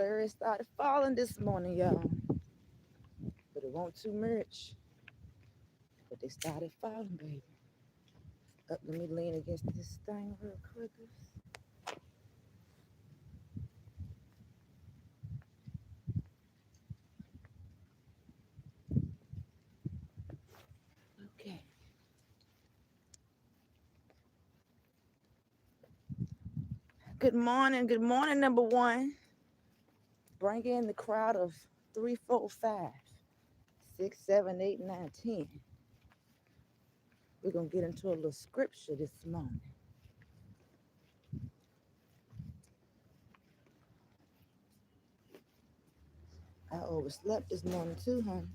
flurry started falling this morning, y'all. But it won't too much. But they started falling, baby. Up, let me lean against this thing real quick. Okay. Good morning, number one. Bring in the crowd of 3, 4, 5, 6, 7, 8, 9, 10. We're gonna get into a little scripture this morning. I overslept this morning too, honey.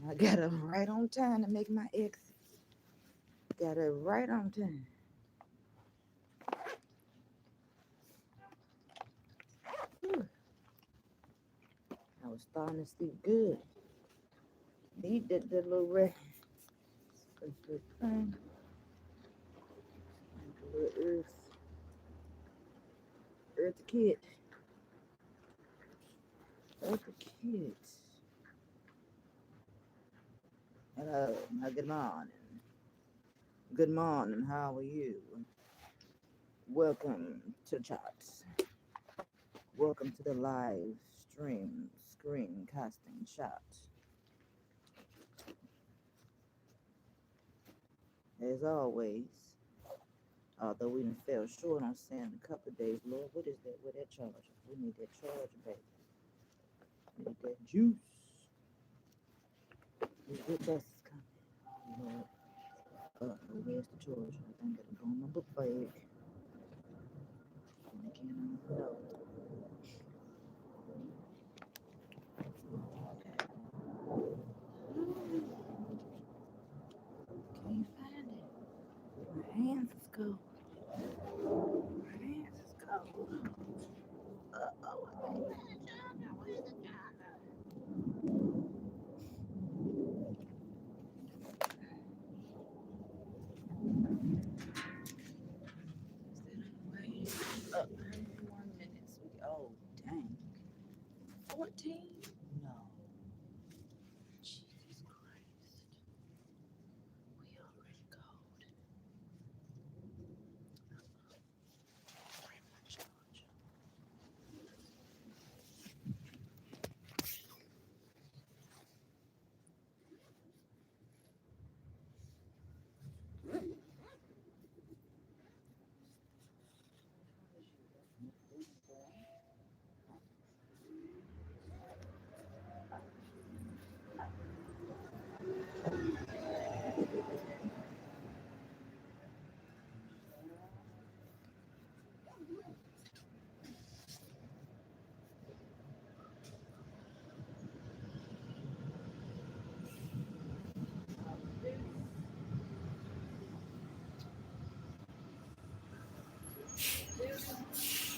I got up right on time to make my exit. Got it right on time. Whew. I was starting to sleep good. Need that little rest. A little earth the kid. Earth the kids. Hello, good morning. Good morning, how are you? Welcome to the charts. Welcome to the live screen casting shot. As always, although we done fell short on saying a couple of days, Lord, what is that? Where that charger? We need that charger, baby. We need that juice. What bus is coming? Lord. Where's the charger? I think it'll go in my book bag. And again, I don't know. Can't find it. My hands is cold. My hands is cold. Uh-oh, I can't find the charger. Where's the charger? Up 1 minute. Oh, dang. 14? No. Jesus Christ. We already cold. Where my charger?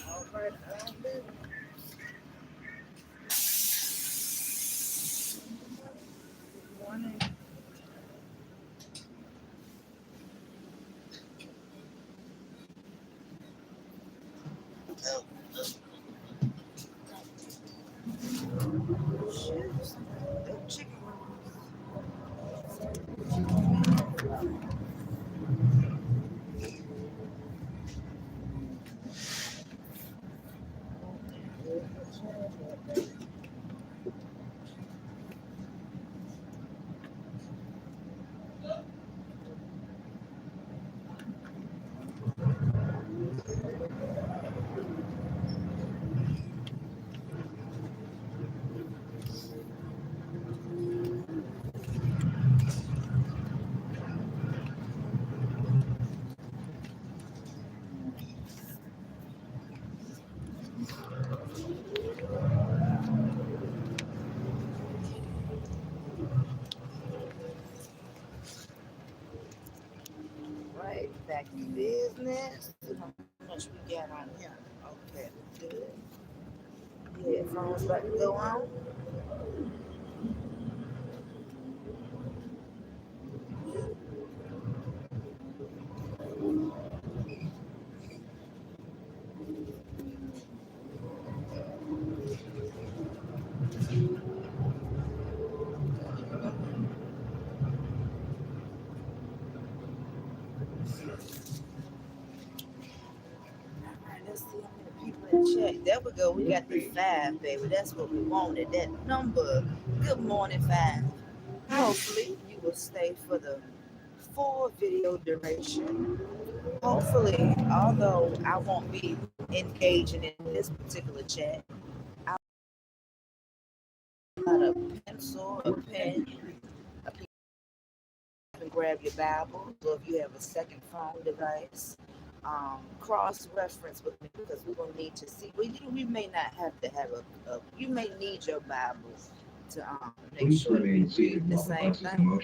All right, I'll do. Good morning. Shoes. Chicken right, back to business. How much we got on here? Okay, good. Headphones about to go on. Let's see how many people in chat. There we go. We got the 5, baby. That's what we wanted. That number. Good morning, 5. Hopefully, you will stay for the full video duration. Hopefully, although I won't be engaging in this particular chat, I'll got a pencil, a pen, a piece and grab your Bible. So if you have a second phone device, cross-reference with me because we're gonna need to see. We may not have to have you may need your Bible to make sure that we read the same thing.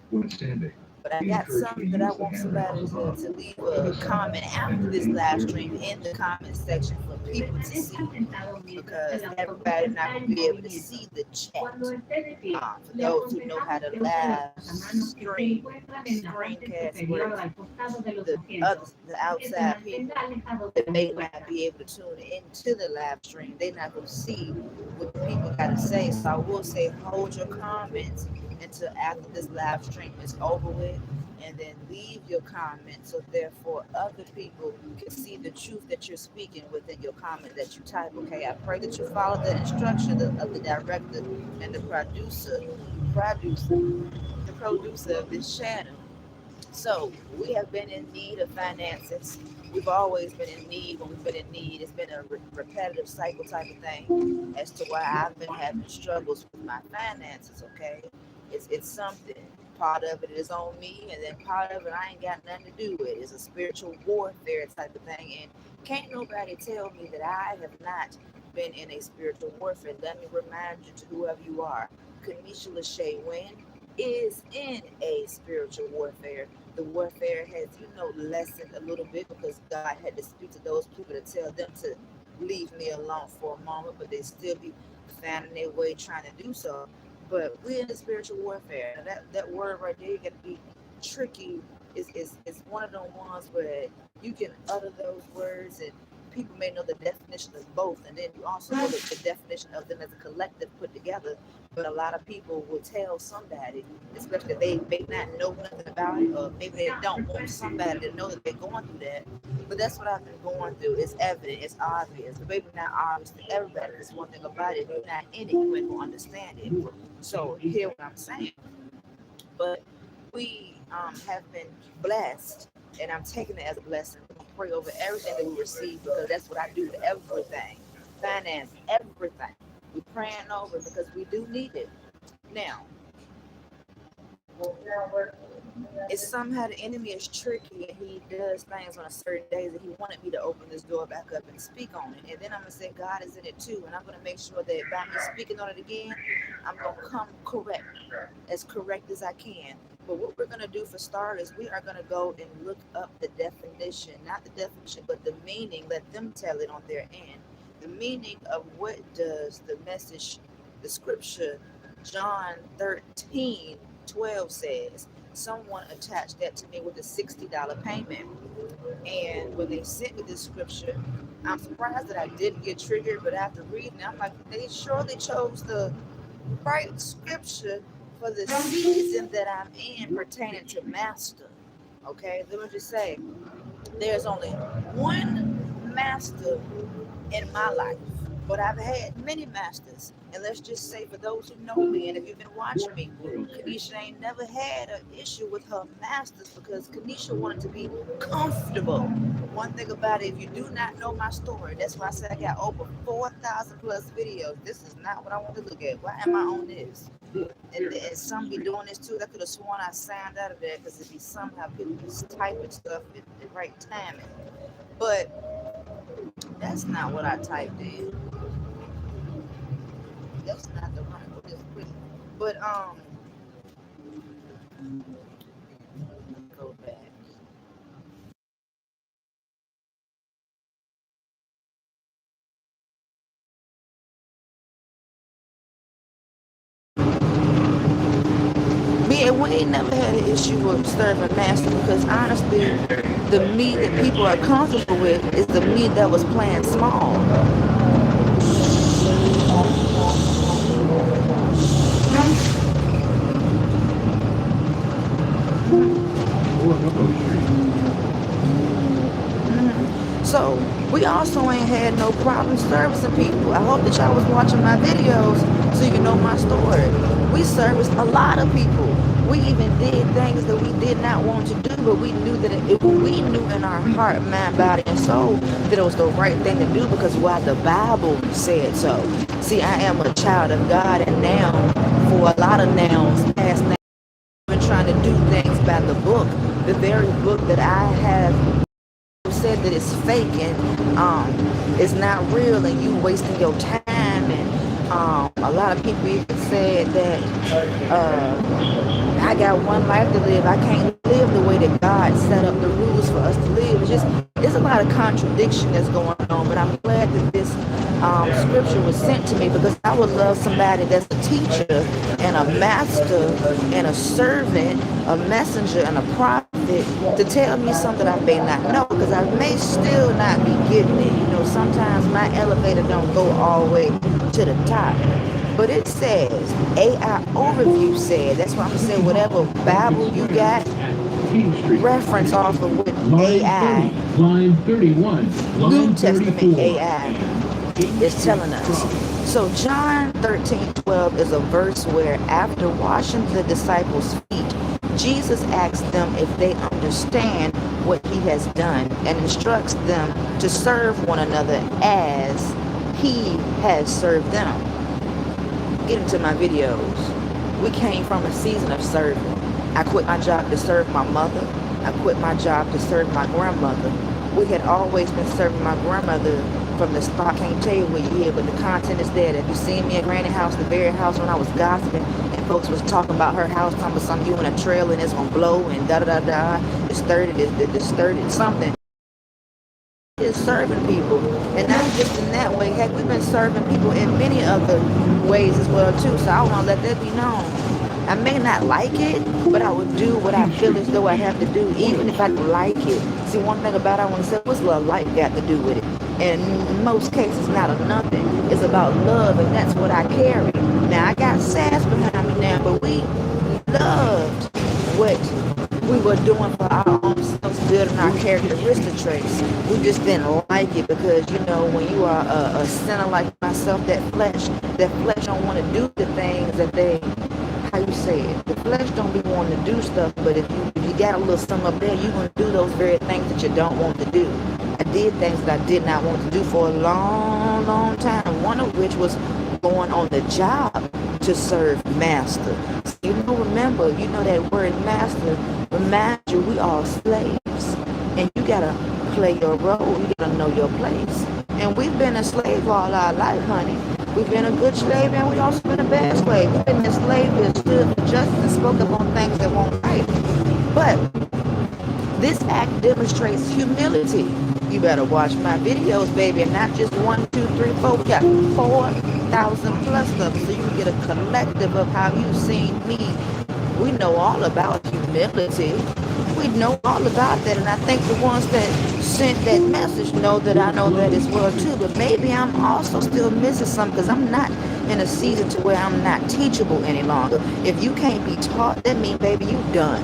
When standing. But I got something that I want somebody to leave a comment after this live stream in the comment section for people to see because everybody not going to be able to see the chat. For those who know how to live stream, screencast works, the outside people that may not be able to tune into the live stream, they're not going to see what the people got to say. So I will say hold your comments until after this live stream is over with, and then leave your comments so therefore other people can see the truth that you're speaking within your comment that you type. Okay, I pray that you follow the instruction of the director and the producer of this channel. So we have been in need of finances. We've always been in need when we've been in need. It's been a repetitive cycle type of thing as to why I've been having struggles with my finances, okay? It's something. Part of it is on me, and then part of it I ain't got nothing to do with. It's a spiritual warfare type of thing, and can't nobody tell me that I have not been in a spiritual warfare. Let me remind you to whoever you are, Kanisha Lachey Wynn is in a spiritual warfare. The warfare has, lessened a little bit because God had to speak to those people to tell them to leave me alone for a moment, but they still be finding their way trying to do so. But we're in a spiritual warfare. That word right there, you got to be tricky. Is one of those ones where you can utter those words and people may know the definition of both, and then you also know the definition of them as a collective put together. But a lot of people will tell somebody, especially if they may not know nothing about it, or maybe they don't want somebody to know that they're going through that. But that's what I've been going through. It's evident, it's obvious. But maybe not obvious to everybody. That's one thing about it. If you're not in it, you ain't gonna understand it. So hear what I'm saying. But we have been blessed, and I'm taking it as a blessing. I'm gonna pray over everything that we receive because that's what I do with everything. Finance, everything. We're praying over because we do need it. Now, it's somehow the enemy is tricky and he does things on a certain days and he wanted me to open this door back up and speak on it. And then I'm going to say God is in it too. And I'm going to make sure that by me speaking on it again, I'm going to come correct as I can. But what we're going to do for starters, we are going to go and look up the definition, not the definition, but the meaning. Let them tell it on their end. The meaning of what does the message, the scripture, John 13:12 says. Someone attached that to me with a $60 payment. And when they sent me this scripture, I'm surprised that I didn't get triggered, but after reading it, I'm like, they surely chose the right scripture for the season that I'm in pertaining to master. Okay, let me just say, there's only one master in my life, but I've had many masters. And let's just say, for those who know me, and if you've been watching me, Kanisha ain't never had an issue with her masters because Kanisha wanted to be comfortable. One thing about it, if you do not know my story, that's why I said I got over 4,000 plus videos. This is not what I want to look at. Why am I on this? And some be doing this too. I could have sworn I signed out of that because it'd be somehow people just typing stuff at the right timing. But that's not what I typed in. That's not the one. But go back. We ain't never had an issue with serving master because honestly, the me that people are comfortable with is the me that was playing small. So we also ain't had no problem servicing people. I hope that y'all was watching my videos so you can know my story. We serviced a lot of people. We even did things that we did not want to do, but we knew that we knew in our heart, mind, body, and soul that it was the right thing to do because why the Bible said so. See, I am a child of God, and now for a lot of nouns, past nouns, I've been trying to do things by the book, the very book that I have said that it's fake and it's not real and you wasting your time, and a lot of people even said that I got one life to live. I can't live the way that God set up the rules for us to live. It's a lot of contradiction that's going on, but I'm glad that this scripture was sent to me because I would love somebody that's a teacher and a master and a servant, a messenger and a prophet to tell me something I may not know because I may still not be getting it. You know, sometimes my elevator don't go all the way to the top. But it says, AI overview said, that's why I'm going to say whatever Bible you got, reference off of what AI, line 31, New Testament AI is telling us. So John 13:12 is a verse where after washing the disciples' feet, Jesus asks them if they understand what he has done and instructs them to serve one another as he has served them. Get into my videos. We came from a season of serving. I quit my job to serve my mother. I quit my job to serve my grandmother. We had always been serving my grandmother from the start. I can't tell you what year, but the content is there. If you seen me at Granny house, the very house when I was gossiping, and folks was talking about her house, talking about something you in a trailer and it's gonna blow and da da da da. It's 30 something. Is serving people, and not just in that way. Heck, we've been serving people in many other ways as well too. So I want to let that be known. I may not like it, but I would do what I feel as though I have to do, even if I don't like it. See, one thing about it, I want to say, what's love life got to do with it? And in most cases, not a nothing. It's about love, and that's what I carry. Now I got sass behind me now, but we loved what we were doing for our own selves, building our characteristic traits. We just didn't like it because, you know, when you are a sinner like myself, that flesh don't want to do the things that they, how you say it, the flesh don't be wanting to do stuff, but if you got a little something up there, you're going to do those very things that you don't want to do. I did things that I did not want to do for a long, long time, one of which was going on the job to serve master. You know, remember, you know that word master, remind you we are slaves. And you got to play your role. You got to know your place. And we've been a slave all our life, honey. We've been a good slave and we also been a bad slave. We've been a slave that stood for justice and spoke up on things that weren't right. But this act demonstrates humility. You better watch my videos, baby, and not just 1, 2, 3, 4. We got 4,000 plus of them, so you can get a collective of how you've seen me. We know all about humility. We know all about that, and I think the ones that sent that message know that I know that as well too. But maybe I'm also still missing something because I'm not in a season to where I'm not teachable any longer. If you can't be taught, that means, baby, you done.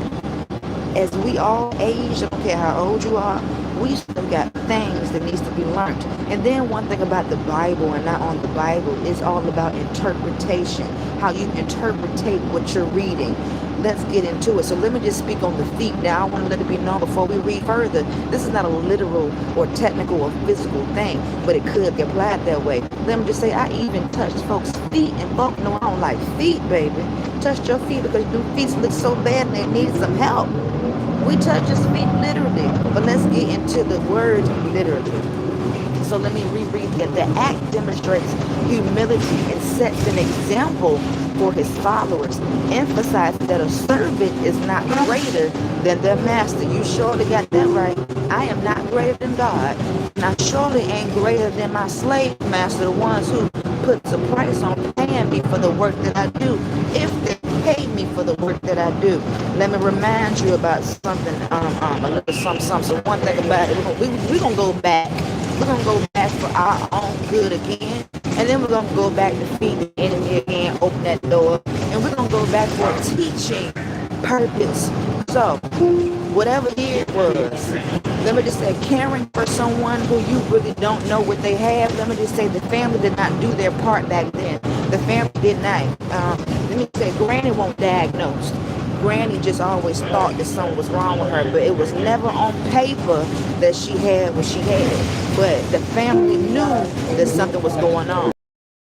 As we all age, I don't care how old you are, we still got things that needs to be learned. And then one thing about the Bible and not on the Bible is all about interpretation, how you interpretate what you're reading. Let's get into it. So let me just speak on the feet. Now I want to let it be known before we read further. This is not a literal or technical or physical thing, but it could be applied that way. Let me just say I even touched folks' feet, and folks know I don't like feet, baby. Touched your feet because your feet look so bad and they needed some help. We touch his feet literally, but let's get into the word literally. So let me reread that. The act demonstrates humility and sets an example for his followers, emphasizing that a servant is not greater than their master. You surely got that right. I am not greater than God, and I surely ain't greater than my slave master, the ones who puts a price on paying me for the work that I do. If they pay me for the work that I do. Let me remind you about something, a little something. So one thing about it, we're going to go back. We're going to go back for our own good again. And then we're going to go back to feed the enemy again, open that door. And we're going to go back for teaching purpose. So, whatever year it was, let me just say, caring for someone who you really don't know what they have, let me just say the family did not do their part back then. The family did not. Let me say, Granny won't diagnose. Granny just always thought that something was wrong with her, but it was never on paper that she had what she had. But the family knew that something was going on.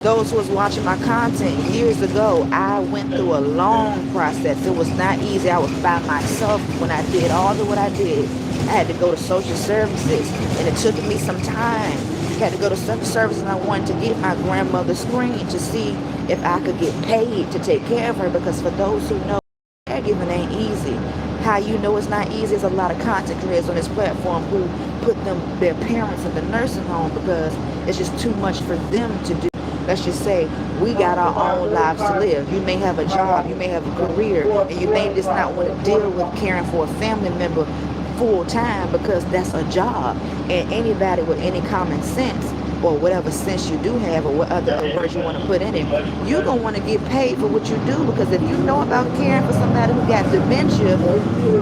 Those who was watching my content years ago, I went through a long process. It was not easy. I was by myself when I did all of what I did. I had to go to social services, and it took me some time. I had to go to social services, and I wanted to get my grandmother's screen to see if I could get paid to take care of her, because for those who know, caregiving ain't easy. How you know it's not easy is a lot of content creators on this platform who put their parents in the nursing home because it's just too much for them to do. Let's just say we got our own lives to live. You may have a job, you may have a career, and you may just not want to deal with caring for a family member full time because that's a job. And anybody with any common sense, or whatever sense you do have, or what other words you want to put in it, you're going to want to get paid for what you do, because if you know about caring for somebody who got dementia,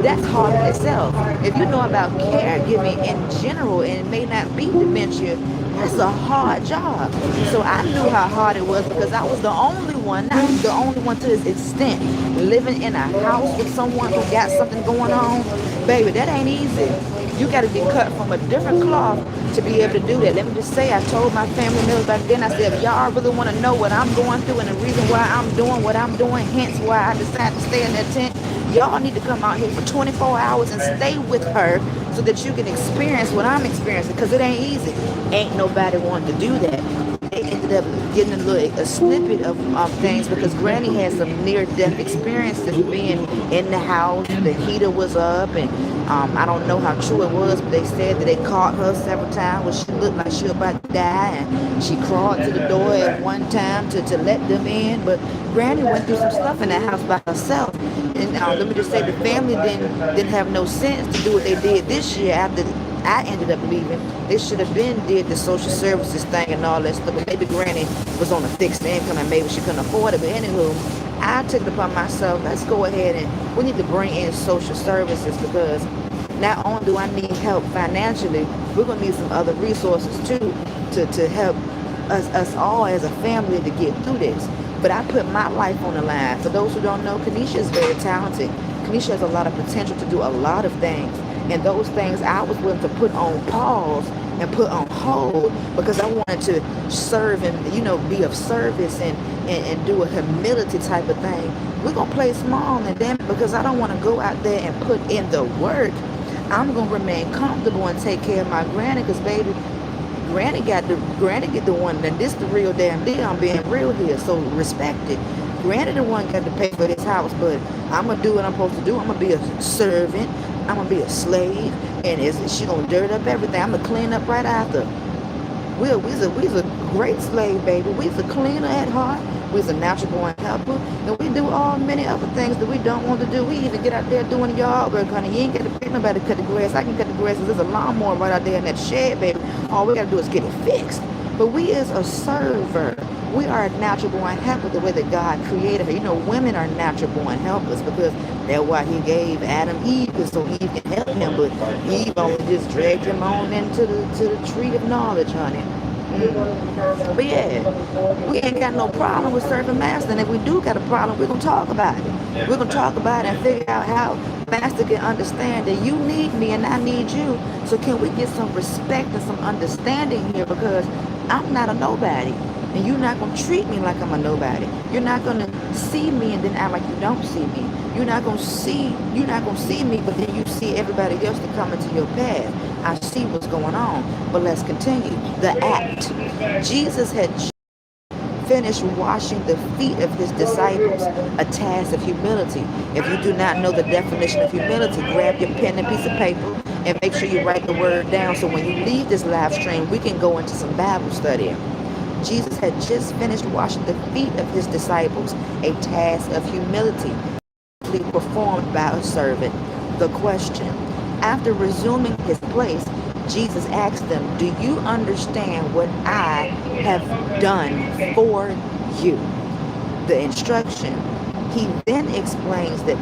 that's hard in itself. If you know about caregiving in general, and it may not be dementia, that's a hard job. So I knew how hard it was because I was the only one, not the only one to this extent, living in a house with someone who got something going on. Baby, that ain't easy. You got to be cut from a different cloth to be able to do that. Let me just say, I told my family members back then, I said, if y'all really want to know what I'm going through and the reason why I'm doing what I'm doing, hence why I decided to stay in that tent, y'all need to come out here for 24 hours and stay with her so that you can experience what I'm experiencing, because it ain't easy. Ain't nobody wanting to do that. They ended up getting a snippet of things because Granny had some near-death experiences being in the house. The heater was up, and I don't know how true it was, but they said that they caught her several times where she looked like she was about to die, and she crawled to the door at one time to let them in. But Granny went through some stuff in that house by herself. And let me just say, the family didn't have no sense to do what they did this year after I ended up leaving. They should have been did the social services thing and all that stuff. But maybe Granny was on a fixed income and maybe she couldn't afford it. But anywho, I took it upon myself. Let's go ahead and we need to bring in social services, because not only do I need help financially, we're going to need some other resources too to help us all as a family to get through this. But I put my life on the line. For those who don't know, Kanisha is very talented. Kanisha has a lot of potential to do a lot of things. And those things I was willing to put on pause and put on hold because I wanted to serve and, be of service and do a humility type of thing. We're going to play small, and then because I don't want to go out there and put in the work, I'm going to remain comfortable and take care of my granny, because, baby, Granny get the one, and this the real damn deal. I'm being real here, so respect it. Granny the one got to pay for this house, but I'm going to do what I'm supposed to do. I'm going to be a servant. I'm going to be a slave, and she going to dirt up everything. I'm going to clean up right after. We's a great slave, baby. We's a cleaner at heart. We's a natural born helper, and we do all many other things that we don't want to do. We even get out there doing yard work, honey. You ain't got to pay nobody to cut the grass. I can cut the grass. There's a lawnmower right out there in that shed, baby. All we got to do is get it fixed. But we is a server. We are a natural born helper the way that God created her. Women are natural born helpers because that's why he gave Adam Eve, so Eve can help him. But Eve only just dragged him on into the tree of knowledge, honey. But yeah, we ain't got no problem with serving master. And if we do got a problem, we're going to talk about it. We're going to talk about it and figure out how master can understand that you need me and I need you. So can we get some respect and some understanding here, because I'm not a nobody. And you're not going to treat me like I'm a nobody. You're not going to see me and then act like you don't see me. You're not going to see me, but then you see everybody else that come into your path. I see what's going on. But let's continue. The act. Jesus had finished washing the feet of his disciples, a task of humility. If you do not know the definition of humility, grab your pen and piece of paper and make sure you write the word down, so when you leave this live stream, we can go into some Bible study. Jesus had just finished washing the feet of his disciples, a task of humility performed by a servant. The question: after resuming his place, Jesus asked them, do you understand what I have done for you? The instruction: He then explains that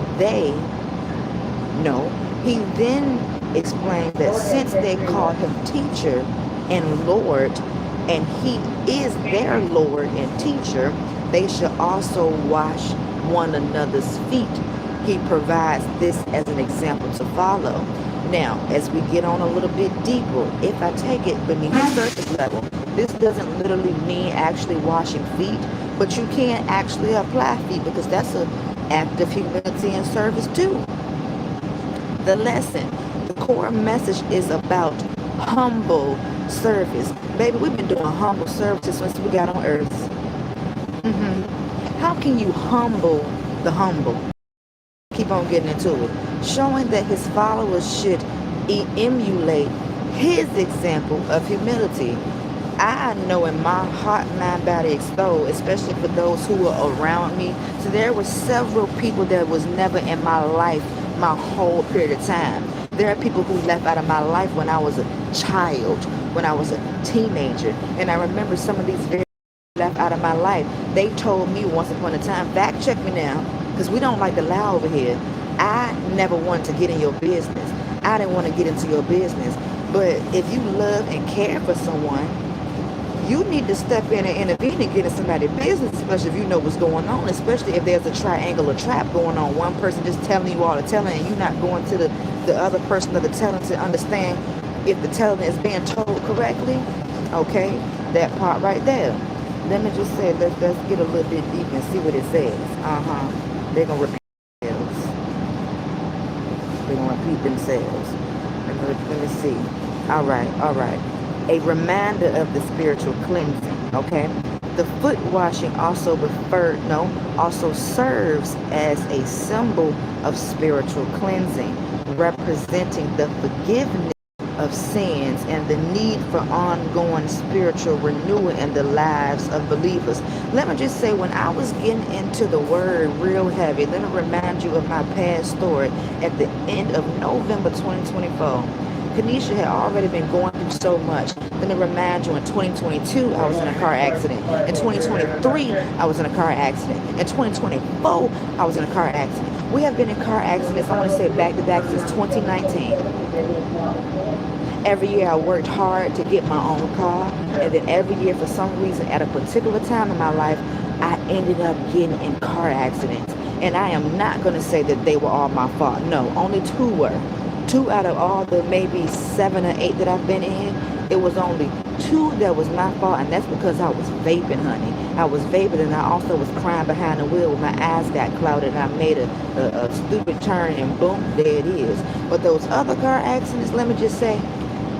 he then explains that since they called him teacher and Lord, and he is their Lord and teacher, they should also wash one another's feet. He provides this as an example to follow. Now, as we get on a little bit deeper, if I take it beneath the surface level, this doesn't literally mean actually washing feet, but you can actually apply feet because that's an act of humility and service too. The lesson, the core message is about humble service. Baby, we've been doing humble services since we got on earth. How can you humble the humble? Keep on getting into it. Showing that his followers should emulate his example of humility. I know in my heart, mind, body, extol, especially for those who were around me. So there were several people that was never in my life my whole period of time. There are people who left out of my life when I was a child, when I was a teenager. And I remember some of these very left out of my life. They told me once upon a time, fact check me now, because we don't like to lie over here. I never wanted to get in your business. I didn't want to get into your business. But if you love and care for someone, you need to step in and intervene and get in somebody's business, especially if you know what's going on, especially if there's a triangular trap going on. One person just telling you all the telling and you're not going to the other person of the telling to understand if the telling is being told correctly. Okay, that part right there. Let me just say, let's get a little bit deep and see what it says. They're going to repeat themselves. They're going to repeat themselves. Let me see. All right. A reminder of the spiritual cleansing, okay? The foot washing also serves as a symbol of spiritual cleansing, representing the forgiveness of sins and the need for ongoing spiritual renewal in the lives of believers. Let me just say, when I was getting into the word real heavy, let me remind you of my past story. At the end of November 2024, Kanisha had already been going through so much. Let me remind you, in 2022, I was in a car accident. In 2023, I was in a car accident. In 2024, I was in a car accident. We have been in car accidents, I want to say back to back, since 2019. Every year I worked hard to get my own car, and then every year for some reason at a particular time in my life I ended up getting in car accidents. And I am not going to say that they were all my fault. No, only two were. Two out of all the maybe 7 or 8 that I've been in, it was only 2 that was my fault, and that's because I was vaping, honey. I was vaping, and I also was crying behind the wheel when my eyes got clouded and I made a stupid turn, and boom, there it is. But those other car accidents, let me just say,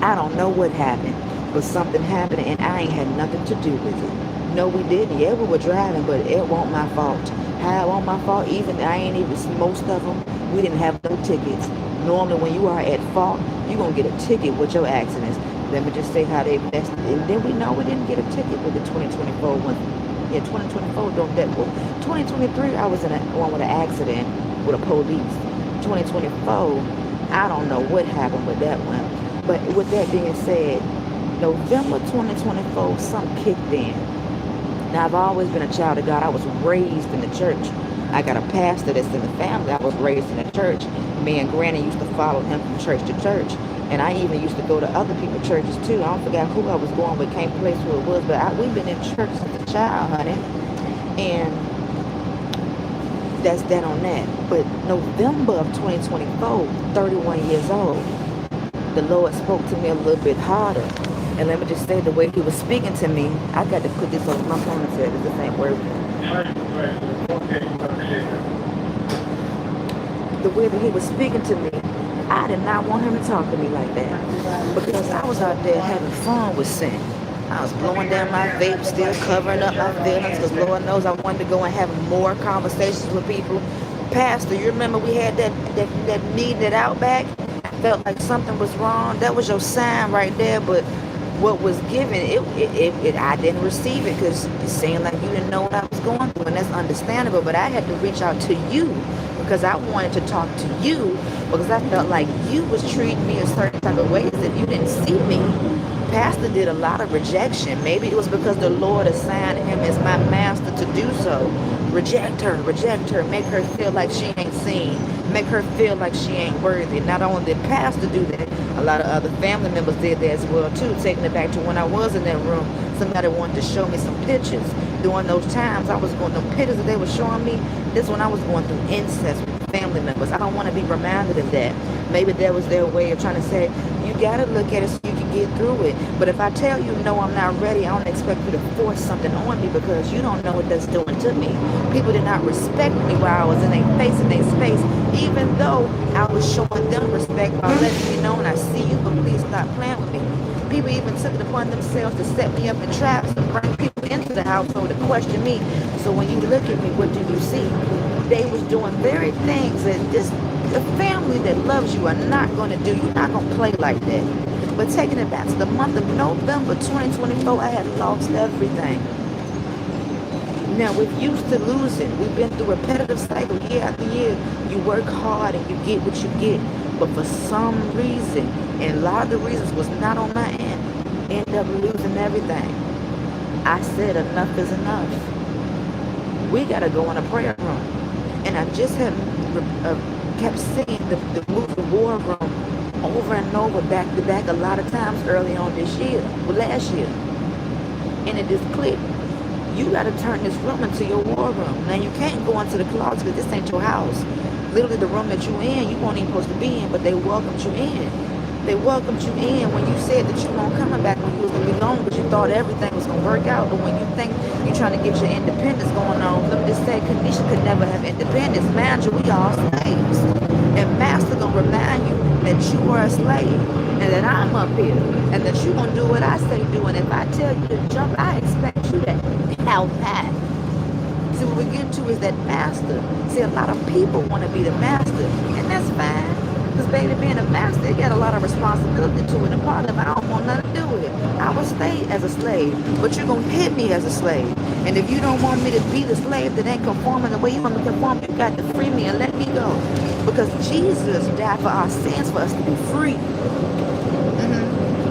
I don't know what happened, but something happened and I ain't had nothing to do with it. No, we didn't. Yeah, we were driving, but it wasn't my fault. How it wasn't my fault? Even I ain't even, most of them, we didn't have no tickets. Normally, when you are at fault, you're going to get a ticket with your accidents. Let me just say how they messed. And then we know we didn't get a ticket with the 2024 one. Yeah, 2024 don't that well. 2023, I was in one with an accident with a police. 2024, I don't know what happened with that one. But with that being said, November 2024, something kicked in. Now, I've always been a child of God. I was raised in the church. I got a pastor that's in the family. I was raised in the church. Me and Granny used to follow him from church to church. And I even used to go to other people's churches too. I don't forget who I was going with, can't place who it was. But we've been in church since a child, honey. And that's that on that. But November of 2024, 31 years old, the Lord spoke to me a little bit harder. And let me just say, the way he was speaking to me, I got to put this on my phone and say, this ain't working. The way that he was speaking to me, I did not want him to talk to me like that, because I was out there having fun with sin. I was blowing down my vape, still covering up my feelings, because Lord knows I wanted to go and have more conversations with people. Pastor, you remember we had that meeting at Outback? I felt like something was wrong. That was your sign right there. But what was given, I didn't receive it, because it seemed like you didn't know what I was going through, and that's understandable. But I had to reach out to you, because I wanted to talk to you, because I felt like you was treating me a certain type of way as if you didn't see me. pastor did a lot of rejection. Maybe it was because the Lord assigned him as my master to do so. Reject her, make her feel like she ain't seen, make her feel like she ain't worthy. Not only did pastor do that, a lot of other family members did that as well too. Taking it back to when I was in that room, somebody wanted to show me some pictures. During those times, I was going through pictures that they were showing me. This when I was going through incest with family members. I don't want to be reminded of that. Maybe that was their way of trying to say, you got to look at it so you can get through it. But if I tell you, no, I'm not ready, I don't expect you to force something on me because you don't know what that's doing to me. People did not respect me while I was in their face, in their space, even though I was showing them respect by letting me know, and I see you, but please stop playing with me. People even took it upon themselves to set me up in traps and bring people into the household to question me. So when you look at me, what do you see? They was doing very things that the family that loves you are not going to do. You're not going to play like that. But taking it back to the month of November 2024, I had lost everything. Now, we're used to losing. We've been through a repetitive cycle year after year. You work hard and you get what you get. But for some reason, and a lot of the reasons was not on my end, end up losing everything. I said enough is enough. We got to go in a prayer room. And I just had kept seeing the movie War Room over and over, back to back, a lot of times early on this year, last year. And it just clicked. You got to turn this room into your war room. Now, you can't go into the closet because this ain't your house. Literally, the room that you in, you weren't even supposed to be in, but they welcomed you in. They welcomed you in when you said that you weren't coming back when you was going to be gone, but you thought everything was going to work out. But when you think you're trying to get your independence going on, let me just say, Kanisha could never have independence. Mind you, we all slaves. And Master going to remind you that you are a slave and that I'm up here and that you're going to do what I say do. And if I tell you to jump, I expect you to help that. See, what we get to is that master. See, a lot of people want to be the master, and that's fine. Because, baby, being a master, it got a lot of responsibility to it. And part of it, I don't want nothing to do with it. I will stay as a slave, but you're going to hit me as a slave. And if you don't want me to be the slave that ain't conforming the way you want me to conform, you got to free me and let me go. Because Jesus died for our sins for us to be free.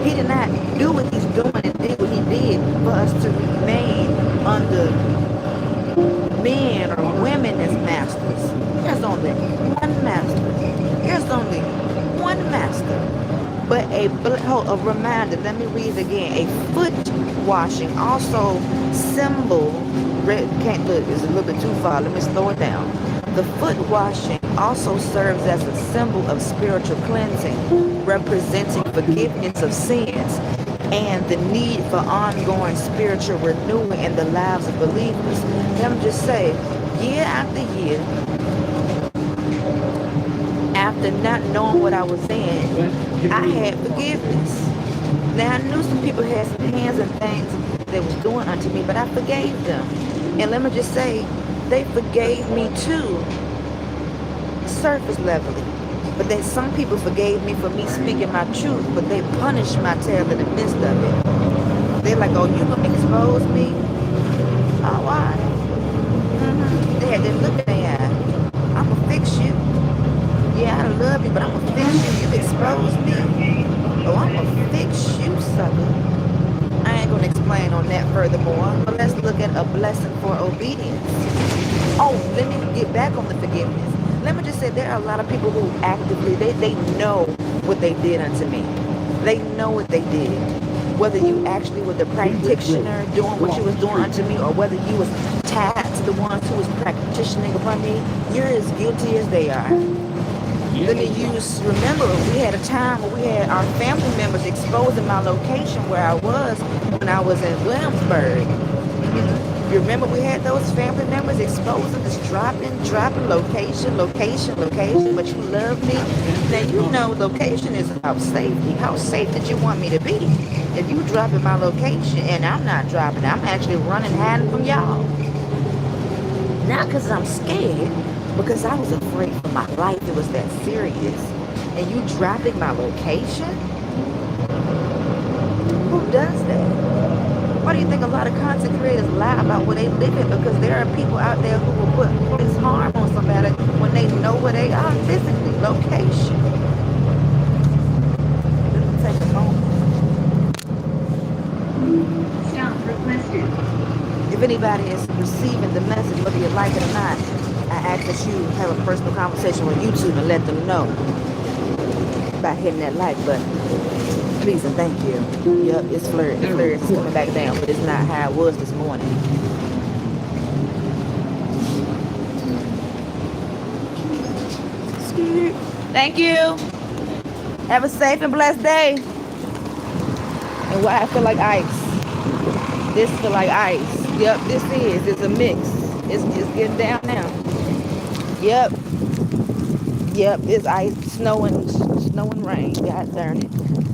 He did not do what he's doing and did what he did for us to remain under men or women as masters. There's only one master. There's only one master. But a reminder, let me read it again. A foot washing also symbol, can't look, it's a little bit too far, let me slow it down. The foot washing also serves as a symbol of spiritual cleansing, representing forgiveness of sins and the need for ongoing spiritual renewal in the lives of believers. Let me just say, year after year, after not knowing what I was in, I had forgiveness. Now, I knew some people had some hands and things that was doing unto me, but I forgave them. And let me just say, they forgave me too, surface levelly. But then some people forgave me for me speaking my truth, but they punished my tail in the midst of it. They're like, oh, you gonna expose me? Oh, why? They had that look in their eye. I'm gonna fix you. Yeah, I love you, but I'm gonna fix you. You expose me. Oh, I'm gonna fix you, sucker. I ain't gonna explain on that furthermore, but let's look at a blessing for obedience. Oh, let me get back on the forgiveness. Let me just say, there are a lot of people who actively, they know what they did unto me. They know what they did. Whether you actually were the practitioner doing what you was doing unto me, or whether you was tied to the ones who was practicing upon me, you're as guilty as they are. Let me remember, we had a time where we had our family members exposing my location where I was when I was in Williamsburg. You remember we had those family members exposing, just dropping location, but you love me. Now, you know location is about safety. How safe did you want me to be? If you dropping my location and I'm not dropping, I'm actually running, hiding from y'all. Not because I'm scared, because I was afraid for my life. It was that serious. And you dropping my location? Who does that? Why do you think a lot of content creators lie about where they live in? Because there are people out there who will put this harm on somebody when they know where they are physically, location. Let me take a moment. If anybody is receiving the message, whether you like it or not, I ask that you have a personal conversation with YouTube and let them know by hitting that like button. Please and thank you. Yep, it's flirting. It's coming back down, but it's not how it was this morning. Thank you. Have a safe and blessed day. And why I feel like ice. This feel like ice. Yep, this is. It's a mix. It's getting down now. Yep. Yep, it's ice, snow and rain. God darn it.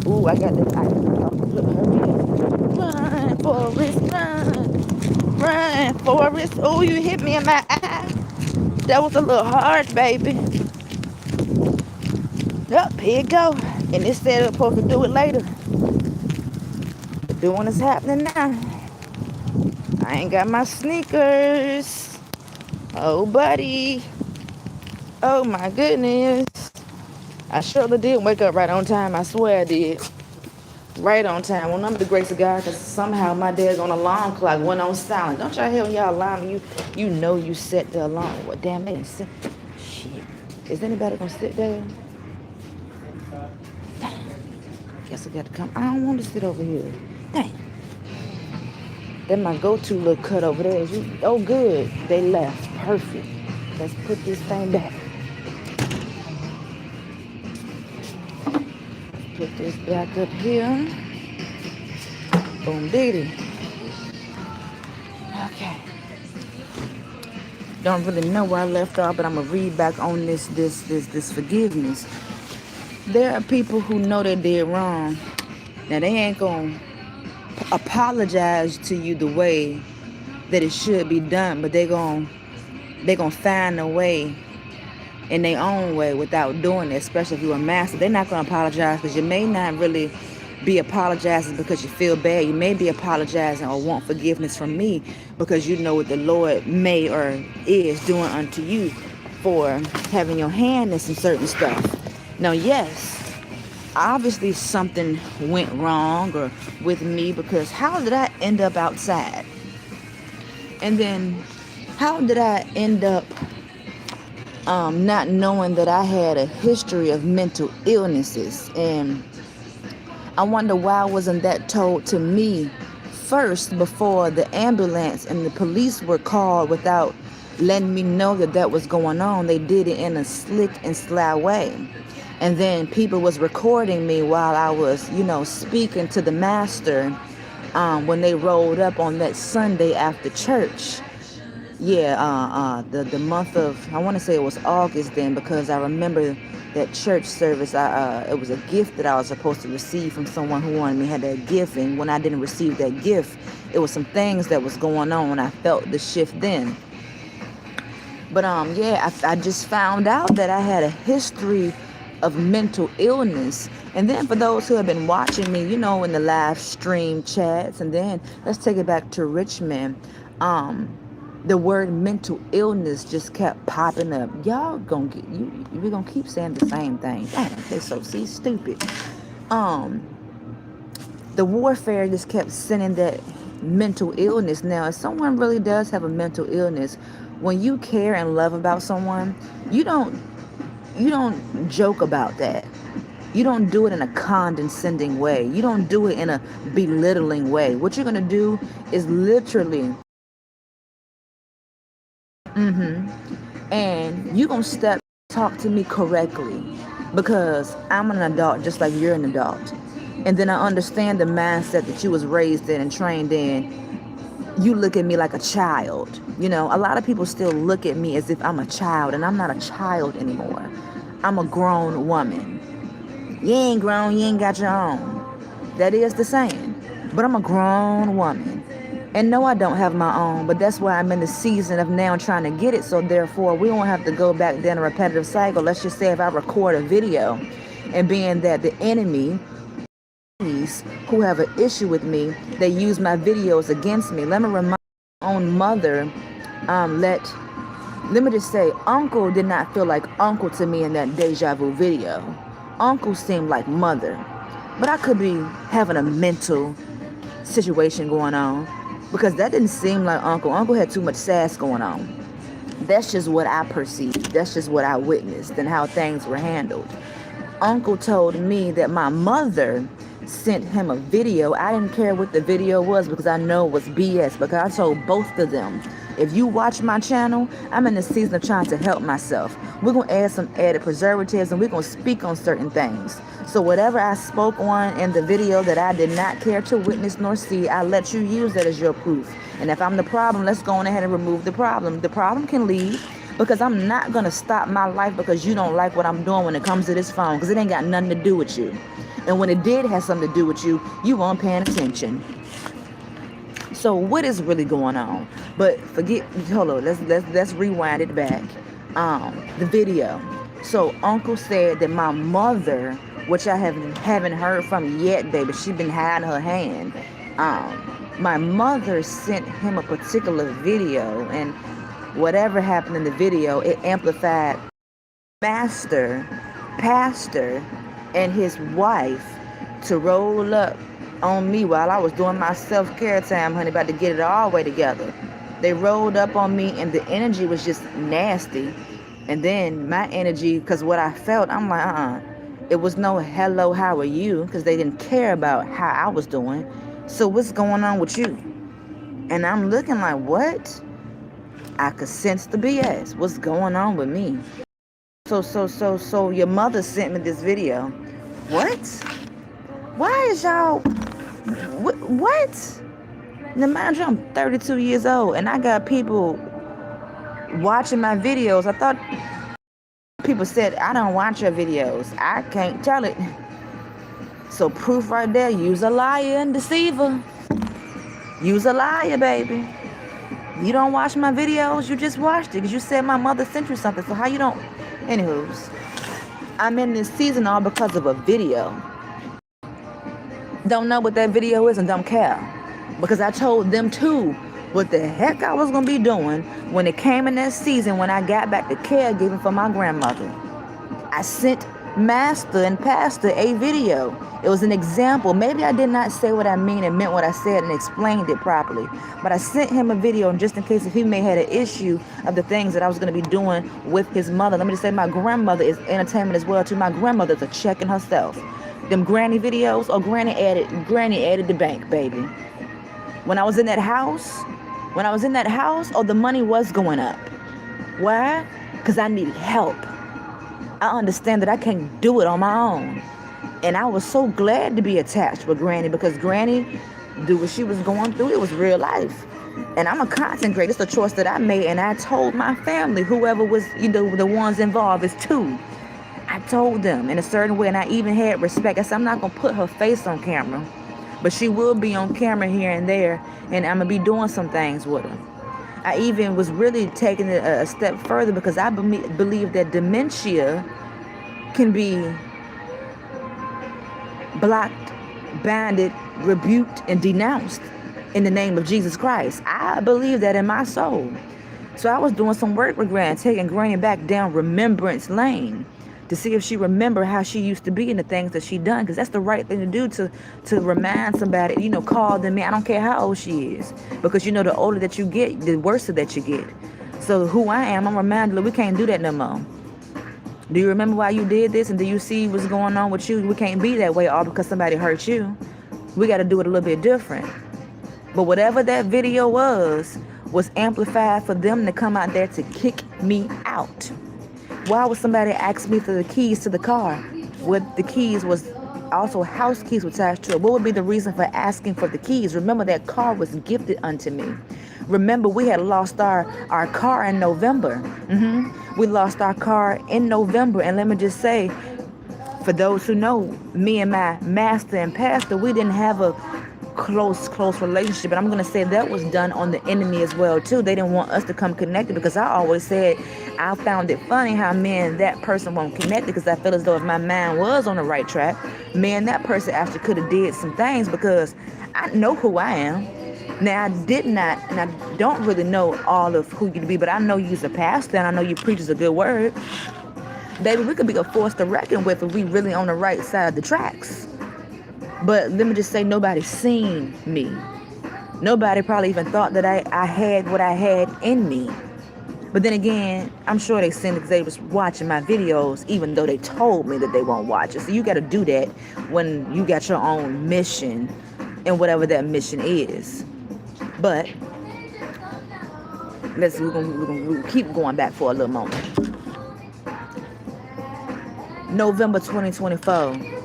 Ooh, I got that ice. Look, hurry up. Run, Forrest, run. Run, Forrest. Oh, you hit me in my eye. That was a little hard, baby. Yep, here you go. And it said I'm supposed to do it later. But doing is happening now. I ain't got my sneakers. Oh, buddy. Oh, my goodness. I surely did wake up right on time. I swear I did. Right on time. Well, I'm the grace of God, because somehow my dad's on alarm clock went on silent. Don't y'all hear when y'all alarm? You know you set the alarm. What damn they didn't set. Shit. Is anybody gonna sit there? Dang. Guess I got to come. I don't want to sit over here. Dang. Then my go-to little cut over there is you. Oh, good. They left. Perfect. Let's put this thing back. Put this back up here. Boom, diggity. Okay. Don't really know where I left off, but I'm gonna read back on this forgiveness. There are people who know they did wrong. Now they ain't gonna apologize to you the way that it should be done, but they gonna find a way in their own way without doing it, especially if you're a master. They're not going to apologize, because you may not really be apologizing because you feel bad. You may be apologizing or want forgiveness from me because you know what the Lord may or is doing unto you for having your hand in some certain stuff. Now, yes, obviously something went wrong or with me, because how did I end up outside? And then how did I end up not knowing that I had a history of mental illnesses? And I wonder why wasn't that told to me first before the ambulance and the police were called without letting me know that that was going on. They did it in a slick and sly way. And then people was recording me while I was, speaking to the master when they rolled up on that Sunday after church. Yeah, the month of, I want to say it was August then, because I remember that church service. It was a gift that I was supposed to receive from someone who wanted me to have that gift, and when I didn't receive that gift, it was some things that was going on, and I felt the shift then. But I just found out that I had a history of mental illness. And then for those who have been watching me, in the live stream chats, and then let's take it back to Richmond. The word mental illness just kept popping up. Y'all gonna get you. We're gonna keep saying the same thing. They're so stupid. The warfare just kept sending that mental illness. Now, if someone really does have a mental illness, when you care and love about someone, you don't joke about that. You don't do it in a condescending way. You don't do it in a belittling way. What you're gonna do is literally. And you're going to talk to me correctly, because I'm an adult just like you're an adult. And then I understand the mindset that you was raised in and trained in. You look at me like a child. A lot of people still look at me as if I'm a child, and I'm not a child anymore. I'm a grown woman. You ain't grown, you ain't got your own. That is the saying. But I'm a grown woman. And no, I don't have my own, but that's why I'm in the season of now trying to get it. So therefore, we won't have to go back down a repetitive cycle. Let's just say if I record a video, and being that the enemy who have an issue with me, they use my videos against me. Let me remind my own mother, let me just say, uncle did not feel like uncle to me in that deja vu video. Uncle seemed like mother. But I could be having a mental situation going on, because that didn't seem like Uncle. Uncle had too much sass going on. That's just what I perceived. That's just what I witnessed and how things were handled. Uncle told me that my mother sent him a video. I didn't care what the video was because I know it was BS. Because I told both of them, if you watch my channel, I'm in the season of trying to help myself. We're going to add some added preservatives and we're going to speak on certain things. So whatever I spoke on in the video that I did not care to witness nor see, I let you use that as your proof. And if I'm the problem, let's go on ahead and remove the problem. The problem can leave, because I'm not going to stop my life because you don't like what I'm doing when it comes to this phone, because it ain't got nothing to do with you. And when it did have something to do with you, you weren't paying attention. So what is really going on? But hold on, let's rewind it back. The video. So Uncle said that my mother, which I haven't heard from yet, baby, she been hiding her hand. My mother sent him a particular video, and whatever happened in the video, it amplified pastor, and his wife to roll up on me while I was doing my self-care time, honey, about to get it all the way together. They rolled up on me, and the energy was just nasty. And then my energy, because what I felt, I'm like, it was no hello, how are you? Because they didn't care about how I was doing. So what's going on with you? And I'm looking like, what? I could sense the BS. What's going on with me? So your mother sent me this video. What? Why is y'all... What? Now, mind you, I'm 32 years old, and I got people watching my videos. I thought people said, I don't watch your videos. I can't tell it. So proof right there, use a liar and deceiver. Use a liar, baby. You don't watch my videos, you just watched it because you said my mother sent you something. So how you don't... Anywho's, I'm in this season all because of a video. Don't know what that video is and don't care. Because I told them too what the heck I was going to be doing when it came in that season when I got back to caregiving for my grandmother. I sent Master and Pastor a video. It was an example. Maybe I did not say what I mean and meant what I said and explained it properly. But I sent him a video just in case if he may have had an issue of the things that I was going to be doing with his mother. Let me just say my grandmother is entertainment as well too. My grandmother's a checking herself. Them granny videos, or granny added the bank, baby. When I was in that house, the money was going up. Why? Because I needed help. I understand that I can't do it on my own. And I was so glad to be attached with Granny, because Granny do what she was going through. It was real life. And I'm a content creator. It's a choice that I made. And I told my family, whoever was, the ones involved, is two. I told them in a certain way, and I even had respect. I said, I'm not going to put her face on camera, but she will be on camera here and there, and I'm going to be doing some things with her. I even was really taking it a step further, because I believe that dementia can be blocked, banded, rebuked, and denounced in the name of Jesus Christ. I believe that in my soul. So I was doing some work with Granny, taking Granny back down remembrance lane to see if she remember how she used to be and the things that she done, because that's the right thing to do, to remind somebody, call them in. I don't care how old she is, because the older that you get, the worse that you get. So who I am, I'm reminded that we can't do that no more. Do you remember why you did this? And do you see what's going on with you? We can't be that way all because somebody hurt you. We got to do it a little bit different. But whatever that video was amplified for them to come out there to kick me out. Why would somebody ask me for the keys to the car? Where the keys was also house keys attached to it. What would be the reason for asking for the keys? Remember, that car was gifted unto me. Remember, we had lost our car in November. We lost our car in November. And let me just say, for those who know, me and my master and pastor, we didn't have a close relationship. And I'm going to say that was done on the enemy as well, too. They didn't want us to come connected, because I always said I found it funny how me and that person won't connect, because I feel as though if my mind was on the right track, me and that person actually could have did some things, because I know who I am. Now, I did not, and I don't really know all of who you be, but I know you's a pastor, and I know you preach a good word. Baby, we could be a force to reckon with if we really on the right side of the tracks. But let me just say, nobody seen me. Nobody probably even thought that I had what I had in me. But then again, I'm sure they seen it because they was watching my videos, even though they told me that they won't watch it. So you got to do that when you got your own mission and whatever that mission is. But we're gonna keep going back for a little moment. November 2024.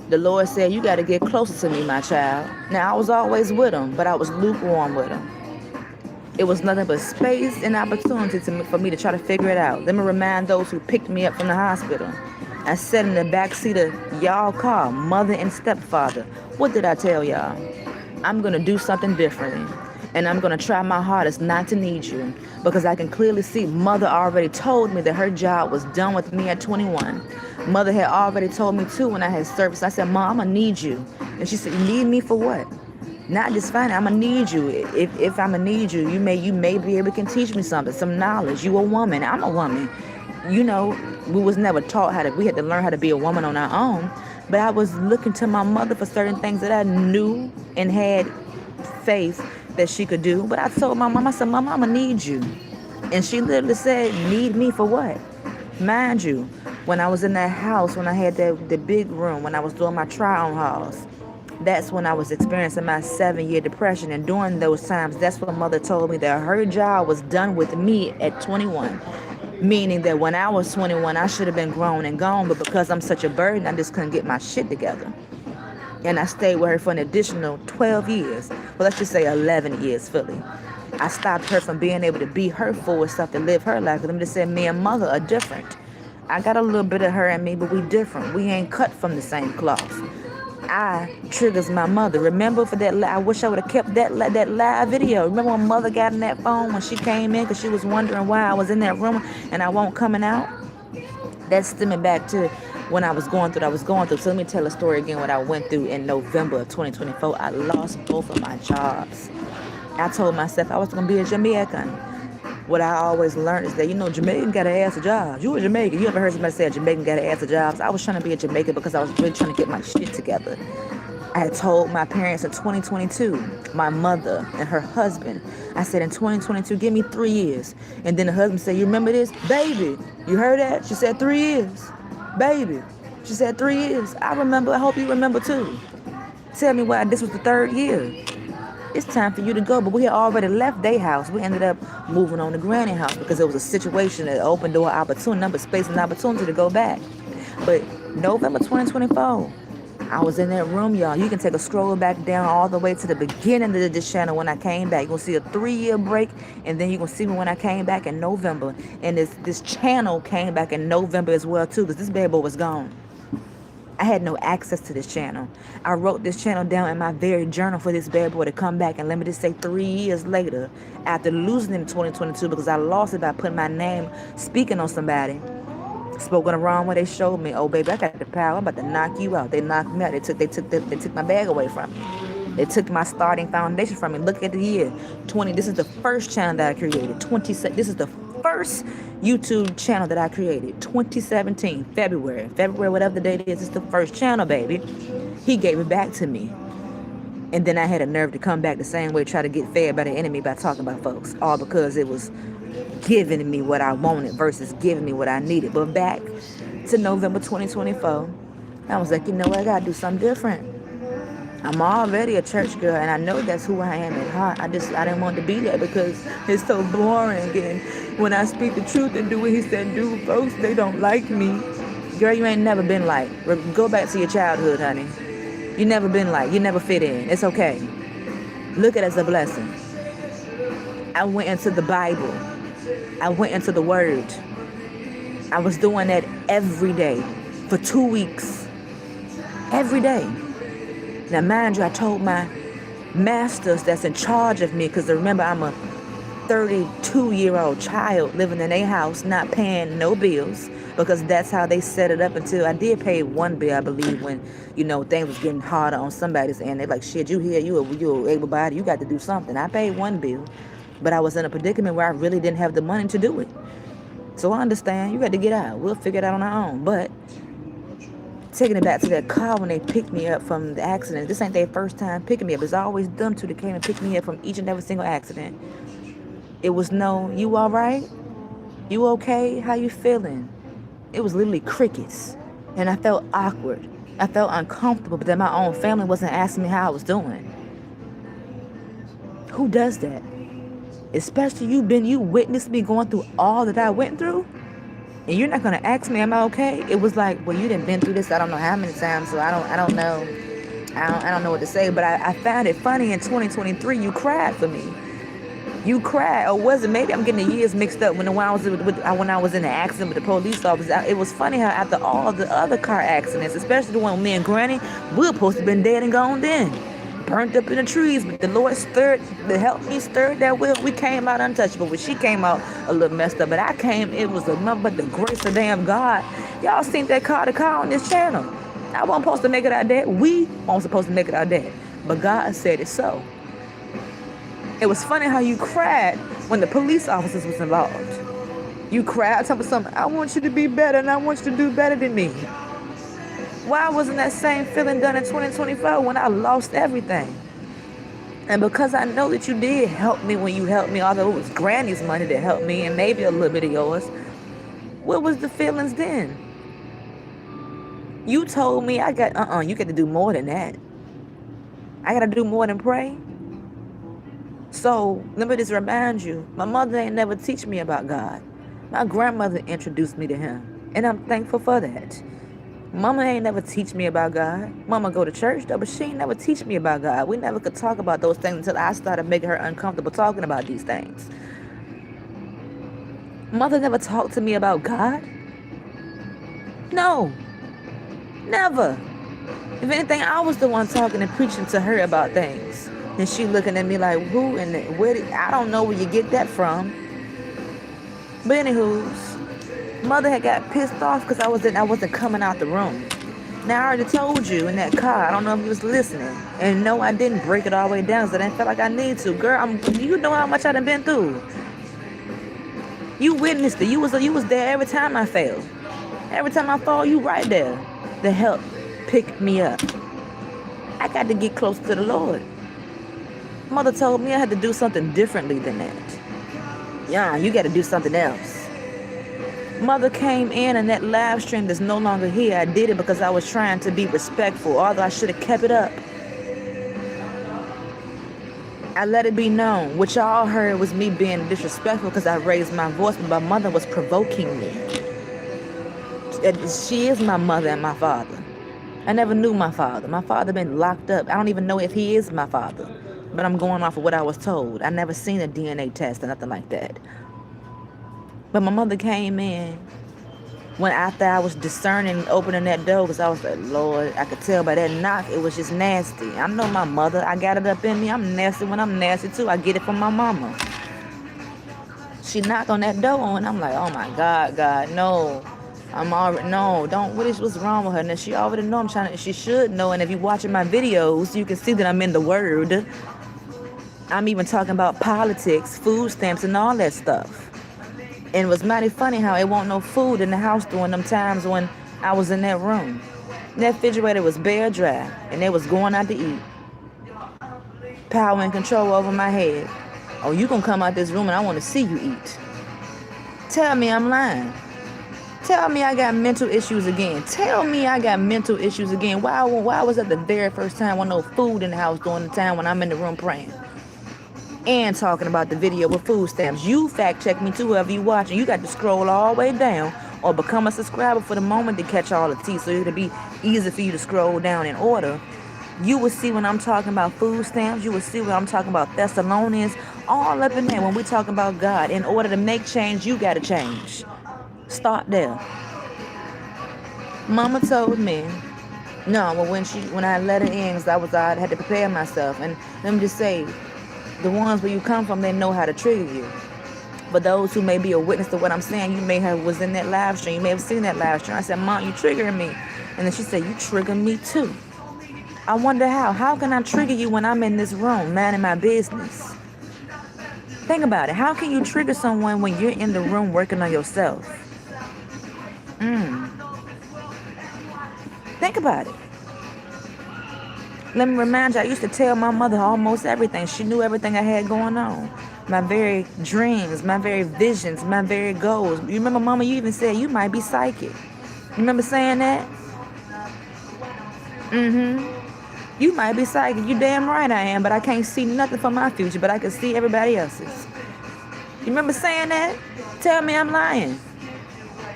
The Lord said, you got to get closer to me, my child. Now, I was always with him, but I was lukewarm with him. It was nothing but space and opportunity for me to try to figure it out. Let me remind those who picked me up from the hospital. I sat in the back seat of y'all car, mother and stepfather. What did I tell y'all? I'm going to do something differently. And I'm going to try my hardest not to need you. Because I can clearly see mother already told me that her job was done with me at 21. Mother had already told me too when I had service. I said, Mom, I'm going to need you. And she said, you need me for what? Not just fine. I'm going to need you. If I'm going to need you, you may be able to teach me something, some knowledge. You a woman. I'm a woman. You know, we was never taught we had to learn how to be a woman on our own. But I was looking to my mother for certain things that I knew and had faith that she could do. But I told my mom, I said, Mom, I'm going to need you. And she literally said, need me for what? Mind you, when I was in that house, when I had the big room, when I was doing my try-on hauls, that's when I was experiencing my 7-year depression. And during those times, that's when mother told me that her job was done with me at 21. Meaning that when I was 21, I should have been grown and gone. But because I'm such a burden, I just couldn't get my shit together. And I stayed with her for an additional 12 years. Well, let's just say 11 years fully. I stopped her from being able to be her full self to live her life. Let me just say, me and mother are different. I got a little bit of her and me, but we different. We ain't cut from the same cloth. I triggers my mother. Remember for that, I wish I would have kept that live video. Remember when mother got in that phone when she came in because she was wondering why I was in that room and I won't coming out? That's stemming back to when I was going through. So let me tell a story again what I went through in November of 2024. I lost both of my jobs. I told myself I was going to be a Jamaican. What I always learned is that, Jamaican got to ask for jobs. You a Jamaican. You ever heard somebody say a Jamaican got to ask for jobs? I was trying to be a Jamaican because I was really trying to get my shit together. I had told my parents in 2022, my mother and her husband, I said, in 2022, give me 3 years. And then the husband said, you remember this? Baby, you heard that? She said 3 years. Baby, she said 3 years. I remember. I hope you remember too. Tell me why this was the 3rd year. It's time for you to go. But we had already left their house. We ended up moving on to Granny house because it was a situation that opened door opportunity, number space and opportunity to go back. But November 2024, I was in that room, y'all. You can take a scroll back down all the way to the beginning of this channel when I came back. You're going to see a 3-year break, and then you're going to see me when I came back in November. And this channel came back in November as well, too, because this bad boy was gone. I had no access to this channel. I wrote this channel down in my very journal for this bad boy to come back. And let me just say 3 years later, after losing him in 2022, because I lost it by putting my name, speaking on somebody, spoken the wrong way. They showed me, oh baby, I got the power. I'm about to knock you out. They knocked me out. They took my bag away from me. They took my starting foundation from me. Look at the year 20. This is the first channel that I created. This is the first YouTube channel that I created. 2017 February, whatever the date is. It's the first channel, baby. He gave it back to me. And then I had a nerve to come back the same way, try to get fed by the enemy by talking about folks, all because it was giving me what I wanted versus giving me what I needed. But back to November 2024, I was like, I gotta do something different. I'm already a church girl, and I know that's who I am at heart. I didn't want to be there because it's so boring. And when I speak the truth and do what he said do, folks, they don't like me. Girl, you ain't never been like. Go back to your childhood, honey. You never been like. You never fit in. It's okay. Look at it as a blessing. I went into the Bible. I went into the Word. I was doing that every day for 2 weeks. Every day. Now, mind you, I told my masters that's in charge of me, because remember, I'm a 32-year-old child living in a house, not paying no bills, because that's how they set it up until I did pay one bill, I believe, when, things was getting harder on somebody's end. They're like, shit, you here, you able-bodied, you got to do something. I paid one bill, but I was in a predicament where I really didn't have the money to do it. So I understand, you got to get out. We'll figure it out on our own. But taking it back to that car when they picked me up from the accident. This ain't their first time picking me up. It's always them two that came and picked me up from each and every single accident. It was no, you all right? You okay? How you feeling? It was literally crickets. And I felt awkward. I felt uncomfortable, but then my own family wasn't asking me how I was doing. Who does that? Especially you witnessed me going through all that I went through, and you're not gonna ask me, am I okay? It was like, well, you done been through this I don't know how many times, so I don't know. I don't know what to say, but I found it funny in 2023 you cried for me. You cried, or was it? Maybe I'm getting the years mixed up. When I was in the accident with the police officer, it was funny how after all the other car accidents, especially the one with me and Granny, we were supposed to have been dead and gone then, burnt up in the trees. But the Lord helped me stir that wheel. We came out untouchable. But she came out a little messed up. But I came, it was enough but the grace of damn God. Y'all seen that car on this channel. I wasn't supposed to make it out there. We weren't supposed to make it out there. But God said it so. It was funny how you cried when the police officers was involved. You cried, telling something, I want you to be better and I want you to do better than me. Why wasn't that same feeling done in 2024 when I lost everything? And because I know that you did help me when you helped me, although it was Granny's money that helped me and maybe a little bit of yours, what was the feelings then? You told me you got to do more than that. I got to do more than pray. So let me just remind you, my mother ain't never teach me about God. My grandmother introduced me to him, and I'm thankful for that. Mama ain't never teach me about God. Mama go to church though, but she ain't never teach me about God. We never could talk about those things until I started making her uncomfortable talking about these things. Mother never talked to me about God. No, never. If anything, I was the one talking and preaching to her about things. And she looking at me like, who and where? I don't know where you get that from. But anywho, mother had got pissed off because I wasn't coming out the room. Now I already told you in that car. I don't know if you was listening. And no, I didn't break it all the way down because I didn't feel like I need to. Girl, you know how much I done been through. You witnessed it. You was there every time I failed. Every time I fall, you right there to help pick me up. I got to get close to the Lord. Mother told me I had to do something differently than that. Yeah, you got to do something else. Mother came in that live stream that's no longer here. I did it because I was trying to be respectful, although I should have kept it up. I let it be known. What y'all heard was me being disrespectful because I raised my voice, but my mother was provoking me. She is my mother and my father. I never knew my father. My father been locked up. I don't even know if he is my father. But I'm going off of what I was told. I never seen a DNA test or nothing like that. But my mother came in when after I was discerning, opening that door, because I was like, Lord, I could tell by that knock, it was just nasty. I know my mother. I got it up in me. I'm nasty when I'm nasty too. I get it from my mama. She knocked on that door and I'm like, oh my God, no. What's wrong with her? And she already know she should know. And if you're watching my videos, you can see that I'm in the word. I'm even talking about politics, food stamps, and all that stuff. And it was mighty funny how it wasn't no food in the house during them times when I was in that room. That refrigerator was bare dry, and they was going out to eat. Power and control over my head. Oh, you gonna come out this room and I want to see you eat. Tell me I'm lying. Tell me I got mental issues again. Why was that the very first time with no food in the house during the time when I'm in the room praying? And talking about the video with food stamps. You fact check me too, whoever you watching. You got to scroll all the way down or become a subscriber for the moment to catch all the tea, so it'll be easy for you to scroll down in order. You will see when I'm talking about food stamps. You will see when I'm talking about Thessalonians. All up in there when we talking about God. In order to make change, you got to change. Start there. Mama told me, no, but when I let her in, because I had to prepare myself. And let me just say, the ones where you come from, they know how to trigger you. But those who may be a witness to what I'm saying, you may have was in that live stream. You may have seen that live stream. I said, Mom, you triggering me. And then she said, you trigger me too. I wonder how. How can I trigger you when I'm in this room, minding my business? Think about it. How can you trigger someone when you're in the room working on yourself? Think about it. Let me remind you, I used to tell my mother almost everything. She knew everything I had going on. My very dreams, my very visions, my very goals. You remember, Mama, you even said you might be psychic. You remember saying that? You might be psychic. You damn right I am, but I can't see nothing for my future, but I can see everybody else's. You remember saying that? Tell me I'm lying.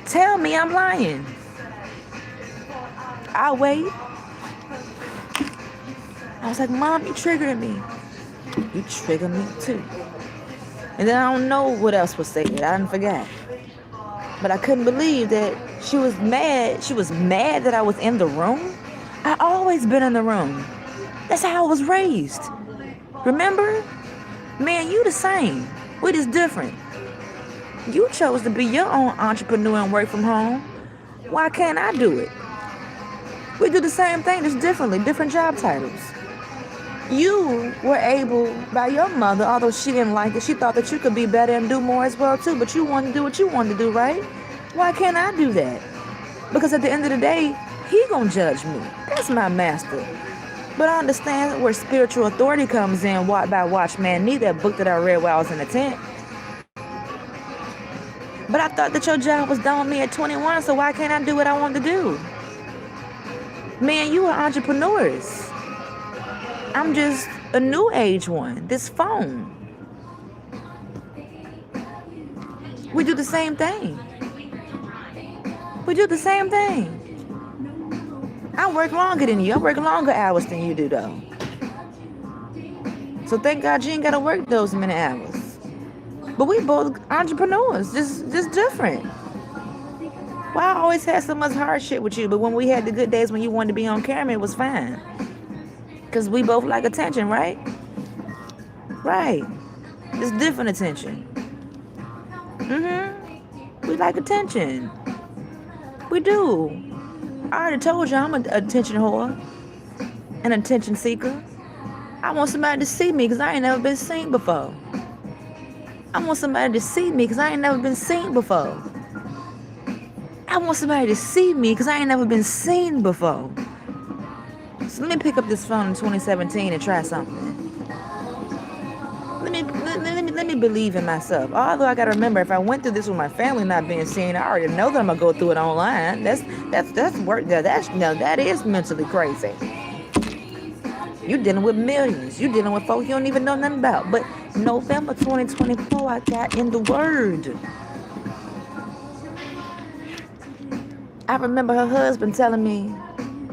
Tell me I'm lying. I'll wait. I was like, Mom, you triggering me. You trigger me too. And then I don't know what else was said. I didn't forget. But I couldn't believe that she was mad. She was mad that I was in the room. I always been in the room. That's how I was raised. Remember? Man, you the same. We just different. You chose to be your own entrepreneur and work from home. Why can't I do it? We do the same thing, just differently, different job titles. You were able, by your mother, although she didn't like it, she thought that you could be better and do more as well too, but you wanted to do what you wanted to do, right? Why can't I do that? Because at the end of the day, he gonna judge me. That's my master. But I understand where spiritual authority comes in by Watchman Nee, that book that I read while I was in the tent. But I thought that your job was done with me at 21, so why can't I do what I want to do? Man, you are entrepreneurs. I'm just a new age one. This phone. We do the same thing. We do the same thing. I work longer than you. I work longer hours than you do, though. So thank God you ain't got to work those many hours. But we both entrepreneurs, just different. Well, I always had so much hardship with you, but when we had the good days when you wanted to be on camera, it was fine. Because we both like attention, right? Right. It's different attention. We like attention. We do. I already told you I'm an attention whore. An attention seeker. I want somebody to see me because I ain't never been seen before. I want somebody to see me because I ain't never been seen before. I want somebody to see me because I ain't never been seen before. So let me pick up this phone in 2017 and try something. Let me believe in myself. Although I gotta remember, if I went through this with my family not being seen, I already know that I'm gonna go through it online. That's work. That is mentally crazy. You dealing with millions. You dealing with folks you don't even know nothing about. But November 2024, I got in the Word. I remember her husband telling me,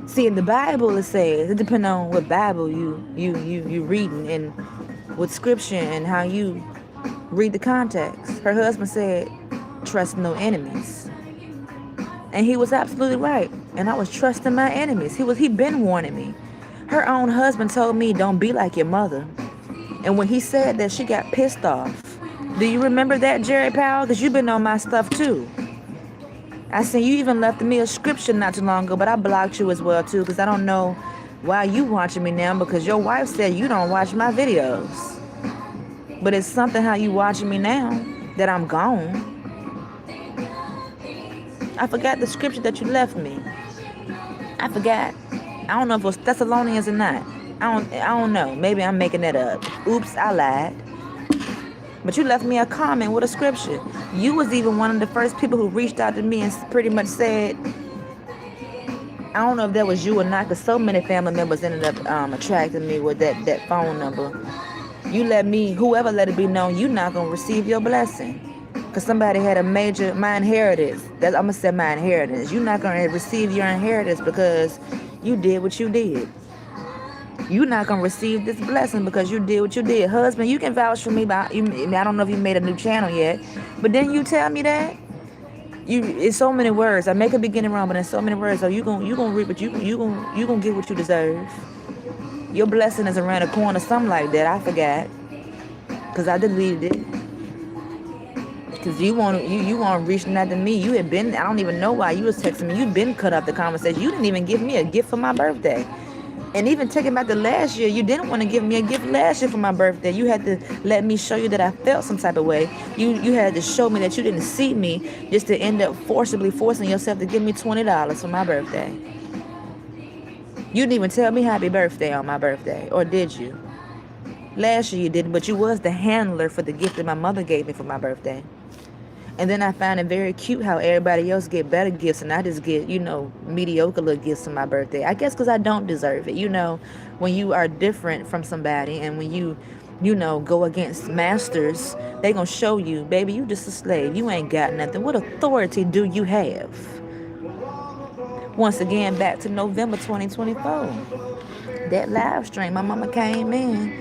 see, in the Bible it says, it depends on what Bible you reading and what scripture and how you read the context. Her husband said, trust no enemies. And he was absolutely right. And I was trusting my enemies. He been warning me. Her own husband told me, don't be like your mother. And when he said that, she got pissed off. Do you remember that, Jerry Powell? Because you've been on my stuff too. I said, you even left me a scripture not too long ago, but I blocked you as well too, because I don't know why you watching me now, because your wife said you don't watch my videos. But it's something how you watching me now that I'm gone. I forgot the scripture that you left me. I forgot. I don't know if it was Thessalonians or not. I don't know. Maybe I'm making that up. Oops, I lied. But you left me a comment with a scripture. You was even one of the first people who reached out to me and pretty much said, I don't know if that was you or not, because so many family members ended up attracting me with that phone number. You let me, whoever let it be known, you're not going to receive your blessing. Because somebody had my inheritance. I'm going to say my inheritance. You're not going to receive your inheritance because you did what you did. You're not going to receive this blessing because you did what you did. Husband, you can vouch for me, but I don't know if you made a new channel yet. But then you tell me that. It's so many words. I make a beginning wrong, but in so many words. So you gonna reap what you gonna get what you deserve. Your blessing is around the corner, something like that. I forgot. Because I deleted it. Because you want reaching out to me. You had been, I don't even know why you was texting me. You'd been cut off the conversation. You didn't even give me a gift for my birthday. And even taking back the last year, you didn't want to give me a gift last year for my birthday. You had to let me show you that I felt some type of way. You had to show me that you didn't see me just to end up forcing yourself to give me $20 for my birthday. You didn't even tell me happy birthday on my birthday, or did you? Last year you didn't, but you was the handler for the gift that my mother gave me for my birthday. And then I found it very cute how everybody else get better gifts and I just get, mediocre little gifts for my birthday. I guess because I don't deserve it. When you are different from somebody and when you go against masters, they gonna show you, baby, you just a slave. You ain't got nothing. What authority do you have? Once again, back to November 2024. That live stream, my mama came in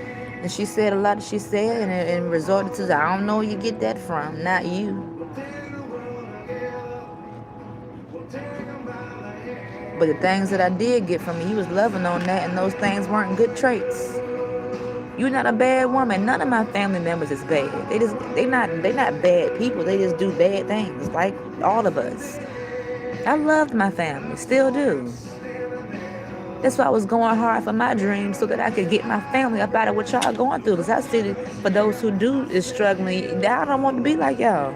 and she said a lot she said and resorted to, I don't know where you get that from, not you. But the things that I did get from you, he was loving on that, and those things weren't good traits. You're not a bad woman. None of my family members is bad. They not bad people. They just do bad things, like all of us. I loved my family, still do. That's why I was going hard for my dreams, so that I could get my family up out of what y'all going through. Because I see that for those who is struggling, I don't want to be like y'all.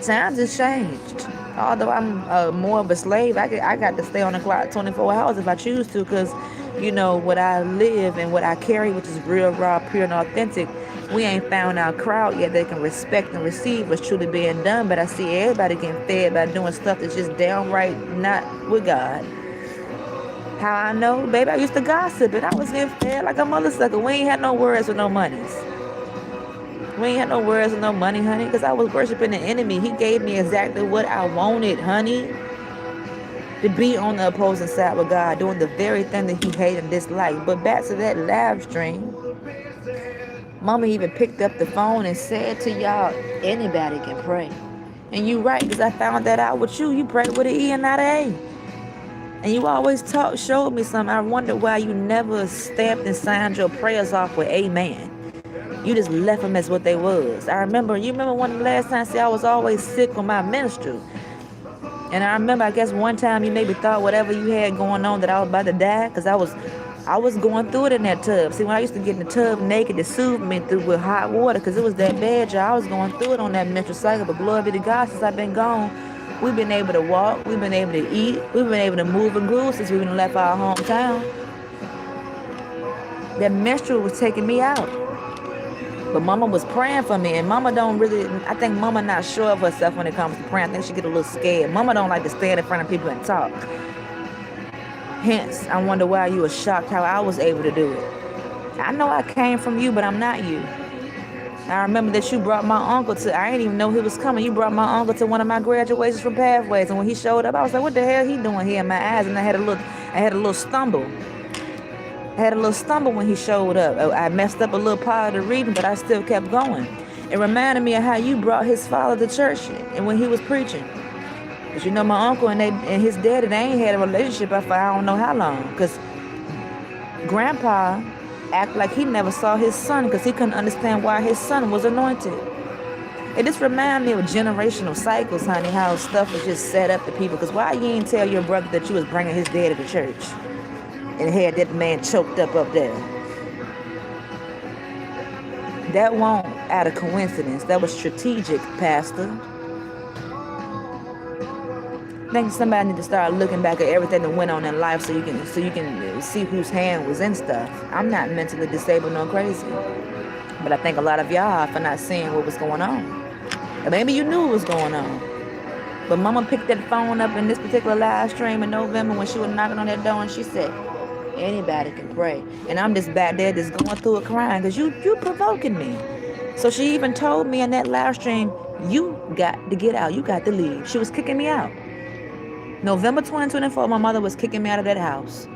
Times has changed. Although I'm more of a slave, I got to stay on the clock 24 hours if I choose to, because, what I live and what I carry, which is real, raw, pure, and authentic, we ain't found our crowd yet that can respect and receive what's truly being done. But I see everybody getting fed by doing stuff that's just downright not with God. How I know? Baby, I used to gossip, and I was getting fed like a mother sucker. We ain't had no words with no monies. We ain't had no words and no money, honey, because I was worshiping the enemy. He gave me exactly what I wanted, honey. To be on the opposing side with God, doing the very thing that he hated and disliked. But back to that live stream, Mama even picked up the phone and said to y'all, anybody can pray. And you right, because I found that out with you. You pray with an E and not an A. And you always showed me something. I wonder why you never stamped and signed your prayers off with amen. You just left them as what they was. You remember one of the last times I was always sick with my menstrual. And I remember, I guess one time you maybe thought whatever you had going on that I was about to die, because I was going through it in that tub. See, when I used to get in the tub naked to soothe me through with hot water, because it was that bad, y'all. I was going through it on that menstrual cycle. But glory be to God, since I've been gone, we've been able to walk, we've been able to eat, we've been able to move and groove since we've been left our hometown. That menstrual was taking me out. But Mama was praying for me, and I think Mama not sure of herself when it comes to praying. I think she get a little scared. Mama don't like to stand in front of people and talk. Hence, I wonder why you were shocked how I was able to do it. I know I came from you, but I'm not you. I remember that you brought my uncle I didn't even know he was coming. You brought my uncle to one of my graduations from Pathways, and when he showed up, I was like, what the hell he doing here in my eyes? And I had a little stumble. I had a little stumble when he showed up. I messed up a little part of the reading, but I still kept going. It reminded me of how you brought his father to church and when he was preaching. Because my uncle and his daddy, they ain't had a relationship for I don't know how long. Because Grandpa acted like he never saw his son because he couldn't understand why his son was anointed. It just reminded me of generational cycles, honey, how stuff was just set up to people. Because why you ain't tell your brother that you was bringing his daddy to church? And had that man choked up there. That won't out of coincidence. That was strategic, Pastor. I think somebody need to start looking back at everything that went on in life so you can see whose hand was in stuff. I'm not mentally disabled nor crazy. But I think a lot of y'all are for not seeing what was going on. And maybe you knew what was going on. But Mama picked that phone up in this particular live stream in November when she was knocking on that door, and she said, anybody can pray. And I'm just back there just going through it crying because you provoking me. So she even told me in that live stream, you got to get out. You got to leave. She was kicking me out. November 2024, my mother was kicking me out of that house.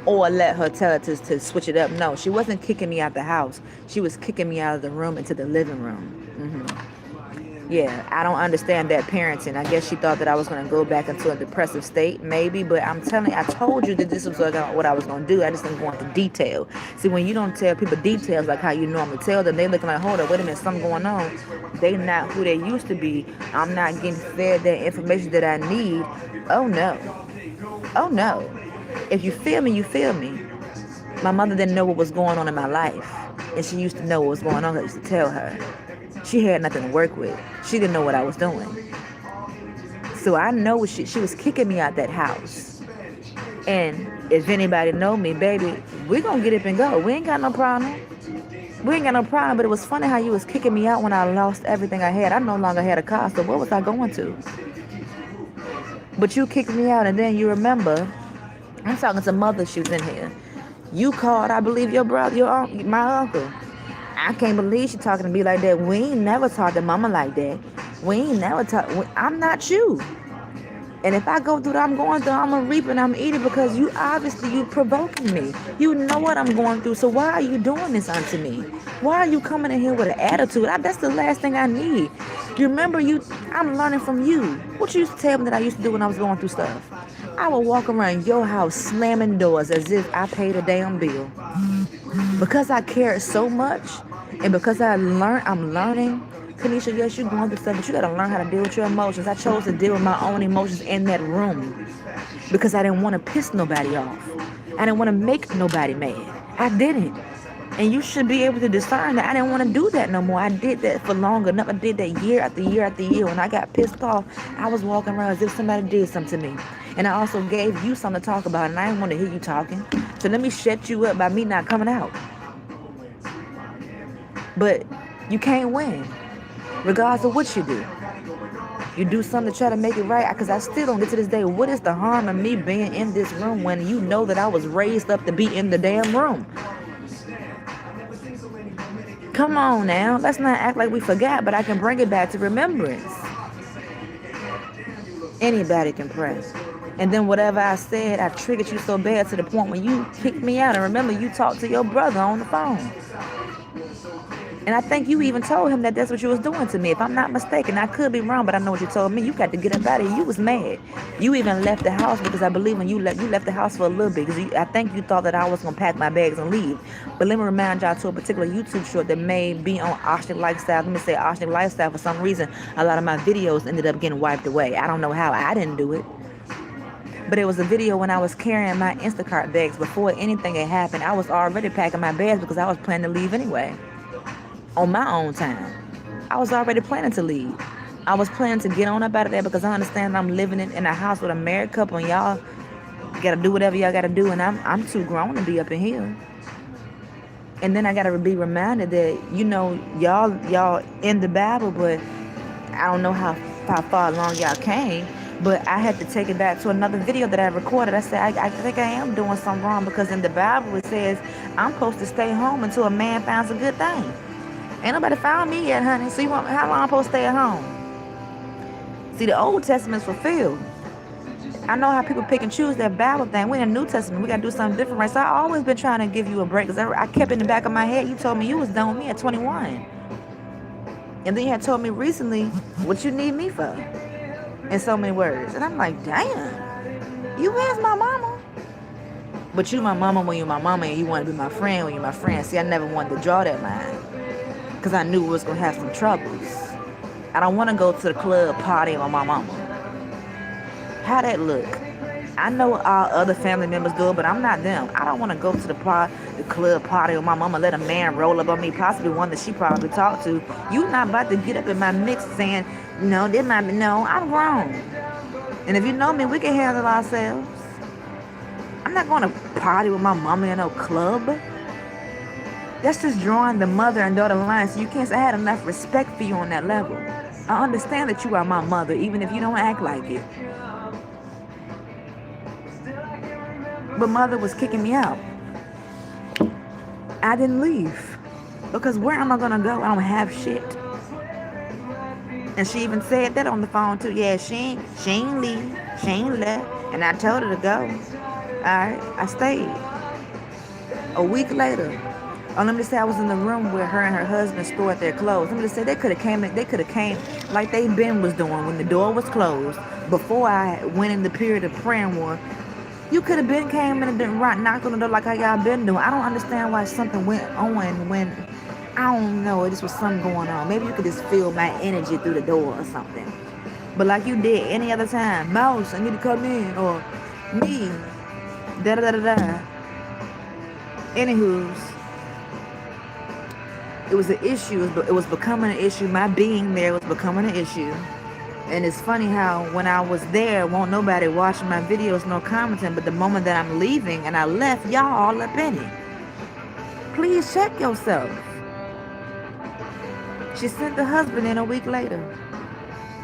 Or let her tell her to switch it up. No, she wasn't kicking me out the house. She was kicking me out of the room into the living room. Yeah, I don't understand that parenting. I guess she thought that I was going to go back into a depressive state, maybe. But I'm telling you, I told you that this was what I was going to do. I just didn't go into detail. See, when you don't tell people details like how you normally tell them, they looking like, hold up, wait a minute, something going on. They not who they used to be. I'm not getting fed that information that I need. Oh, no. Oh, no. If you feel me, you feel me. My mother didn't know what was going on in my life. And she used to know what was going on. I used to tell her. She had nothing to work with. She didn't know what I was doing. So I know she was kicking me out that house. And If anybody know me, baby, we gonna get up and go. We ain't got no problem. We ain't got no problem, but it was funny how you was kicking me out when I lost everything I had. I no longer had a car, so what was I going to? But you kicked me out, and then you remember, I'm talking to mother shoes in here. You called, I believe, your brother, my uncle. I can't believe she talking to me like that. We ain't never talked to mama like that. We ain't never talked. I'm not you. And if I go through what I'm going through, I'm going to reap and I'm eating because you provoking me. You know what I'm going through. So why are you doing this unto me? Why are you coming in here with an attitude? That's the last thing I need. You remember I'm learning from you. What you used to tell me that I used to do when I was going through stuff? I would walk around your house slamming doors as if I paid a damn bill. Because I cared so much and because I'm learning. Kanisha, yes, you're going through stuff, but you got to learn how to deal with your emotions. I chose to deal with my own emotions in that room because I didn't want to piss nobody off. I didn't want to make nobody mad. I didn't. And you should be able to discern that I didn't want to do that no more. I did that for long enough. I did that year after year after year. When I got pissed off, I was walking around as if somebody did something to me. And I also gave you something to talk about, and I didn't want to hear you talking. So let me shut you up by me not coming out. But you can't win. Regardless of what you do. You do something to try to make it right. Because I still don't get to this day. What is the harm of me being in this room when you know that I was raised up to be in the damn room? Come on now. Let's not act like we forgot. But I can bring it back to remembrance. Anybody can pray. And then whatever I said, I triggered you so bad to the point when you kicked me out. And remember, you talked to your brother on the phone. And I think you even told him that that's what you was doing to me. If I'm not mistaken, I could be wrong, but I know what you told me. You got to get up out of here. You was mad. You even left the house because I believe when you left the house for a little bit. Because I think you thought that I was going to pack my bags and leave. But let me remind y'all to a particular YouTube short that may be on Oshnik Lifestyle. Let me say Oshnik Lifestyle. For some reason, a lot of my videos ended up getting wiped away. I don't know how. I didn't do it. But it was a video when I was carrying my Instacart bags. Before anything had happened, I was already packing my bags because I was planning to leave anyway. On my own time. I was already planning to leave. I was planning to get on up out of there because I understand I'm living in a house with a married couple and y'all gotta do whatever y'all gotta do, and I'm too grown to be up in here. And then I gotta be reminded that, y'all in the Bible, but I don't know how far along y'all came. But I had to take it back to another video that I recorded. I said, I think I am doing something wrong because in the Bible it says I'm supposed to stay home until a man finds a good thing. Ain't nobody found me yet, honey. So how long I'm supposed to stay at home? See, the Old Testament's fulfilled. I know how people pick and choose that Bible thing. We in the New Testament. We got to do something different, right? So I always been trying to give you a break. Because I kept in the back of my head, you told me you was done with me at 21. And then you had told me recently, what you need me for? In so many words. And I'm like, damn. You is my mama. But you my mama when you my mama and you want to be my friend when you my friend. See, I never wanted to draw that line. Because I knew we was going to have some troubles. I don't want to go to the club party on my mama. How that look? I know our other family members do it, but I'm not them. I don't want to go to the club party with my mama, let a man roll up on me, possibly one that she probably talked to. You not about to get up in my mix saying, no, I'm grown. And if you know me, we can handle ourselves. I'm not going to party with my mama in no club. That's just drawing the mother and daughter line. So you can't say I had enough respect for you on that level. I understand that you are my mother, even if you don't act like it. But mother was kicking me out. I didn't leave. Because where am I going to go? I don't have shit. And she even said that on the phone too. Yeah, she ain't leave. She ain't left. And I told her to go. Alright, I stayed. A week later, let me just say I was in the room where her and her husband stored their clothes. Let me just say they could have came like they been was doing when the door was closed. Before I went in the period of praying war, you could have been came in and didn't knocked on the door like how y'all been doing. I don't understand why something went on when, I don't know, this was something going on. Maybe you could just feel my energy through the door or something. But like you did any other time, Mouse, I need to come in, or me, da-da-da-da-da. Anywho's, it was an issue. It was becoming an issue. My being there was becoming an issue. And it's funny how when I was there, won't nobody watching my videos, no commenting. But the moment that I'm leaving and I left, y'all all up in it. Please check yourself. She sent the husband in a week later.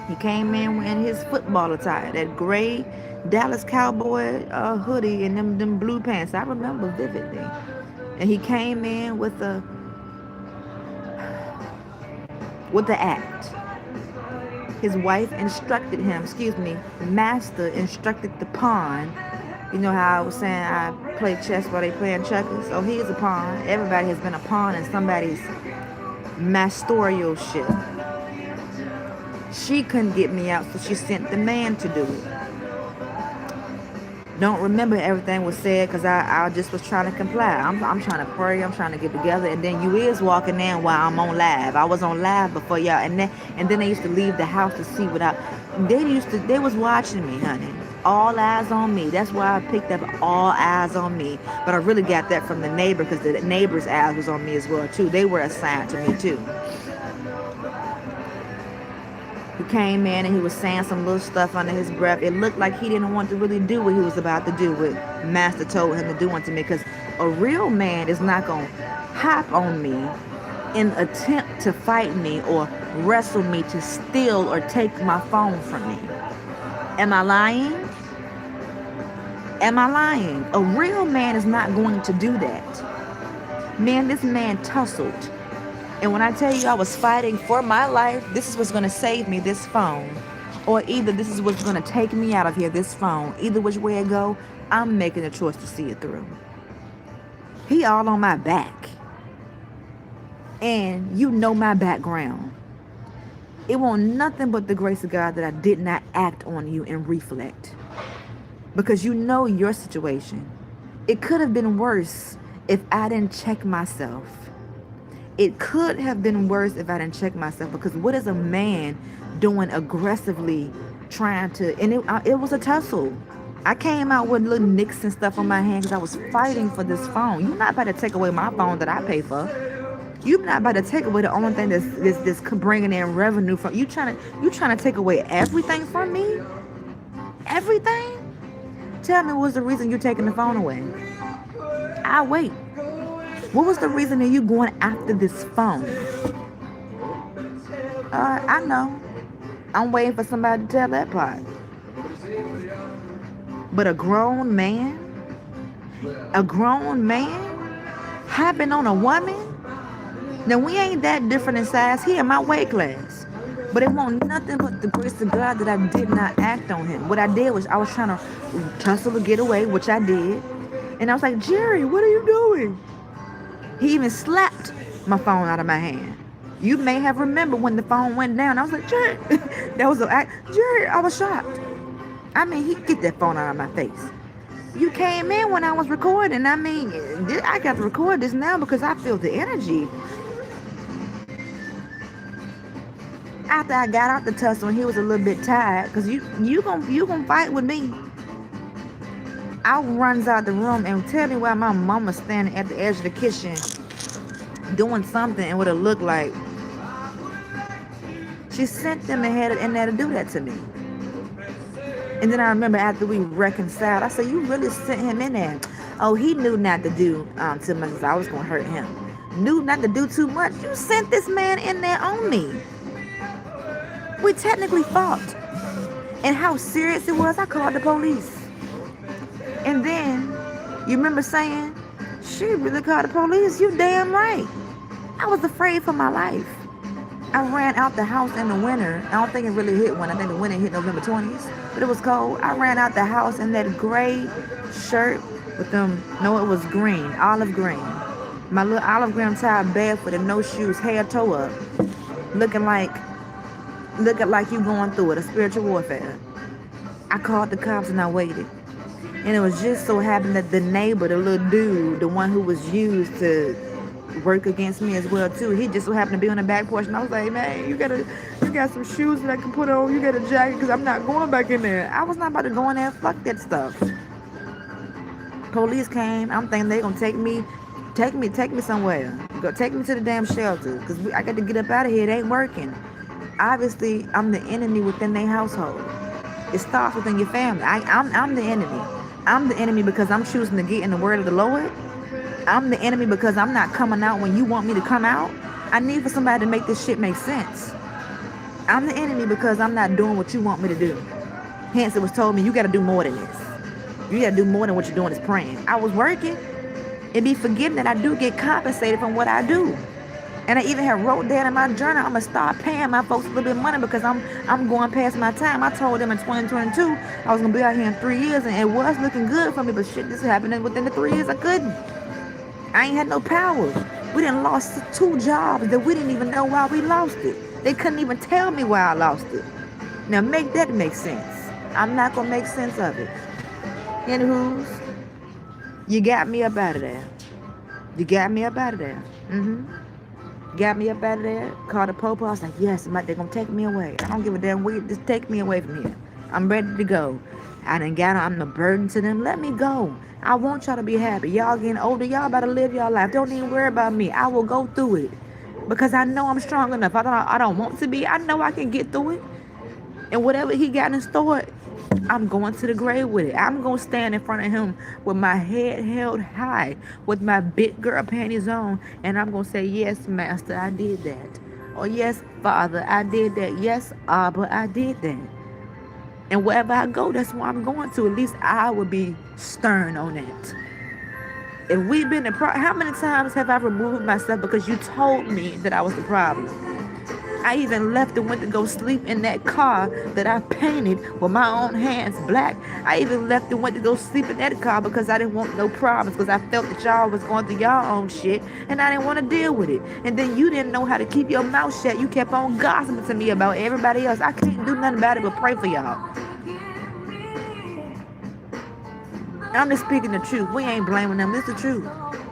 He came in his football attire, that gray Dallas Cowboy hoodie and them blue pants. I remember vividly. And he came in with the act. His wife instructed him, the master instructed the pawn. You know how I was saying I play chess while they playing checkers? Oh, he is a pawn. Everybody has been a pawn in somebody's mastorial ship. She couldn't get me out, so she sent the man to do it. Don't remember everything was said because I just was trying to comply. I'm trying to pray. I'm trying to get together. And then you is walking in while I'm on live. I was on live before y'all. And then they used to leave the house to see what they was watching me, honey. All eyes on me. That's why I picked up all eyes on me. But I really got that from the neighbor because the neighbor's eyes was on me as well, too. They were assigned to me, too. He came in and he was saying some little stuff under his breath. It looked like he didn't want to really do what he was about to do, what Master told him to do unto me. Because a real man is not going to hop on me and attempt to fight me or wrestle me to steal or take my phone from me. Am I lying? Am I lying? A real man is not going to do that. Man, this man tussled. And when I tell you I was fighting for my life, this is what's going to save me, this phone. Or either this is what's going to take me out of here, this phone. Either which way it go, I'm making a choice to see it through. He all on my back. And you know my background. It wasn't nothing but the grace of God that I did not act on you and reflect. Because you know your situation. It could have been worse if I didn't check myself. It could have been worse if I didn't check myself, because what is a man doing aggressively trying to, and it was a tussle. I came out with little nicks and stuff on my hand because I was fighting for this phone. You're not about to take away my phone that I pay for. You're not about to take away the only thing that's bringing in revenue from you. Trying to take away everything from me? Everything? Tell me what's the reason you're taking the phone away. I'll wait. What was the reason that you going after this phone? I know. I'm waiting for somebody to tell that part. But a grown man hopping on a woman? Now, we ain't that different in size. He in my weight class. But it wasn't nothing but the grace of God that I did not act on him. What I did was I was trying to tussle to get away, which I did. And I was like, Jerry, what are you doing? He even slapped my phone out of my hand. You may have remembered when the phone went down. I was like, Jerry, that was an act. Jerry, I was shocked. I mean, he get that phone out of my face. You came in when I was recording. I mean, I got to record this now because I feel the energy. After I got out the tussle and he was a little bit tired, because you gonna fight with me. I runs out the room and tell me why my mama standing at the edge of the kitchen doing something and what it looked like. She sent them ahead in there to do that to me. And then I remember after we reconciled, I said, you really sent him in there. Oh, he knew not to do too much. I was going to hurt him. Knew not to do too much. You sent this man in there on me. We technically fought. And how serious it was, I called the police. And then, you remember saying, she really called the police? You damn right. I was afraid for my life. I ran out the house in the winter. I don't think it really hit one. I think the winter hit November 20th. But it was cold. I ran out the house in that gray shirt with them. No, it was green. Olive green. My little olive green tie barefoot and no shoes, hair toe up. Looking like you going through it, a spiritual warfare. I called the cops and I waited. And it was just so happened that the neighbor, the little dude, the one who was used to work against me as well too, he just so happened to be on the back porch. And I was like, man, you got some shoes that I can put on. You got a jacket because I'm not going back in there. I was not about to go in there. Fuck that stuff. Police came. I'm thinking they're gonna take me somewhere. Go take me to the damn shelter because I got to get up out of here. It ain't working. Obviously, I'm the enemy within their household. It starts within your family. I'm the enemy. I'm the enemy because I'm choosing to get in the word of the Lord. I'm the enemy because I'm not coming out when you want me to come out. I need for somebody to make this shit make sense. I'm the enemy because I'm not doing what you want me to do. Hence, it was told me, you got to do more than this. You got to do more than what you're doing is praying. I was working and be forgetting that I do get compensated from what I do. And I even have wrote down in my journal, I'm going to start paying my folks a little bit of money because I'm going past my time. I told them in 2022 I was going to be out here in 3 years, and it was looking good for me, but shit, this is happening within the 3 years. I couldn't. I ain't had no power. We done lost 2 jobs that we didn't even know why we lost it. They couldn't even tell me why I lost it. Now make that make sense. I'm not going to make sense of it. Anywho's, you got me up out of there. You got me up out of there. Got me up out of there, called the popo. I was like, yes, they're going to take me away. I don't give a damn way. Just take me away from here. I'm ready to go. I done got I'm the burden to them. Let me go. I want y'all to be happy. Y'all getting older. Y'all about to live y'all life. Don't even worry about me. I will go through it because I know I'm strong enough. I don't want to be. I know I can get through it. And whatever he got in store, I'm going to the grave with it. I'm going to stand in front of him with my head held high, with my big girl panties on, and I'm going to say, yes, Master, I did that. Or yes, Father, I did that. Yes, Abba, I did that. And wherever I go, that's where I'm going to. At least I would be stern on it. If we've been how many times have I removed myself because you told me that I was the problem? I even left and went to go sleep in that car that I painted with my own hands black. I even left and went to go sleep in that car because I didn't want no problems, because I felt that y'all was going through y'all own shit and I didn't want to deal with it. And then you didn't know how to keep your mouth shut. You kept on gossiping to me about everybody else. I can't do nothing about it but pray for y'all. I'm just speaking the truth. We ain't blaming them. It's the truth.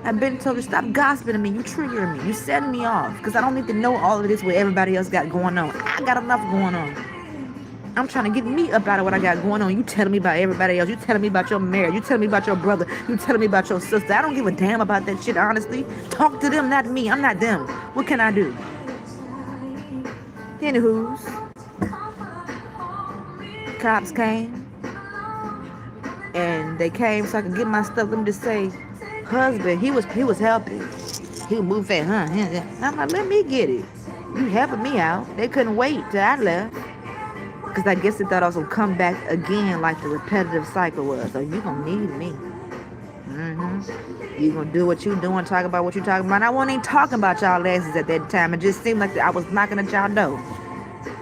I've been told you, stop gossiping to me. You triggering me. You setting me off. Because I don't need to know all of this what everybody else got going on. I got enough going on. I'm trying to get me up out of what I got going on. You telling me about everybody else. You telling me about your marriage. You telling me about your brother. You telling me about your sister. I don't give a damn about that shit, honestly. Talk to them, not me. I'm not them. What can I do? Anywho's, cops came. And they came so I could get my stuff. Let me just say, husband, he was helping. He would move fast, huh? And I'm like, let me get it. You helping me out. They couldn't wait till I left. Because I guess they thought I was going to come back again like the repetitive cycle was. So you going to need me. You going to do what you doing, talk about what you talking about. I wasn't even talking about y'all asses at that time. It just seemed like I was knocking at y'all door.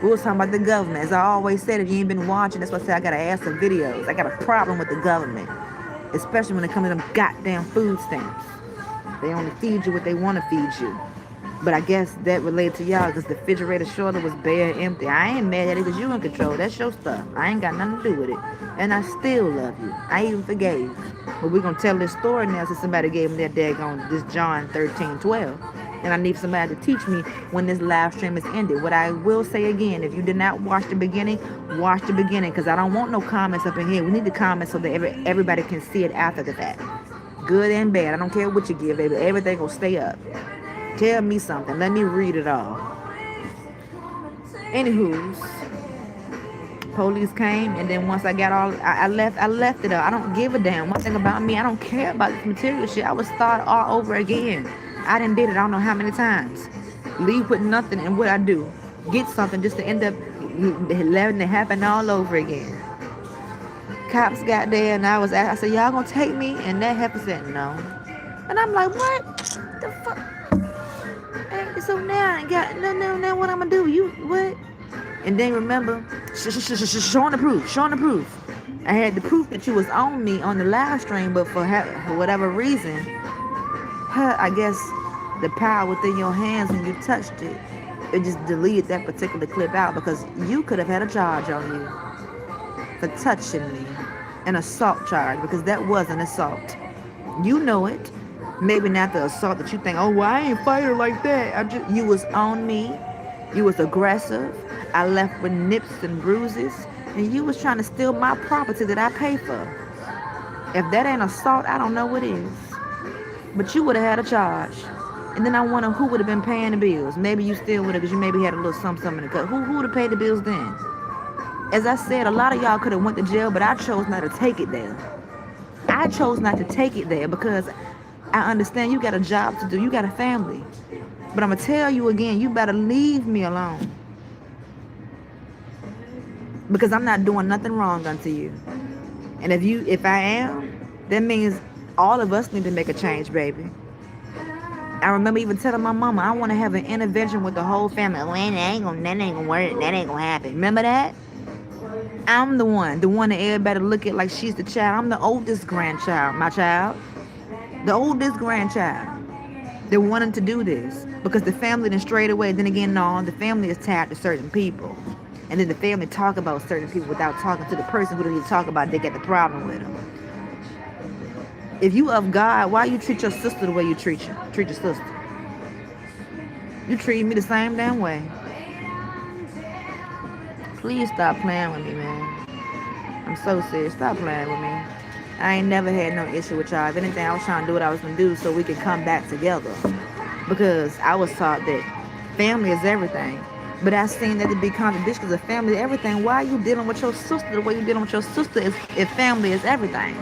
We was talking about the government. As I always said, if you ain't been watching, that's why I say I got to ask some videos. I got a problem with the government. Especially when it comes to them goddamn food stamps. They only feed you what they want to feed you. But I guess that related to y'all because the refrigerator shorter was bare and empty. I ain't mad at it because you in control. That's your stuff. I ain't got nothing to do with it. And I still love you. I even forgave. But we're going to tell this story now since somebody gave me that daggone, this John 13:12. And I need somebody to teach me when this live stream is ended. What I will say again, if you did not watch the beginning, watch the beginning. Because I don't want no comments up in here. We need the comments so that everybody can see it after the fact. Good and bad. I don't care what you give, baby. Everything will stay up. Tell me something. Let me read it all. Anywho's, police came, and then once I got I left it up. I don't give a damn. One thing about me, I don't care about this material shit. I would start all over again. I done did it I don't know how many times. Leave with nothing, and what I do, get something just to end up letting it happen all over again. Cops got there, and I said, y'all gonna take me? And that heifer said no. And I'm like, what the fuck? So now I got no. What I'm gonna do? You what? And then remember, showing the proof. I had the proof that you was on me on the live stream, but for whatever reason, I guess the power within your hands when you touched it, it just deleted that particular clip out because you could have had a charge on you for touching me, an assault charge, because that was an assault. You know it. Maybe not the assault that you think, oh, well, I ain't fight her like that. You was on me. You was aggressive. I left with nips and bruises. And you was trying to steal my property that I pay for. If that ain't assault, I don't know what is. But you would have had a charge. And then I wonder who would have been paying the bills. Maybe you still would have, because you maybe had a little something in the cut. Who would have paid the bills then? As I said, a lot of y'all could have went to jail, but I chose not to take it there. I chose not to take it there because I understand you got a job to do. You got a family. But I'm going to tell you again, you better leave me alone. Because I'm not doing nothing wrong unto you. And if I am, that means all of us need to make a change, baby. I remember even telling my mama, I want to have an intervention with the whole family. Oh, that ain't gonna work. That ain't gonna happen. Remember that? I'm the one that everybody look at like she's the child. I'm the oldest grandchild, my child. The oldest grandchild. They wanted to do this because the family then strayed away. Then again, no, the family is tied to certain people. And then the family talk about certain people without talking to the person who they need to talk about. They get the problem with them. If you of God, why you treat your sister the way you treat your sister? You treat me the same damn way. Please stop playing with me, man. I'm so serious. Stop playing with me. I ain't never had no issue with y'all. If anything, I was trying to do what I was going to do so we could come back together. Because I was taught that family is everything. But I seen that to be contradictions of family is everything. Why are you dealing with your sister the way you dealing with your sister if family is everything?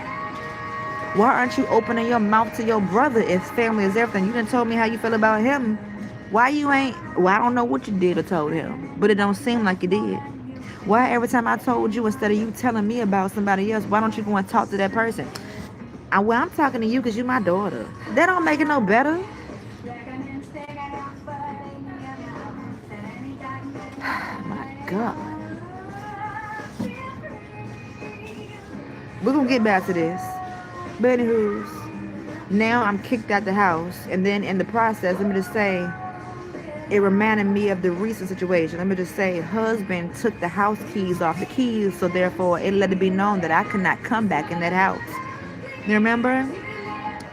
Why aren't you opening your mouth to your brother if family is everything? You done told me how you feel about him. Why you ain't? Well, I don't know what you did or told him, but it don't seem like you did. Why every time I told you, instead of you telling me about somebody else, why don't you go and talk to that person? Well, I'm talking to you because you're my daughter. That don't make it no better. My God. We're going to get back to this. But anywho's, now I'm kicked out the house. And then in the process, let me just say, it reminded me of the recent situation. Let me just say, husband took the house keys off the keys, so therefore it let it be known that I could not come back in that house. You remember?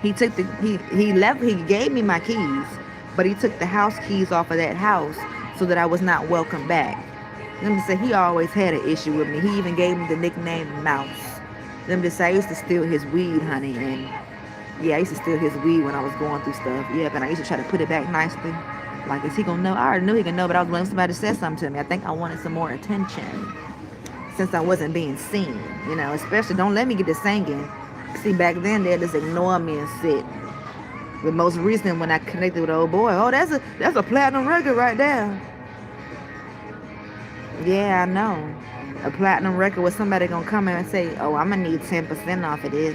He gave me my keys, but he took the house keys off of that house so that I was not welcome back. Let me say, he always had an issue with me. He even gave me the nickname Mouse. Let me just say, I used to steal his weed, honey, and yeah, I used to steal his weed when I was going through stuff. Yeah, but I used to try to put it back nicely. Like, is he gonna know? I already knew he could know, but I was waiting for somebody to say something to me. I think I wanted some more attention since I wasn't being seen, you know, especially don't let me get to singing. See, back then, they'd just ignore me and sit. The most recent, when I connected with old boy, oh, that's a platinum record right there. Yeah, I know. A platinum record with somebody gonna come in and say, oh, I'm gonna need 10% off of this.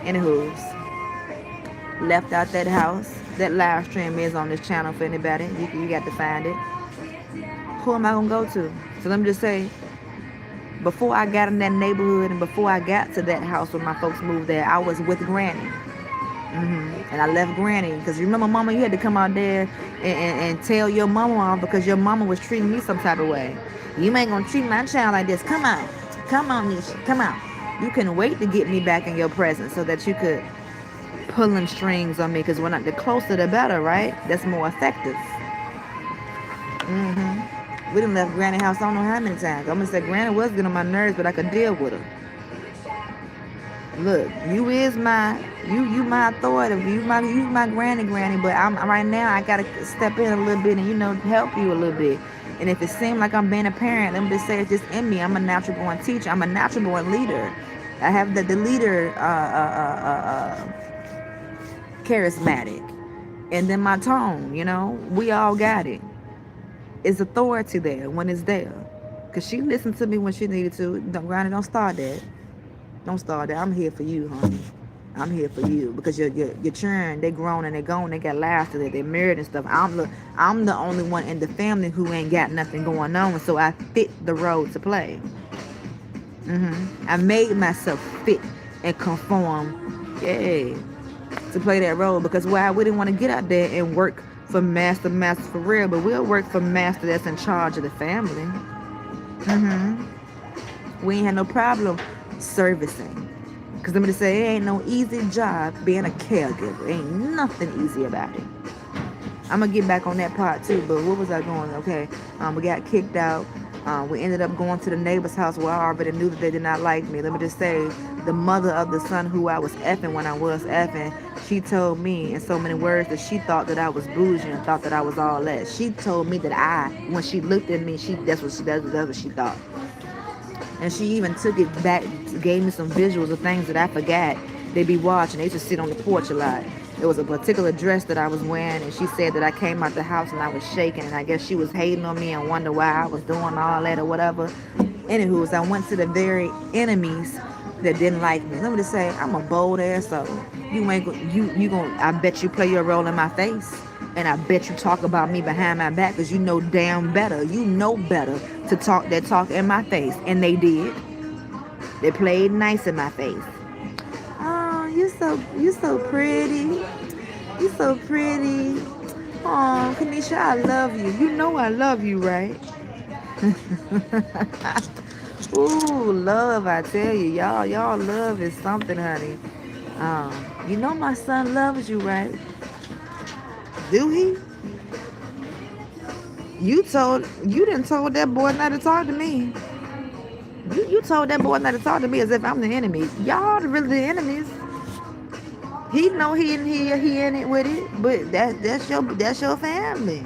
Anywho's, left out that house. That live stream is on this channel for anybody. You got to find it. Who am I gonna go to? So let me just say, before I got in that neighborhood and before I got to that house when my folks moved there, I was with Granny. And I left Granny because you remember, Mama, you had to come out there and tell your mama off because your mama was treating me some type of way. You ain't gonna treat my child like this. Come on, Nisha, come on. You couldn't wait to get me back in your presence so that you could pulling strings on me, because when the closer the better, right? That's more effective. We done left Granny house I don't know how many times. I'm gonna say Granny was getting on my nerves, but I could deal with her. Look, you my authority. You my granny, but I'm right now. I gotta step in a little bit and help you a little bit. And if it seems like I'm being a parent, let me just say it's just in me. I'm a natural born teacher. I'm a natural born leader. I have the leader charismatic, and then my tone. We all got it. It's authority there when it's there, cause she listened to me when she needed to. Granny, don't start that. Don't start that. I'm here for you, honey. I'm here for you because your children, they grown and they gone. They got lives to that. They married and stuff. I'm the only one in the family who ain't got nothing going on, so I fit the role to play. I made myself fit and conform, to play that role, because why? We didn't want to get out there and work for master for real, but we'll work for master that's in charge of the family. We ain't had no problem servicing, because let me just say, it ain't no easy job being a caregiver. Ain't nothing easy about it. I'm gonna get back on that part too, but what was I going? Okay, we got kicked out. We ended up going to the neighbor's house where I already knew that they did not like me. Let me just say, the mother of the son who I was effing when I was effing, she told me in so many words that she thought that I was bougie and thought that I was all that. She told me that when she looked at me, that's what she thought. And she even took it back, gave me some visuals of things that I forgot. They'd be watching. They used to sit on the porch a lot. There was a particular dress that I was wearing, and she said that I came out the house and I was shaking, and I guess she was hating on me and wondered why I was doing all that or whatever. Anywho, so I went to the very enemies that didn't like me. Let me just say, I'm a bold ass soul. You ain't you gonna. I bet you play your role in my face, and I bet you talk about me behind my back, cause you know damn better. You know better to talk that talk in my face, and they did. They played nice in my face. Oh, you so pretty. You so pretty. Oh, Kanisha, I love you. You know I love you, right? Ooh, love, I tell you, y'all love is something, honey. You know my son loves you, right? Do he? You didn't told that boy not to talk to me. You told that boy not to talk to me as if I'm the enemy. Y'all really the enemies. He know he in it with it, but that's your family.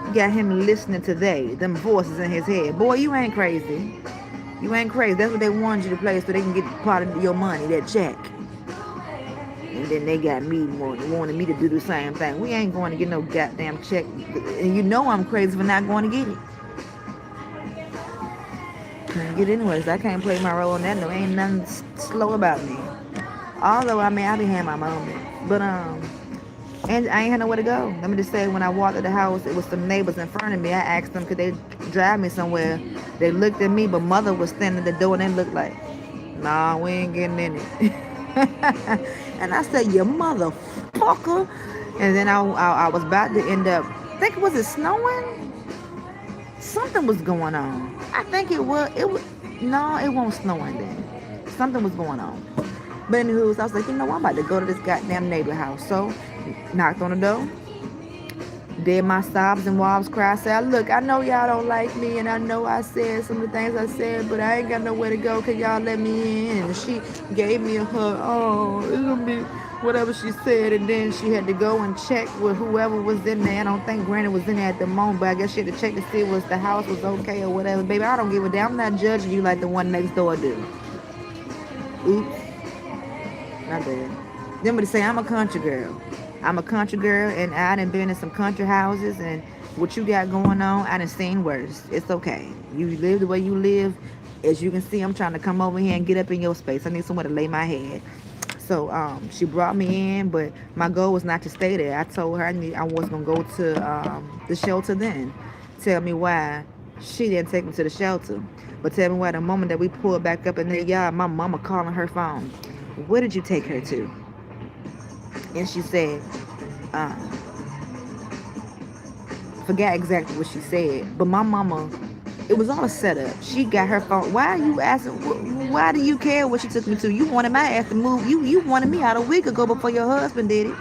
You got him listening to them voices in his head. Boy, you ain't crazy. You ain't crazy. That's what they wanted you to play so they can get part of your money, that check. And then they got me wanting me to do the same thing. We ain't going to get no goddamn check. And you know I'm crazy for not going to get it. Can't get it anyways. I can't play my role in that. No, ain't nothing slow about me. Although, I mean, I be having my moment. But, and I ain't had nowhere to go. Let me just say, when I walked to the house, it was some neighbors in front of me. I asked them, could they drive me somewhere? They looked at me, but mother was standing at the door, and they looked like, nah, we ain't getting in it. And I said, you motherfucker. And then I was about to end up, was it snowing? Something was going on. I think it was, no, it won't snowing then. Something was going on. But anywho, I was like, you know, I'm about to go to this goddamn neighbor house. So, knocked on the door. Did my sobs and wobs cry. I said, look, I know y'all don't like me, and I know I said some of the things I said, but I ain't got nowhere to go. Can y'all let me in? And she gave me a hug. Oh, it's gonna be whatever she said. And then she had to go and check with whoever was in there. I don't think Granny was in there at the moment, but I guess she had to check to see if the house was okay or whatever. Baby, I don't give a damn. I'm not judging you like the one next door do. Oops. My bad. Then to say I'm a country girl. I'm a country girl, and I done been in some country houses, and what you got going on, I done seen worse. It's okay. You live the way you live. As you can see, I'm trying to come over here and get up in your space. I need somewhere to lay my head. So she brought me in, but my goal was not to stay there. I told her I was going to go to the shelter then. Tell me why she didn't take me to the shelter. But tell me why the moment that we pulled back up in the yard, my mama calling her phone. Where did you take her to? And she said, forgot exactly what she said, but my mama, it was all a setup. She got her phone. Why are you asking? Why do you care what she took me to? You wanted my ass to move. You wanted me out a week ago before your husband did it.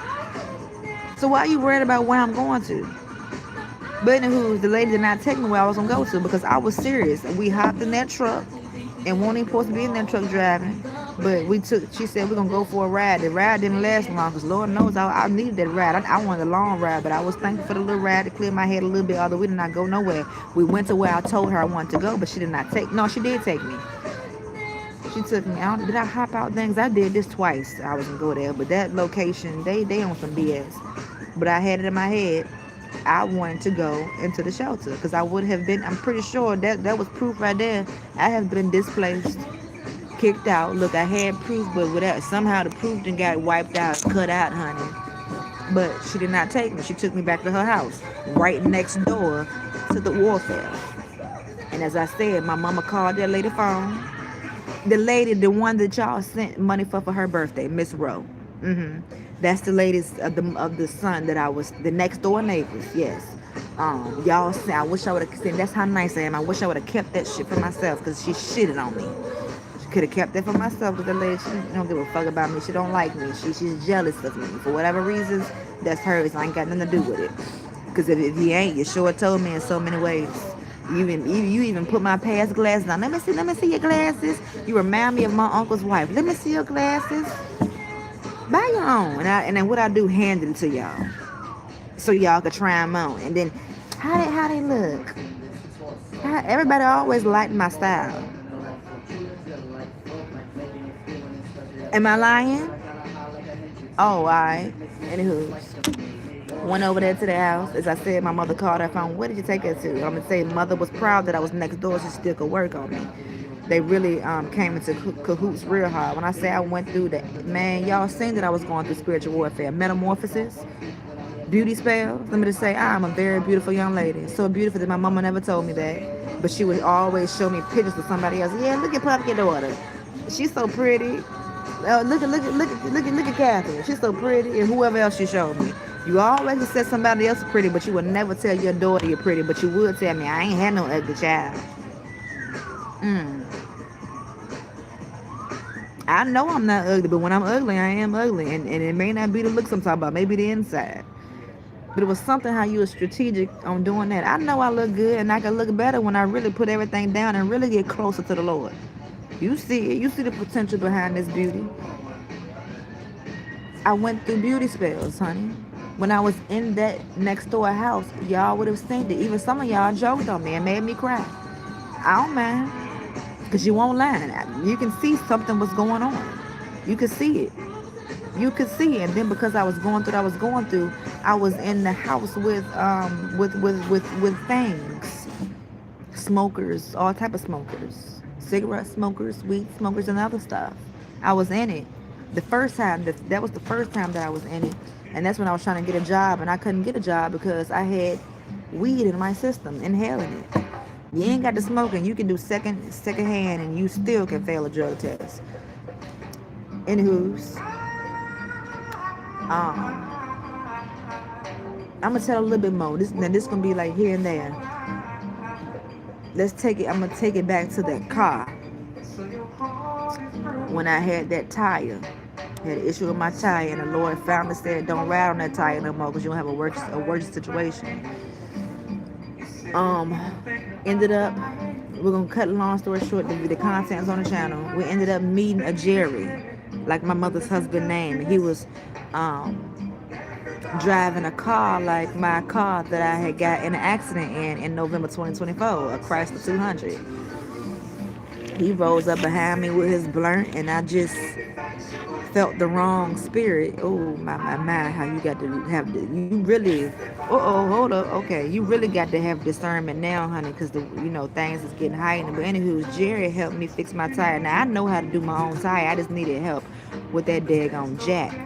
So why are you worried about where I'm going to? But anywho, the lady did not take me where I was gonna go to because I was serious. We hopped in that truck and weren't even supposed to be in that truck driving. But she said we're going to go for a ride. The ride didn't last long because Lord knows I needed that ride. I wanted a long ride, but I was thankful for the little ride to clear my head a little bit, although we did not go nowhere. We went to where I told her I wanted to go, but she did not take. No, she did take me. She took me out. Did I hop out things? I did this twice. I was going to go there, but that location, they on some BS. But I had it in my head. I wanted to go into the shelter because I would have been, I'm pretty sure that was proof right there. I have been displaced, kicked out. Look, I had proof, but without, somehow the proof didn't got wiped out, cut out, honey. But she did not take me. She took me back to her house, right next door to the warfare. And as I said, my mama called that lady phone. The lady, the one that y'all sent money for her birthday, Miss Rowe. That's the ladies of the son that I was, the next door neighbors. Yes. Y'all say, I wish I would have seen. That's how nice I am. I wish I would have kept that shit for myself because she shitted on me. She could have kept that for myself because the lady, she don't give a fuck about me. She don't like me. She's jealous of me for whatever reasons. That's hers. I ain't got nothing to do with it. Because if you ain't, you sure told me in so many ways. You even put my past glasses on. Let me see your glasses. You remind me of my uncle's wife. Let me see your glasses. Buy your own. And then what I do, hand it to y'all. So y'all could try them on. And then how they look. Everybody always liked my style. Am I lying? Oh, alright. Anywho, went over there to the house. As I said, my mother called her phone. Where did you take her to? I'm gonna say mother was proud that I was next door. She still could work on me. They really came into cahoots real hard. When I say I went through that, man, y'all seen that I was going through spiritual warfare, metamorphosis, beauty spells. Let me just say, I'm a very beautiful young lady. So beautiful that my mama never told me that. But she would always show me pictures of somebody else. Yeah, look at Pumpkin daughter. She's so pretty. Look at Catherine. She's so pretty. And whoever else she showed me. You always said somebody else is pretty, but you would never tell your daughter you're pretty. But you would tell me, I ain't had no ugly child. I know I'm not ugly, but when I'm ugly, I am ugly. And it may not be the looks I'm talking about, maybe the inside. But it was something how you were strategic on doing that. I know I look good, and I can look better when I really put everything down and really get closer to the Lord. You see it. You see the potential behind this beauty. I went through beauty spells, honey. When I was in that next door house, y'all would have seen it. Even some of y'all joked on me and made me cry. I don't mind. Because you won't lie. You can see something was going on. You could see it. You could see it. And then because I was going through what I was going through, I was in the house with things. Smokers, all type of smokers. Cigarette smokers, weed smokers, and other stuff. I was in it. The first time, that was the first time that I was in it. And that's when I was trying to get a job, and I couldn't get a job because I had weed in my system, inhaling it. You ain't got to smoking. You can do second hand, and you still can fail a drug test. Anywho's, I'm gonna tell a little bit more. This gonna be like here and there. Let's take it. I'm gonna take it back to that car when I had that tire. Had an issue with my tire, and the Lord finally said, "Don't ride on that tire no more, because you don't have a worse situation." Ended up, we're gonna cut a long story short. The content's on the channel. We ended up meeting a Jerry, like my mother's husband name. He was driving a car like my car that I had got in an accident in November 2024, a Chrysler 200. He rolls up behind me with his blunt, and I just felt the wrong spirit. Oh my, how you got to have the, you really, hold up, okay, you really got to have discernment now, honey, because things is getting heightened. But anywho, Jerry helped me fix my tire. Now I know how to do my own tire. I just needed help with that daggone jack.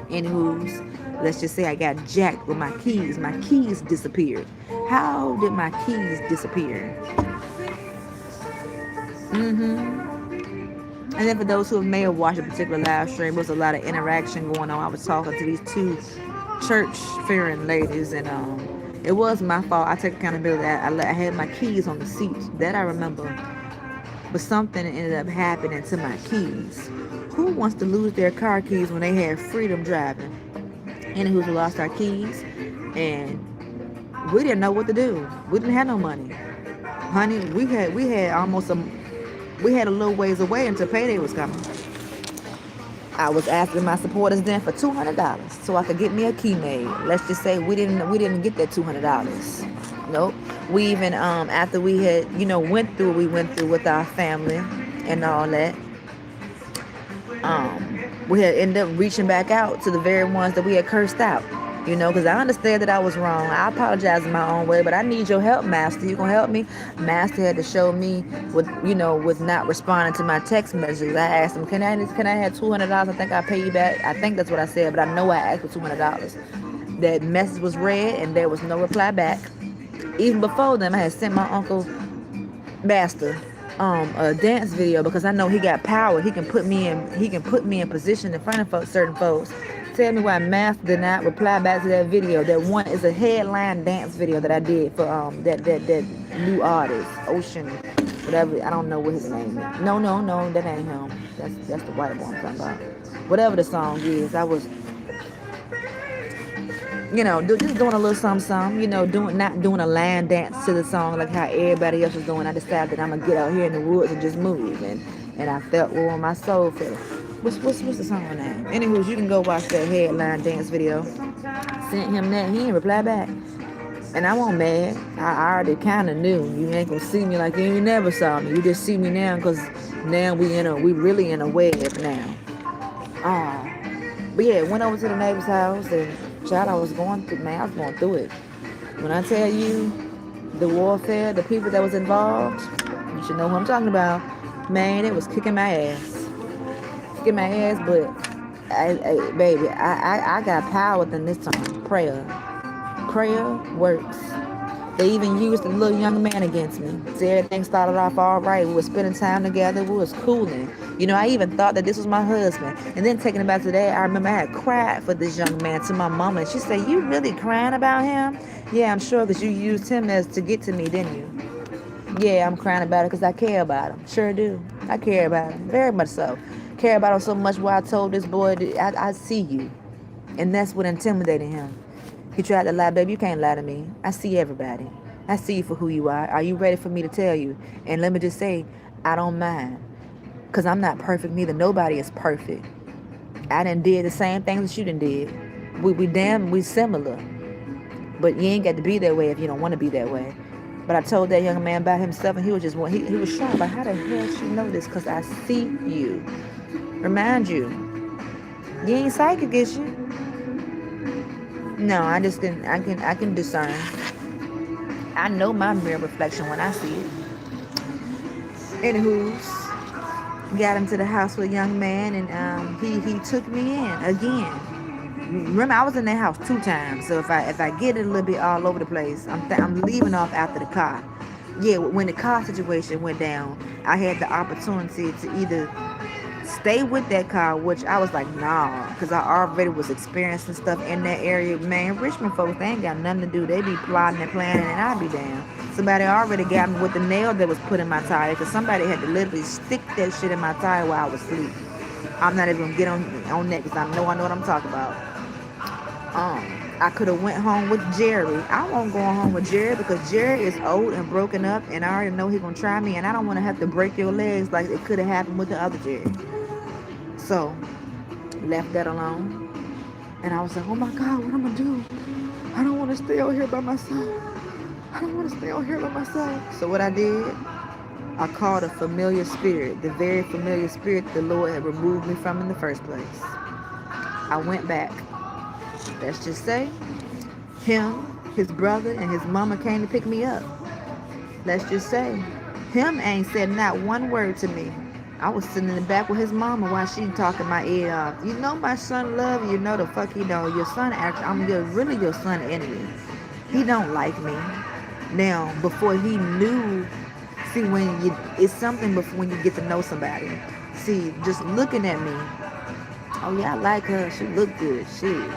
Anywho's, let's just say I got jacked with my keys. My keys disappeared. How did my keys disappear? And then for those who may have watched a particular live stream, there was a lot of interaction going on. I was talking to these two church-fearing ladies, and it was my fault. I take accountability. I had my keys on the seat. That I remember. But something ended up happening to my keys. Who wants to lose their car keys when they had freedom driving? Anywho, we lost our keys, and we didn't know what to do. We didn't have no money. Honey, we had a little ways away until payday was coming. I was asking my supporters then for $200 so I could get me a key made. Let's just say we didn't get that $200. Nope. We even after we had went through what we went through with our family and all that, we had ended up reaching back out to the very ones that we had cursed out. Because I understand that I was wrong. I apologize in my own way, but I need your help, Master. You gonna help me? Master had to show me with not responding to my text messages. I asked him, can I have $200? I think I'll pay you back. I think that's what I said, but I know I asked for $200. That message was read, and there was no reply back. Even before them, I had sent my uncle Master a dance video, because I know he got power. He can put me in position in front of certain folks. Tell me why Master did not reply back to that video. That one is a headline dance video that I did for that new artist, Ocean, whatever. I don't know what his name is. No, that ain't him. That's the white one I'm talking about. Whatever the song is, You know, just doing a little something, you know, not doing a line dance to the song like how everybody else was doing. I decided that I'm gonna get out here in the woods and just move, and I felt where my soul felt. What's the song name? Anywho, you can go watch that headline dance video. Sent him that, he didn't reply back, and I wasn't mad. I already kind of knew you ain't gonna see me like you never saw me. You just see me now because now we really in a web now. But yeah, went over to the neighbor's house and child, I was going through it. When I tell you the warfare, the people that was involved, you should know who I'm talking about. Man, it was kicking my ass. Kicking my ass, but baby, I got power than this time. Prayer. Prayer works. They even used the little young man against me. So everything started off all right. We were spending time together. We was cooling. You know, I even thought that this was my husband. And then taking it back to that, I remember I had cried for this young man to my mama. And she said, "You really crying about him?" "Yeah, I'm sure, because you used him as to get to me, didn't you?" "Yeah, I'm crying about it because I care about him." Sure do. I care about him. Very much so. Care about him so much where I told this boy, I see you. And that's what intimidated him. He tried to lie. "Baby, you can't lie to me. I see everybody. I see you for who you are. Are you ready for me to tell you?" And let me just say, I don't mind. Because I'm not perfect neither. Nobody is perfect. I done did the same things that you done did. We similar. But you ain't got to be that way if you don't want to be that way. But I told that young man about himself, and he was just he was shocked. Like, how the hell she know this? Because I see you. Remind you. You ain't psychic, is you? No, I can discern. I know my mirror reflection when I see it. Anywho, got him to the house with a young man, and he took me in again. Remember, I was in that house 2 times, so if I get it a little bit all over the place, I'm leaving off after the car. Yeah, when the car situation went down, I had the opportunity to either stay with that car, which I was like, nah, because I already was experiencing stuff in that area. Man, Richmond folks, they ain't got nothing to do. They be plotting and planning, and I be down. Somebody already got me with the nail that was put in my tire, because somebody had to literally stick that shit in my tire while I was asleep. I'm not even going to get on that, because I know what I'm talking about. I could have went home with Jerry. I won't go home with Jerry because Jerry is old and broken up, and I already know he's going to try me, and I don't want to have to break your legs like it could have happened with the other Jerry. So, left that alone. And I was like, oh my God, what I'm going to do? I don't want to stay out here by myself. I don't want to stay out here by myself. So what I did, I called a familiar spirit, the very familiar spirit the Lord had removed me from in the first place. I went back. Let's just say, him, his brother, and his mama came to pick me up. Let's just say, him ain't said not one word to me. I was sitting in the back with his mama while she talking my ear off. You know my son love you. You know the fuck he don't. Your son actually, I'm really your son enemy. He don't like me. Now, before he knew, see, it's something before when you get to know somebody. See, just looking at me, oh yeah, I like her. She look good. Shit.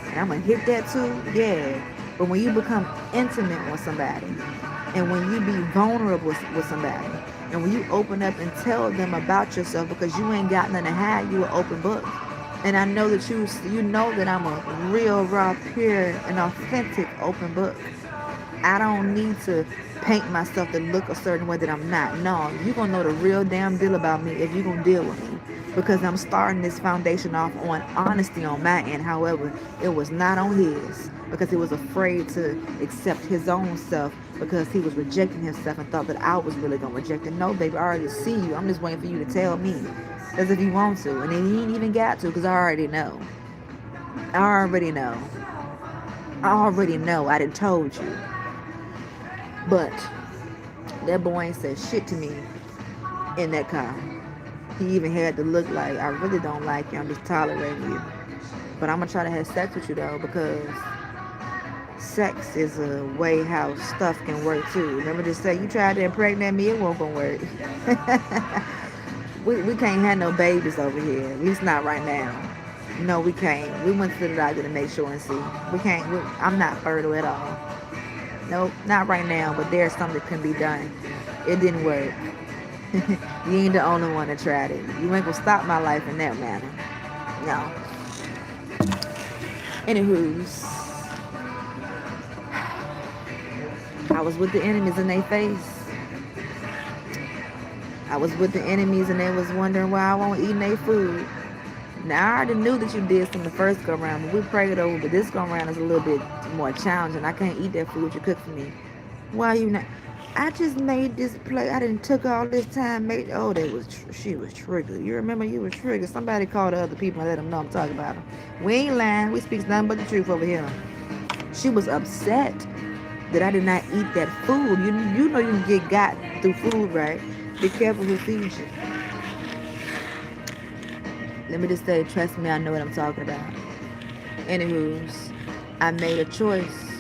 And I'm gonna hit that too. Yeah. But when you become intimate with somebody, and when you be vulnerable with somebody, and when you open up and tell them about yourself, because you ain't got nothing to hide, you an open book. And I know that you know that I'm a real, raw, pure, and authentic open book. I don't need to paint myself to look a certain way that I'm not. No, you're going to know the real damn deal about me if you're going to deal with me. Because I'm starting this foundation off on honesty on my end. However, it was not on his. Because he was afraid to accept his own self. Because he was rejecting himself and thought that I was really going to reject him. No, baby, I already see you. I'm just waiting for you to tell me. As if you want to. And then he ain't even got to, because I already know. I already know. I done told you. But that boy ain't said shit to me in that car. He even had to look like, I really don't like you. I'm just tolerating you. But I'm going to try to have sex with you, though, because sex is a way how stuff can work, too. Remember to say, you tried to impregnate me, it won't gonna work. we can't have no babies over here. At least not right now. No, we can't. We went to the doctor to make sure and see. We can't. I'm not fertile at all. Nope, not right now, but there's something that can be done. It didn't work. You ain't the only one that tried it. You ain't gonna stop my life in that manner. No. Anywho's, I was with the enemies in their face. I was with the enemies and they was wondering why I won't eat their food. Now, I already knew that you did some the first go round, but we prayed over. But this go round is a little bit more challenging. I can't eat that food you cooked for me. Why you not? I just made this play. I didn't took all this time. Made she was triggered. You remember you were triggered. Somebody called the other people and let them know I'm talking about them. We ain't lying. We speak nothing but the truth over here. She was upset that I did not eat that food. You know you can get got through food, right? Be careful who feeds you. Let me just say, trust me, I know what I'm talking about. Anywho's, I made a choice.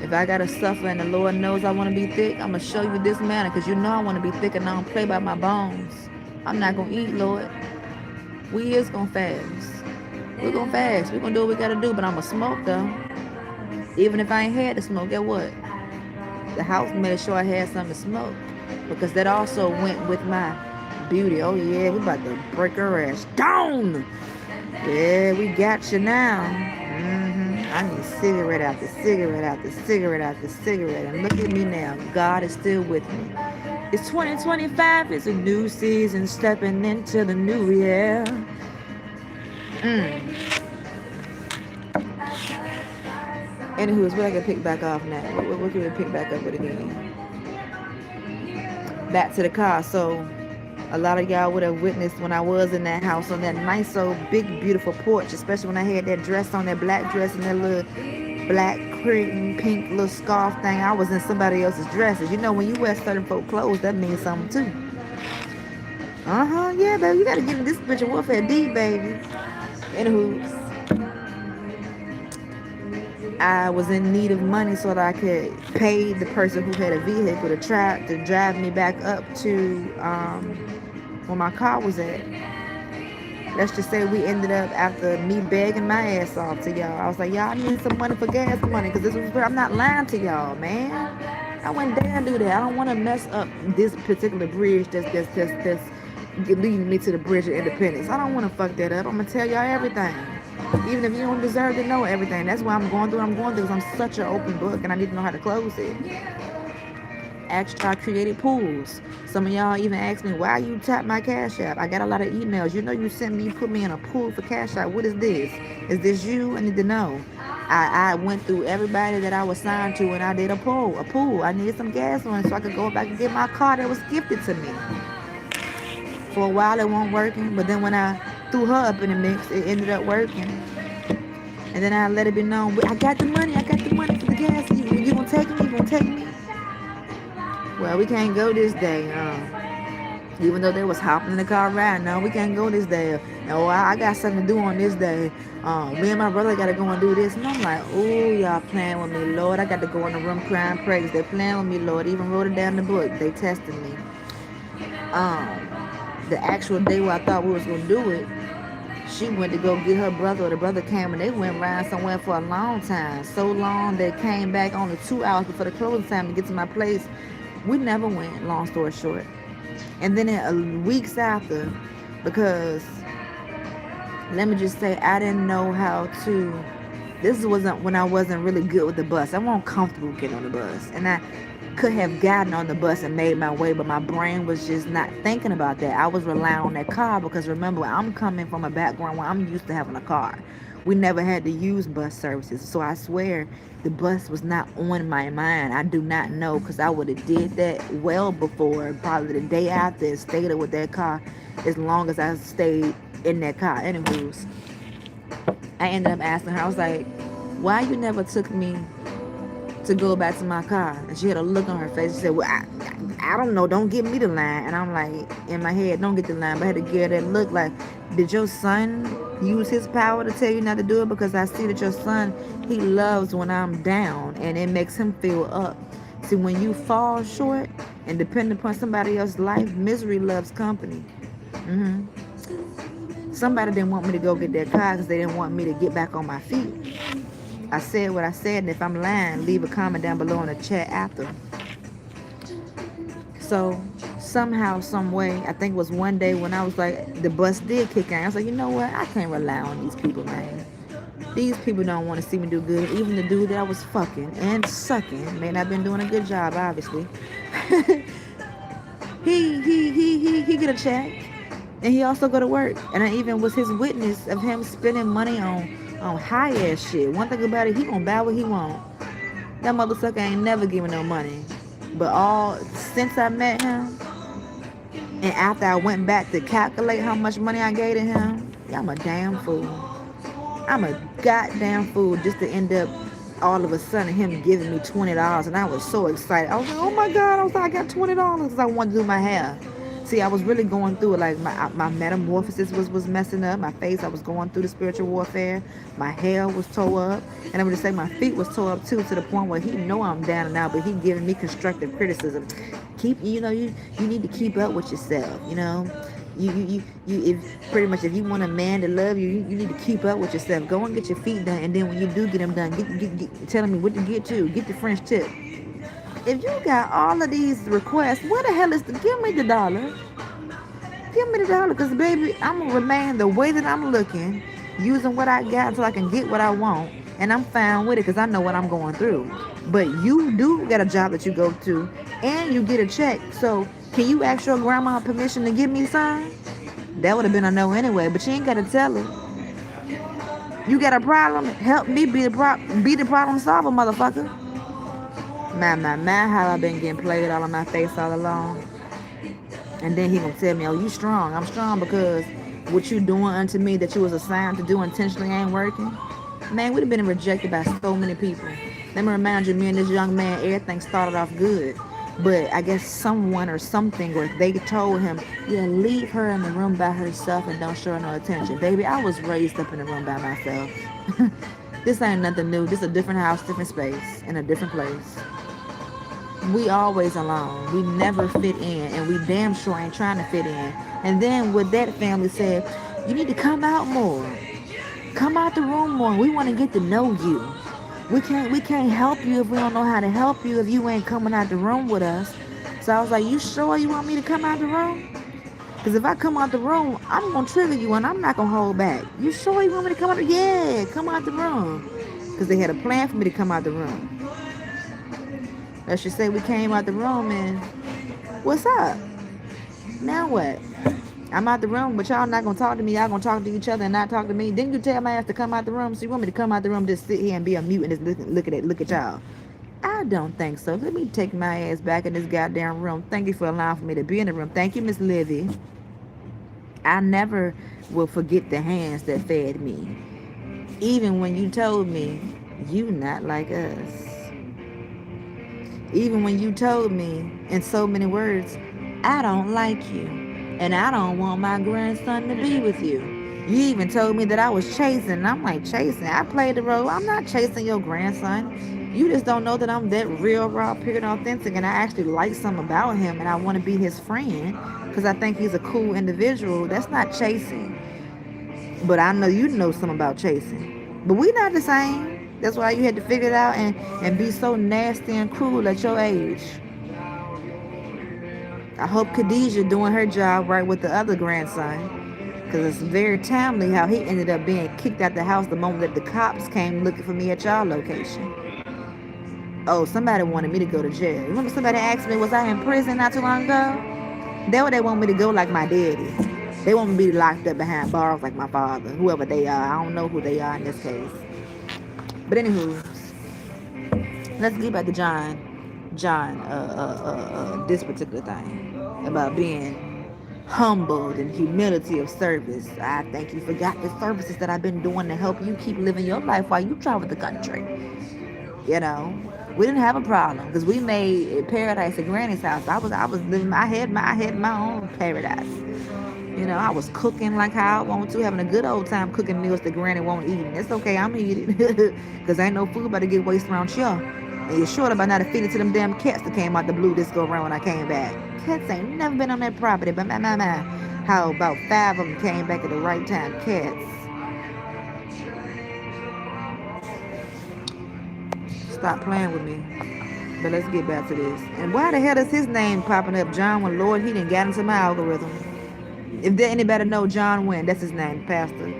If I gotta suffer and the Lord knows I want to be thick, I'm gonna show you this manner, because you know I want to be thick and I don't play by my bones. I'm not gonna eat, Lord. We is gonna fast. We're gonna fast. We're gonna do what we gotta do, but I'm gonna smoke though. Even if I ain't had to smoke, get what? The house made sure I had something to smoke, because that also went with my beauty. Oh yeah, we about to break her ass down. Yeah, we got you now. I need cigarette after cigarette after cigarette after cigarette. And look at me now. God is still with me. It's 2025. It's a new season. Stepping into the new year. Anywho, what I can pick back off now? What can we pick back up with again? Back to the car. So a lot of y'all would have witnessed when I was in that house on that nice old big beautiful porch, especially when I had that dress on, that black dress and that little black cream pink little scarf thing. I was in somebody else's dresses. You know, when you wear certain folk clothes, that means something too. Yeah, baby, you gotta get in this bitch of warfare D, baby. Anywho, I was in need of money so that I could pay the person who had a vehicle to drive me back up to where my car was at. Let's just say we ended up, after me begging my ass off to y'all, I was like, y'all, I need some money for gas money, because this was where I'm not lying to y'all, man. I wouldn't dare do that. I don't want to mess up this particular bridge that's leading me to the bridge of independence. I don't want to fuck that up. I'm gonna tell y'all everything, even if you don't deserve to know everything. That's why I'm going through because I'm such an open book and I need to know how to close it. Actually, I created pools. Some of y'all even asked me, why you tap my Cash App? I got a lot of emails. You know you sent me, you put me in a pool for Cash App. What is this? Is this you? I need to know. I went through everybody that I was signed to and I did a pool. I needed some gas on it so I could go back and get my car that was gifted to me. For a while it wasn't working, but then when I threw her up in the mix, it ended up working. And then I let it be known, I got the money for the gas. You gonna take me? You gonna take me? Well, we can't go this day. Even though they was hopping in the car riding, no, we can't go this day. Oh, I got something to do on this day. Me and my brother got to go and do this. And I'm like, oh, y'all playing with me, Lord. I got to go in the room crying praise. They playing with me, Lord. Even wrote it down in the book. They tested me. The actual day where I thought we was going to do it, she went to go get her brother, or the brother came, and they went around somewhere for a long time. So long, they came back only 2 hours before the closing time to get to my place. We never went, long story short. And then weeks after, because let me just say, I didn't know how to, this wasn't when I wasn't really good with the bus. I wasn't comfortable getting on the bus. And I could have gotten on the bus and made my way, but my brain was just not thinking about that. I was relying on that car, because remember, I'm coming from a background where I'm used to having a car. We never had to use bus services. So I swear the bus was not on my mind. I do not know, because I would have did that well before, probably the day after, and stayed with that car as long as I stayed in that car. Anyways, I ended up asking her, I was like, why you never took me to go back to my car? And she had a look on her face. She said, well, I don't know, don't give me the line. And I'm like, in my head, don't get the line. But I had to give her that look like, did your son use his power to tell you not to do it? Because I see that your son, he loves when I'm down, and it makes him feel up. See, when you fall short and depend upon somebody else's life, misery loves company. Somebody didn't want me to go get that car because they didn't want me to get back on my feet. I said what I said, and if I'm lying, leave a comment down below in the chat after. So somehow, some way, I think it was one day when I was like, the bus did kick in. I was like, you know what? I can't rely on these people, man. These people don't want to see me do good. Even the dude that I was fucking and sucking, man, I've been doing a good job, obviously. he get a check, and he also go to work. And I even was his witness of him spending money on high ass shit. One thing about it, he gonna buy what he want. That motherfucker ain't never giving no money. But all since I met him, and after I went back to calculate how much money I gave to him, yeah, I'm a damn fool. I'm a goddamn fool just to end up all of a sudden him giving me $20, and I was so excited. I was like, oh my God, I got $20 because I wanted to do my hair. See, I was really going through it. Like my metamorphosis was messing up. My face, I was going through the spiritual warfare. My hair was tore up. And I'm going to say my feet was tore up too, to the point where he know I'm down and out, but he giving me constructive criticism. You need to keep up with yourself, you know. If pretty much, if you want a man to love you, you need to keep up with yourself. Go and get your feet done, and then when you do get them done, get telling me what to get to. Get the French tip. If you got all of these requests, where the hell is give me the dollar? Give me the dollar, because baby, I'm gonna remain the way that I'm looking, using what I got until I can get what I want, and I'm fine with it because I know what I'm going through. But you do get a job that you go to, and you get a check. So can you ask your grandma permission to give me some? That would have been a no anyway, but you ain't gotta tell her. You got a problem? Help me be the problem solver, motherfucker. My, how I been getting played all in my face all along. And then he gonna tell me, oh, you strong. I'm strong because what you doing unto me that you was assigned to do intentionally ain't working. Man, we'd have been rejected by so many people. Let me remind you, me and this young man, everything started off good. But I guess someone or something, or they told him, yeah, leave her in the room by herself and don't show her no attention. Baby, I was raised up in the room by myself. This ain't nothing new. This is a different house, different space, in a different place. We always alone. We never fit in, and we damn sure ain't trying to fit in. And then what that family said, you need to come out more. Come out the room more. We want to get to know you. We can't help you if we don't know how to help you if you ain't coming out the room with us. So I was like, you sure you want me to come out the room? Because if I come out the room, I'm going to trigger you and I'm not going to hold back. You sure you want me to come out? Yeah, come out the room. Because they had a plan for me to come out the room. Let's just say we came out the room and what's up? Now what? I'm out the room, but y'all not going to talk to me. Y'all going to talk to each other and not talk to me. Didn't you tell my ass to come out the room? So you want me to come out the room, just sit here and be a mute and just look at y'all? I don't think so. Let me take my ass back in this goddamn room. Thank you for allowing for me to be in the room. Thank you, Miss Livy. I never will forget the hands that fed me. Even when you told me, you not like us. Even when you told me in so many words, I don't like you. And I don't want my grandson to be with you. You even told me that I was chasing. And I'm like, chasing? I played the role. I'm not chasing your grandson. You just don't know that I'm that real, raw, pure, and authentic. And I actually like something about him. And I want to be his friend because I think he's a cool individual. That's not chasing. But I know you know something about chasing. But we not the same. That's why you had to figure it out and be so nasty and cruel at your age. I hope Khadijah doing her job right with the other grandson, because it's very timely how he ended up being kicked out the house the moment that the cops came looking for me at y'all location. Oh, somebody wanted me to go to jail. Remember somebody asked me, was I in prison not too long ago? That's where they want me to go like my daddy. They want me to be locked up behind bars like my father, whoever they are. I don't know who they are in this case. But anywho, let's get back to John, this particular thing about being humbled and humility of service. I think you forgot the services that I've been doing to help you keep living your life while you travel the country. You know, we didn't have a problem because we made paradise at Granny's house. I was living my own paradise. You know, I was cooking like how I want to, having a good old time cooking meals that Granny won't eat. It's okay, I'm eating because ain't no food about to get wasted around here. And you're sure about not to feed it to them damn cats that came out the blue this go around when I came back. Cats ain't never been on that property, but my. How about 5 of them came back at the right time? Cats. Stop playing with me. But let's get back to this. And why the hell is his name popping up? John when Lord, he didn't get into my algorithm. If there anybody know John Wynn, that's his name, Pastor.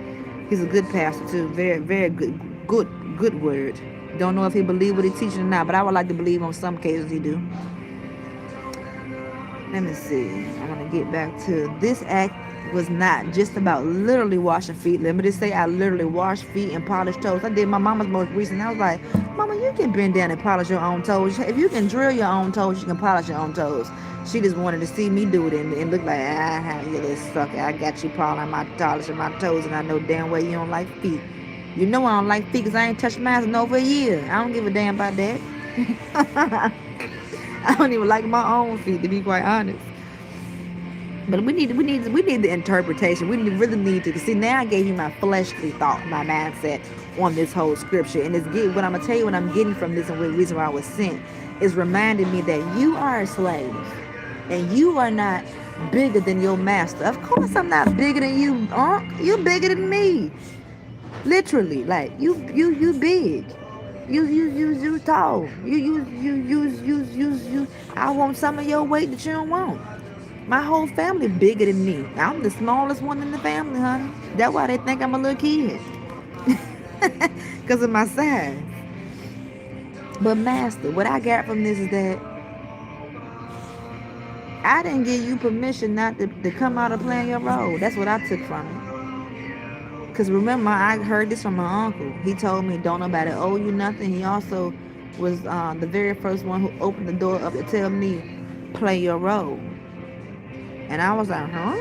He's a good pastor too. Very, very good word. Don't know if he believe what he teaching or not, but I would like to believe on some cases he do. Let me see. I'm gonna get back to this act was not just about literally washing feet. Let me just say I literally washed feet and polished toes. I did my mama's most recent. I was like, Mama, you can bend down and polish your own toes. If you can drill your own toes, you can polish your own toes. She just wanted to see me do it and look like, you little sucker. I got you polishing my toes, and I know damn well you don't like feet. You know I don't like feet because I ain't touched mine in over a year. I don't give a damn about that. I don't even like my own feet, to be quite honest. But we need the interpretation. We really need to see. Now I gave you my fleshly thought, my mindset on this whole scripture, and it's good. What I'm gonna tell you, what I'm getting from this, and the reason why I was sent, is reminding me that you are a slave, and you are not bigger than your master. Of course, I'm not bigger than you, You're bigger than me, literally. Like you big. You tall. You. I want some of your weight that you don't want. My whole family bigger than me. I'm the smallest one in the family, honey. That's why they think I'm a little kid. Because of my size. But Master, what I got from this is that I didn't give you permission not to come out and play your role. That's what I took from it. Because remember, I heard this from my uncle. He told me, don't nobody owe you nothing. He also was the very first one who opened the door up to tell me, play your role. And I was like, huh?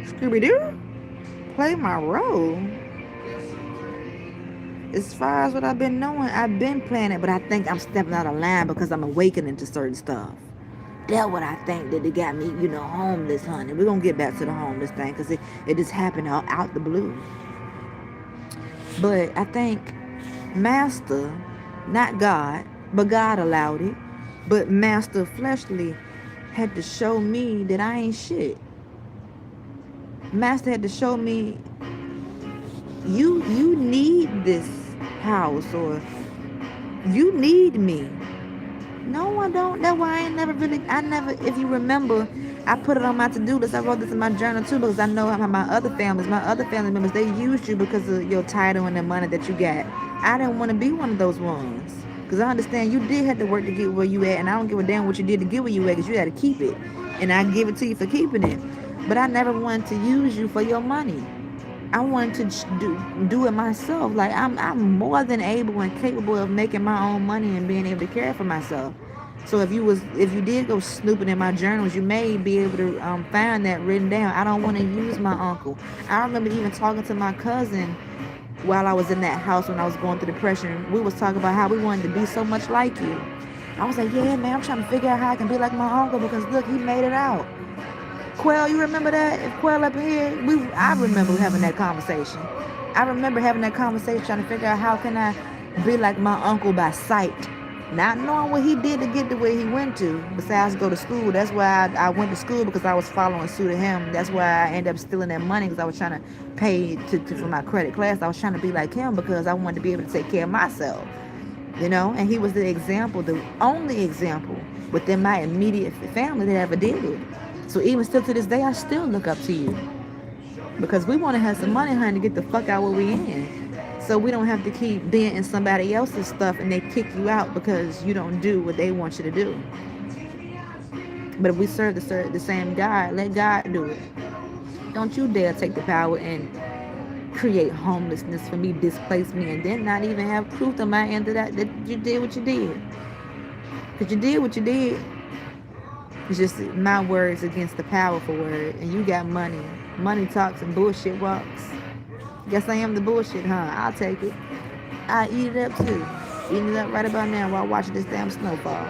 Scooby-Doo? Play my role? As far as what I've been knowing, I've been playing it, but I think I'm stepping out of line because I'm awakening to certain stuff. That's what I think that it got me, homeless, honey. We're going to get back to the homeless thing because it just happened out the blue. But I think Master, not God, but God allowed it, but Master fleshly had to show me that I ain't shit. Master had to show me you need this house, or you need me. No, I don't. That's why if you remember, I put it on my to-do list. I wrote this in my journal too because I know how my other family members, they used you because of your title and the money that you got. I didn't want to be one of those ones. Because I understand you did have to work to get where you at, and I don't give a damn what you did to get where you at because you had to keep it. And I give it to you for keeping it. But I never wanted to use you for your money. I wanted to do it myself. Like, I'm more than able and capable of making my own money and being able to care for myself. So if you did go snooping in my journals, you may be able to find that written down. I don't want to use my uncle. I remember even talking to my cousin while I was in that house when I was going through depression. We was talking about how we wanted to be so much like you. I was like, yeah, man, I'm trying to figure out how I can be like my uncle because look, he made it out. Quell, you remember that? If Quell up here, I remember having that conversation. I remember having that conversation trying to figure out how can I be like my uncle by sight. Not knowing what he did to get to where he went to, besides go to school. That's why I went to school, because I was following suit of him. That's why I ended up stealing that money, because I was trying to pay for my credit class. I was trying to be like him because I wanted to be able to take care of myself. And he was the example, the only example within my immediate family that ever did it. So even still to this day, I still look up to you. Because we want to have some money, honey, to get the fuck out where we in. So we don't have to keep being in somebody else's stuff and they kick you out because you don't do what they want you to do. But if we serve the same God, let God do it. Don't you dare take the power and create homelessness for me, displace me, and then not even have proof on my end of that you did what you did. Because you did what you did. It's just my words against the powerful word. And you got money. Money talks and bullshit walks. Guess I am the bullshit, huh? I'll take it. I eat it up too. Eating it up right about now while watching this damn snowfall.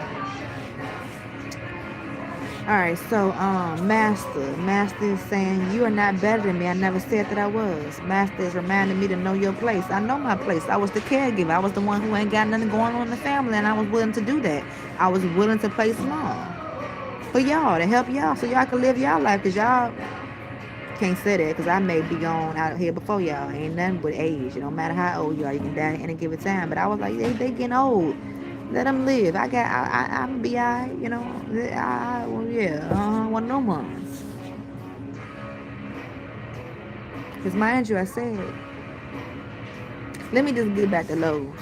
Alright, so Master is saying you are not better than me. I never said that I was. Master is reminding me to know your place. I know my place. I was the caregiver. I was the one who ain't got nothing going on in the family, and I was willing to do that. I was willing to play small for y'all, to help y'all, so y'all can live y'all life, because y'all can't say that, because I may be gone out here before y'all. Ain't nothing but age. It don't matter how old you are, you can die at any given time. But I was like, they getting old. Let them live. I'm gonna be alright, one of them ones. Because mind you, I said, Let me just get back to Lowe's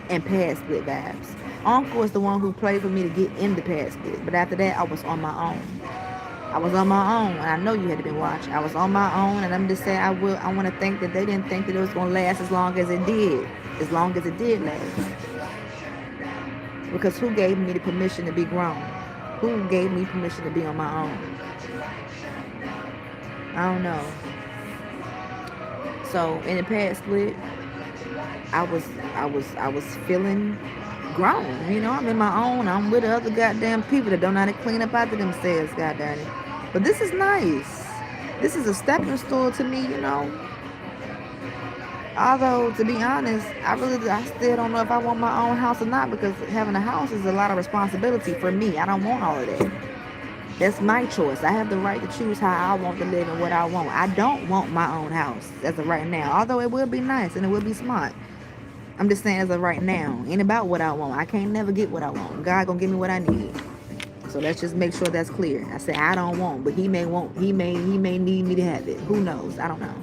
and pad split vibes. Uncle is the one who played for me to get into pad split, but after that, I was on my own. I was on my own, and I know you had to been watching. I was on my own, and I'm just saying I want to think that they didn't think that it was gonna last as long as it did, last. Because who gave me the permission to be grown? Who gave me permission to be on my own? I don't know. So in the past split, I was feeling grown. You know, I'm in my own. I'm with other goddamn people that don't know how to clean up after themselves, goddamn it. But this is nice. This is a stepping stool to me, you know. Although, to be honest, I still don't know if I want my own house or not, because having a house is a lot of responsibility for me. I don't want all of that. That's my choice. I have the right to choose how I want to live and what I want. I don't want my own house as of right now. Although it will be nice and it will be smart. I'm just saying as of right now. Ain't about what I want. I can't never get what I want. God gonna give me what I need. So let's just make sure that's clear. I said I don't want, but he may want. He may need me to have it. Who knows? I don't know.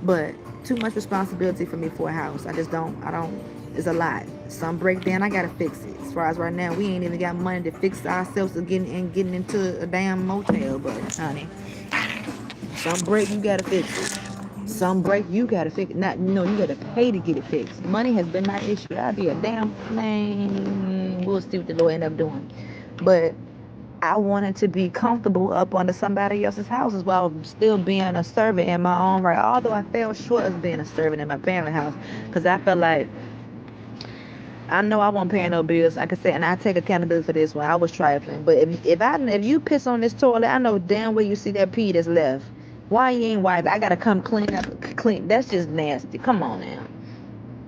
But too much responsibility for me for a house. I don't. It's a lot. Some break down, I gotta fix it. As far as right now, we ain't even got money to fix ourselves to getting into a damn motel. But honey, some break, you gotta fix it. Some break, you gotta fix it. Not, you gotta pay to get it fixed. Money has been my issue. I'd be a damn man. We'll see what the Lord end up doing. But I wanted to be comfortable up under somebody else's houses while still being a servant in my own right. Although I fell short of being a servant in my family house, because I felt like, I know I won't pay no bills. Like I said, and I take accountability for this one. I was trifling. But if you piss on this toilet, I know damn well you see that pee that's left. Why you ain't wipe? I gotta come clean up. That's just nasty. Come on now.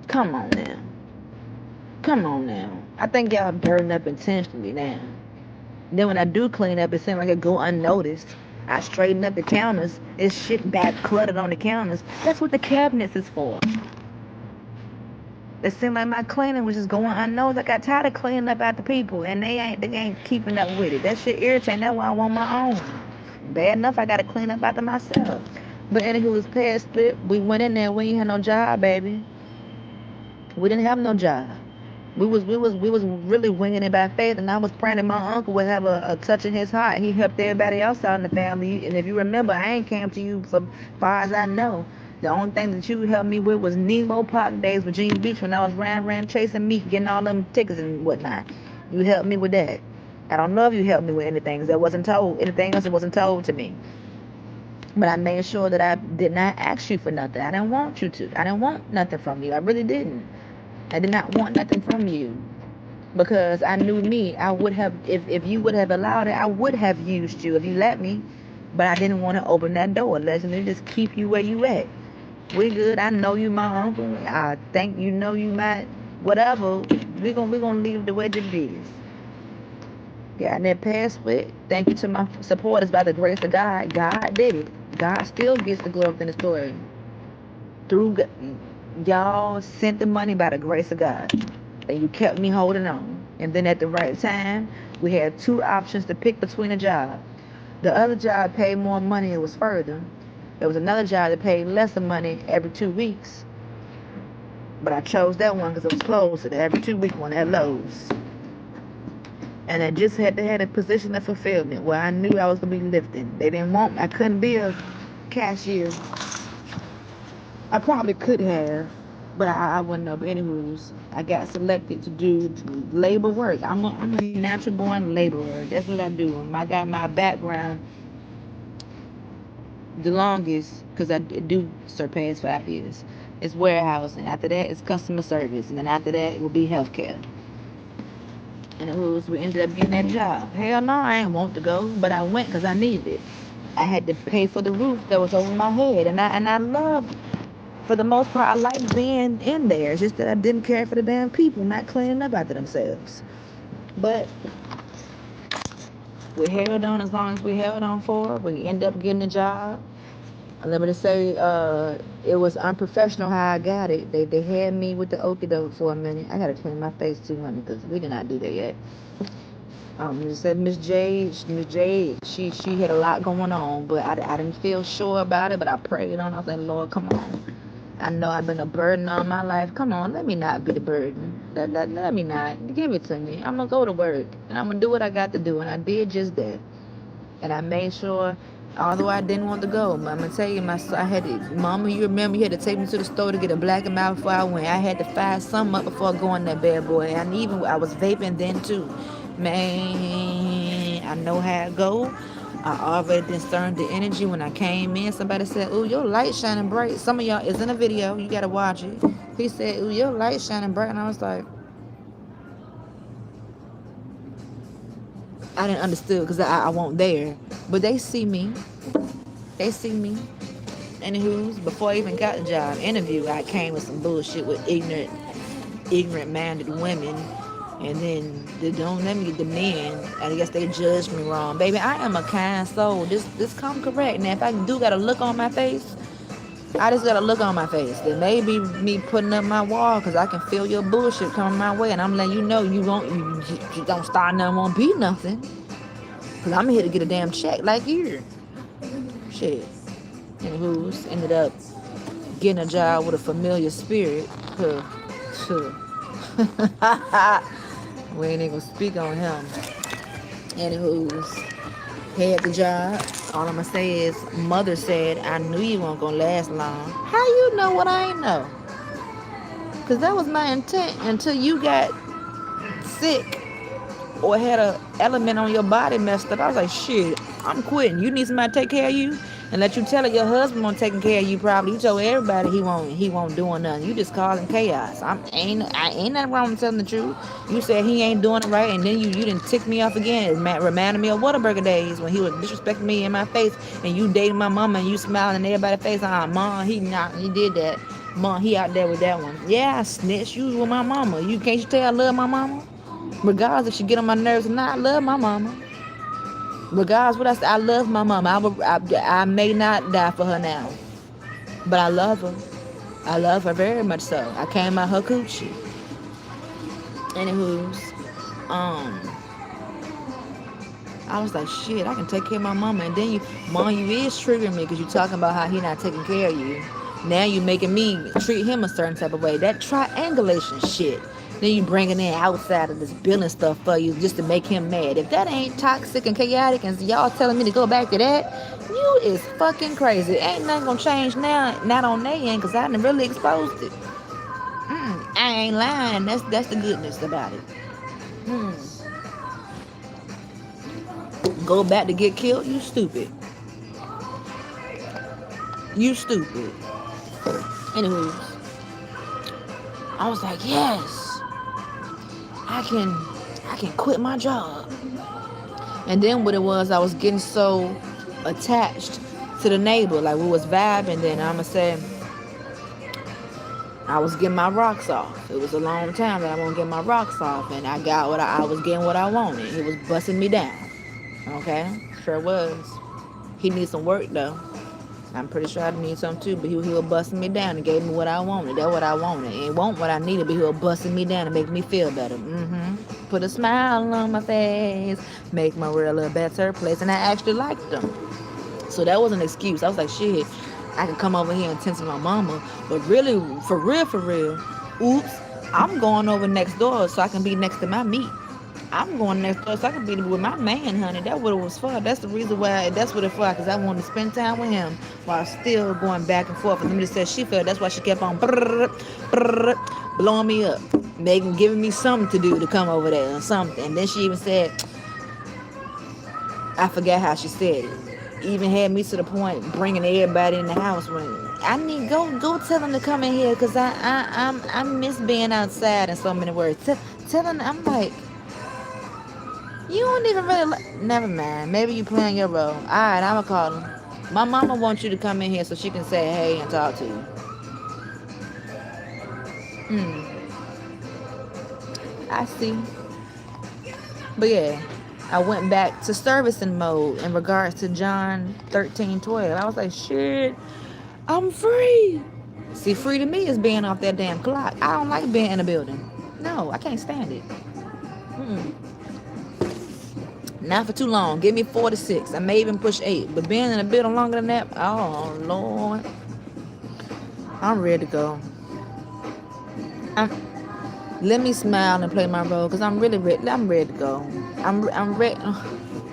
Come on now. Come on now. I think y'all burning up intentionally now. Then when I do clean up, it seems like it go unnoticed. I straighten up the counters. It's shit back cluttered on the counters. That's what the cabinets is for. It seemed like my cleaning was just going unnoticed. I got tired of cleaning up after people, and they ain't keeping up with it. That shit irritating. That's why I want my own. Bad enough, I gotta clean up after myself. But anywho, it was past split. We went in there. We ain't had no job, baby. We didn't have no job. We was really winging it by faith, and I was praying that my uncle would have a touch in his heart. He helped everybody else out in the family, and if you remember, I ain't came to you for far as I know. The only thing that you helped me with was Nemo Park days, Virginia Beach, when I was ran chasing meat, getting all them tickets and whatnot. You helped me with that. I don't know if you helped me with anything that wasn't told. Anything else that wasn't told to me. But I made sure that I did not ask you for nothing. I didn't want you to. I didn't want nothing from you. I really didn't. I did not want nothing from you. Because I knew me. I would have, if you would have allowed it, I would have used you if you let me. But I didn't want to open that door. Let me just keep you where you at. We good. I know you my uncle. I think you know you might. Whatever. We're gonna leave the way it is. Yeah, and that past split, thank you to my supporters by the grace of God. God did it. God still gets the glory in the story. Through y'all sent the money by the grace of God. And you kept me holding on. And then at the right time, we had two options to pick between a job. The other job paid more money, it was further. There was another job that paid less money every 2 weeks. But I chose that one because it was closer. The every 2 week one at Lowe's. And I just had to have a position of fulfillment where I knew I was going to be lifting. They didn't want me. I couldn't be a cashier. I probably could have, but I wouldn't know. But anyways, I got selected to do labor work. I'm a natural born laborer. That's what I do. I got my background the longest, because I do surpass 5 years. It's warehousing. After that, it's customer service. And then after that, it will be healthcare. And it was, we ended up getting that job. Hell no, I ain't want to go, but I went because I needed it. I had to pay for the roof that was over my head. And I love, for the most part, I like being in there. It's just that I didn't care for the damn people not cleaning up after themselves. But we held on as long as we held on for. We ended up getting a job. Let me just say, it was unprofessional how I got it. They had me with the okie doke for a minute. I gotta clean my face too, honey, because we did not do that yet. Just said Miss Jade, she had a lot going on, but I didn't feel sure about it. But I prayed on. I said, Lord, come on. I know I've been a burden all my life. Come on, let me not be the burden. Let me not. Give it to me. I'm going to go to work, and I'm going to do what I got to do, and I did just that. And I made sure, although I didn't want to go, I'm gonna tell you, I had to, Mama, you remember you had to take me to the store to get a black and mild before I went. I had to fire something up before going that bad boy. And I was vaping then too. Man, I know how it go. I already discerned the energy when I came in. Somebody said, "Ooh, your light shining bright." Some of y'all, it's in a video. You gotta watch it. He said, "Ooh, your light shining bright," and I was like, I didn't understand because I wasn't there. But they see me. They see me. Anywho, before I even got the job interview, I came with some bullshit with ignorant-minded women. And then they don't let me get the men. I guess they judged me wrong. Baby, I am a kind soul. This come correct. Now, if I do got a look on my face, I just got a look on my face. That may be me putting up my wall because I can feel your bullshit coming my way. And I'm letting you know you don't start nothing, won't be nothing. Because I'm here to get a damn check like you. Shit. And who's ended up getting a job with a familiar spirit. We ain't even gonna speak on him. Anywho's had the job. All I'm gonna say is, mother said, I knew you weren't gonna last long. How you know what I ain't know? Because that was my intent until you got sick or had an element on your body messed up. I was like, shit, I'm quitting. You need somebody to take care of you? And let you tell it your husband won't taking care of you probably. You told everybody he won't doing nothing. You just causing chaos. Ain't nothing wrong with telling the truth. You said he ain't doing it right, and then you didn't tick me off again. It reminded me of Whataburger days when he was disrespecting me in my face, and you dating my mama and you smiling in everybody's face. Mom, he did that. Mom, he out there with that one. Yeah, I snitched. You with my mama. Can't you tell I love my mama? Regardless if she get on my nerves or not, I love my mama. Regardless what I say, I love my mama. I may not die for her now, but I love her. I love her very much so. I came out her coochie. Anywho's, I was like, shit, I can take care of my mama. And then you is triggering me because you talking about how he not taking care of you. Now you making me treat him a certain type of way. That triangulation shit. Then you bringing in outside of this building stuff for you just to make him mad. If that ain't toxic and chaotic and y'all telling me to go back to that, you is fucking crazy. Ain't nothing gonna change now, not on their end, because I done really exposed it. I ain't lying. That's the goodness about it. Go back to get killed? You stupid. You stupid. Anywho, I was like, yes. I can quit my job. And then what it was, I was getting so attached to the neighbor, like we was vibing. Then I'ma say, I was getting my rocks off. It was a long time that I won't get my rocks off, and I got what I was getting what I wanted. He was busting me down. Okay, sure was. He needs some work though. I'm pretty sure I need some too, but he was busting me down and gave me what I wanted. That's what I wanted. It won't what I needed, but he was busting me down and make me feel better. Put a smile on my face, make my world a better place, and I actually liked them. So that was an excuse. I was like, shit, I can come over here and tend to my mama, but really, for real, oops, I'm going over next door so I can be next to my meat. I'm going next door so I can be with my man, honey. That's what it was for. That's the reason why. That's what it for. Because I wanted to spend time with him while still going back and forth. And let me just say, she felt that's why she kept on blowing me up, giving me something to do to come over there or something. And then she even said, I forgot how she said it. Even had me to the point bringing everybody in the house when I need go tell them to come in here because I miss being outside in so many words. Tell them, I'm like, you don't even really never mind. Maybe you playing your role. Alright, I'ma call him. My mama wants you to come in here so she can say hey and talk to you. I see. But yeah, I went back to servicing mode in regards to John 13:12. I was like, shit, I'm free. See, free to me is being off that damn clock. I don't like being in a building. No, I can't stand it. Not for too long. Give me 4 to 6. I may even push 8. But being in a building longer than that, oh, Lord. I'm ready to go. I'm, let me smile and play my role because I'm really ready. I'm ready to go. I'm ready.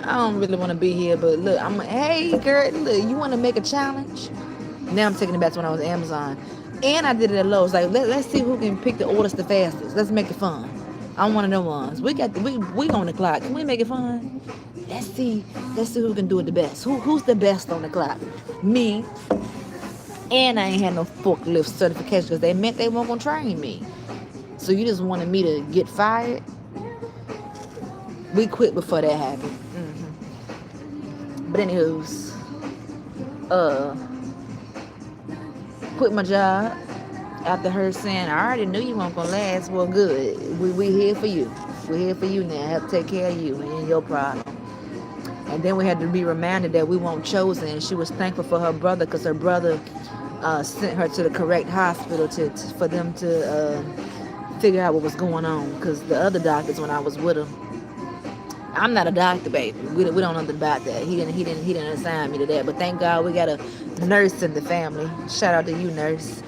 I don't really want to be here, but look, hey girl, look, you want to make a challenge? Now I'm taking it back to when I was at Amazon. And I did it at Lowe's. Like, let's see who can pick the orders the fastest. Let's make it fun. I'm one of them ones. We on the clock. Can we make it fun? Let's see. Let's see who can do it the best. Who's the best on the clock? Me. And I ain't had no forklift certification because they meant they weren't gonna train me. So you just wanted me to get fired? We quit before that happened. But anywho's, quit my job after her saying, I already knew you weren't gonna last. Well, good. We here for you. We're here for you now. Help take care of you and your problem. And then we had to be reminded that we weren't chosen. And she was thankful for her brother because her brother sent her to the correct hospital for them to figure out what was going on. Because the other doctors, when I was with them, I'm not a doctor, baby. We don't know nothing about that. He didn't assign me to that. But thank God we got a nurse in the family. Shout out to you, nurse.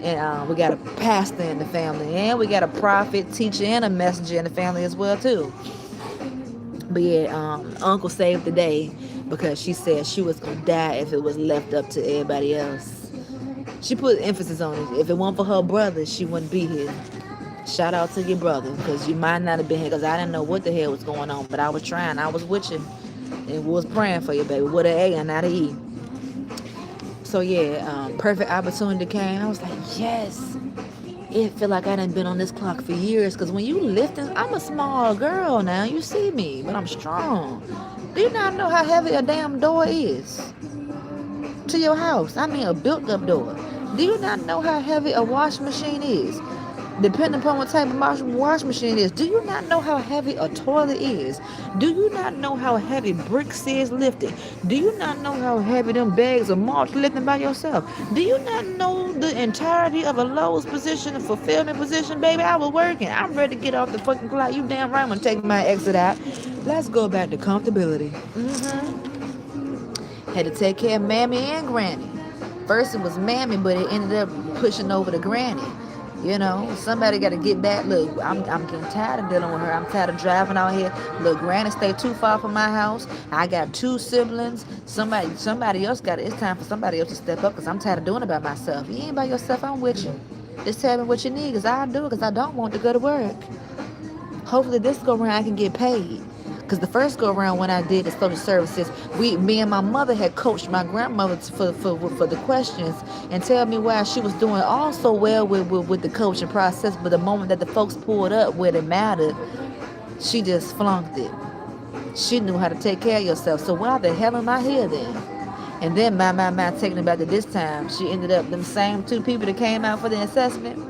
And we got a pastor in the family. And we got a prophet, teacher, and a messenger in the family as well, too. But yeah, Uncle saved the day because she said she was going to die if it was left up to everybody else. She put emphasis on it. If it weren't for her brother, she wouldn't be here. Shout out to your brother because you might not have been here because I didn't know what the hell was going on. But I was trying. I was with you and was praying for you, baby, with an A and not an E. So yeah, perfect opportunity came. I was like, yes. It feel like I done been on this clock for years because when you lifting, I'm a small girl now. You see me, but I'm strong. Do you not know how heavy a damn door is to your house? I mean, a built-up door. Do you not know how heavy a washing machine is? Depending upon what type of wash machine it is. Do you not know how heavy a toilet is? Do you not know how heavy bricks is lifted? Do you not know how heavy them bags of mulch lifting by yourself? Do you not know the entirety of a Lowe's position, a fulfillment position, baby? I was working. I'm ready to get off the fucking clock. You damn right I'm gonna take my exit out. Let's go back to comfortability. Had to take care of Mammy and Granny. First it was Mammy, but it ended up pushing over to Granny. You know, somebody got to get back. Look, I'm getting tired of dealing with her. I'm tired of driving out here. Look, Granny stay too far from my house. I got 2 siblings. Somebody else got it. It's time for somebody else to step up because I'm tired of doing it by myself. You ain't by yourself. I'm with you. Just tell me what you need because I'll do it because I don't want to go to work. Hopefully this go around I can get paid. Because the first go around when I did the social services, me and my mother had coached my grandmother for the questions and tell me why she was doing all so well with the coaching process. But the moment that the folks pulled up where it mattered, she just flunked it. She knew how to take care of yourself. So why the hell am I here then? And then my taking it back to this time, she ended up, them same 2 people that came out for the assessment,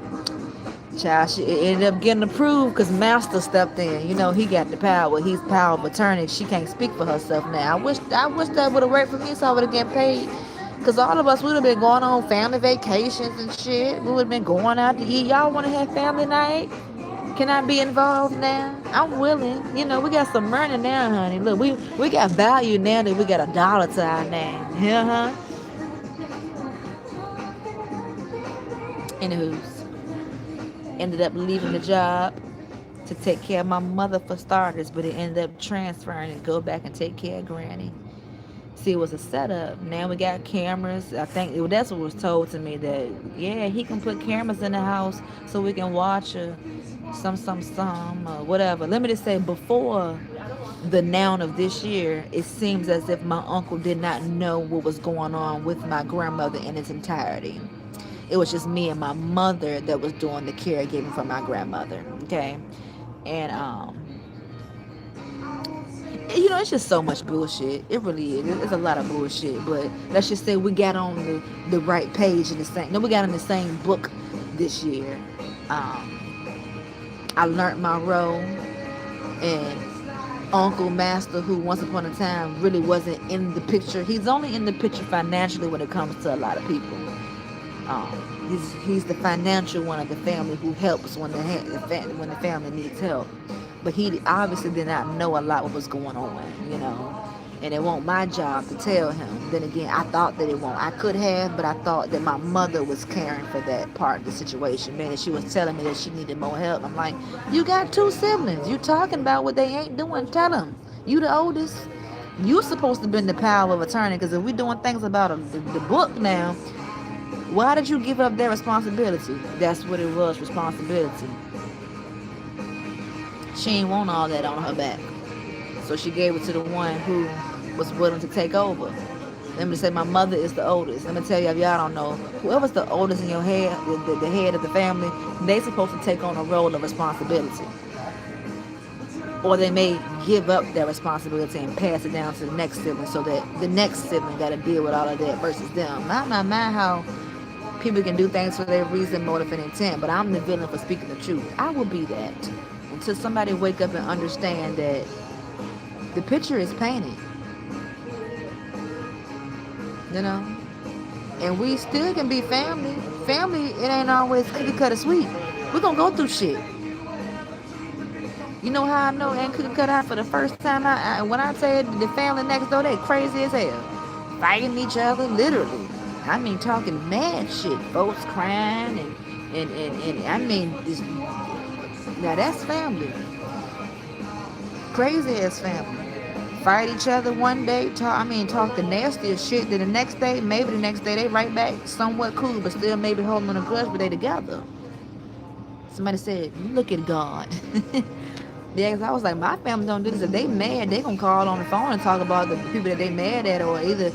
child, she ended up getting approved because Master stepped in. You know, he got the power. He's power of attorney. She can't speak for herself now. I wish that would have worked for me so I would have gotten paid. Because all of us would have been going on family vacations and shit. We would have been going out to eat. Y'all want to have family night? Can I be involved now? I'm willing. You know, we got some money now, honey. Look, we got value now that we got $1 to our name. Yeah, Anywho's. Ended up leaving the job to take care of my mother for starters, but it ended up transferring and go back and take care of Granny. See, it was a setup. Now we got cameras. I think that's what was told to me, that yeah, he can put cameras in the house so we can watch some or whatever. Let me just say, before the noun of this year, it seems as if my uncle did not know what was going on with my grandmother in its entirety. It was just me and my mother that was doing the caregiving for my grandmother, okay? And, you know, it's just so much bullshit. It really is. It's a lot of bullshit. But let's just say we got on the right page in the same, no, we got in the same book this year. I learned my role, and Uncle Master, who once upon a time really wasn't in the picture, he's only in the picture financially when it comes to a lot of people. He's the financial one of the family who helps when the family needs help. But he obviously did not know a lot what was going on, you know. And it won't my job to tell him. Then again, I thought that it won't. I could have, but I thought that my mother was caring for that part of the situation. Man, she was telling me that she needed more help. I'm like, you got 2 siblings. You talking about what they ain't doing. Tell them. You the oldest. You supposed to be in the power of attorney, because if we doing things about the book now, why did you give up their responsibility? That's what it was, responsibility. She ain't want all that on her back. So she gave it to the one who was willing to take over. Let me say my mother is the oldest. Let me tell you, if y'all don't know, whoever's the oldest in your head, the head of the family, they supposed to take on a role of responsibility. Or they may give up their responsibility and pass it down to the next sibling, so that the next sibling got to deal with all of that versus them. I'm not mad how people can do things for their reason, motive, and intent, but I'm the villain for speaking the truth. I will be that until somebody wake up and understand that the picture is painted, you know, and we still can be family. Family, it ain't always cookie cutter sweet. We're gonna go through shit. You know how I know it ain't cookie cutter for the first time? When I tell you the family next door, they crazy as hell, fighting each other, literally. I mean, talking mad shit, folks crying and I mean, now that's family. Crazy ass family. Fight each other one day, talk the nastiest shit. Then the next day, maybe the next day, they right back somewhat cool, but still maybe holding on a grudge, but they together. Somebody said, look at God. Yeah, cause I was like, my family don't do this. If they mad, they gonna call on the phone and talk about the people that they mad at, or either,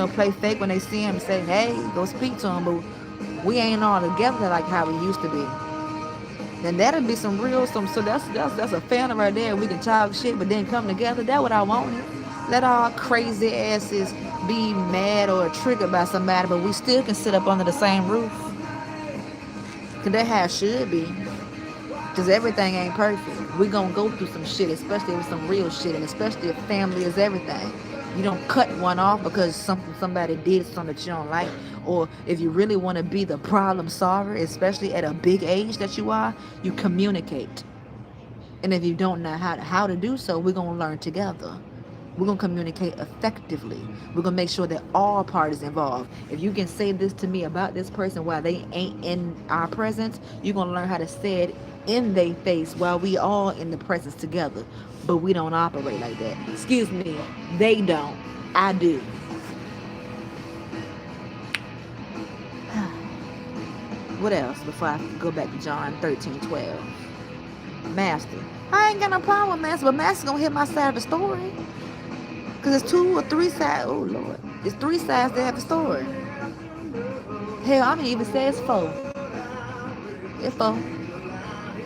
play fake when they see them and say, hey, go speak to them. But we ain't all together like how we used to be. Then that'll be some real, so that's a family right there. We can talk shit, but then come together. That's what I wanted. Let all crazy asses be mad or triggered by somebody, but we still can sit up under the same roof. Cause that's how it should be. Cause everything ain't perfect. We gonna go through some shit, especially with some real shit, and especially if family is everything. You don't cut one off because somebody did something that you don't like. Or if you really want to be the problem solver, especially at a big age that you are, you communicate. And if you don't know how to do so, we're going to learn together. We're going to communicate effectively. We're going to make sure that all parties involved. If you can say this to me about this person while they ain't in our presence, you're going to learn how to say it in their face while we all in the presence together. But we don't operate like that. Excuse me, they don't. I do. What else before I go back to John 13:12? Master. I ain't got no problem with Master, but Master's gonna hit my side of the story. Because it's 2 or 3 sides. Oh, Lord. It's 3 sides that have the story. Hell, I mean, even say it's 4. It's 4.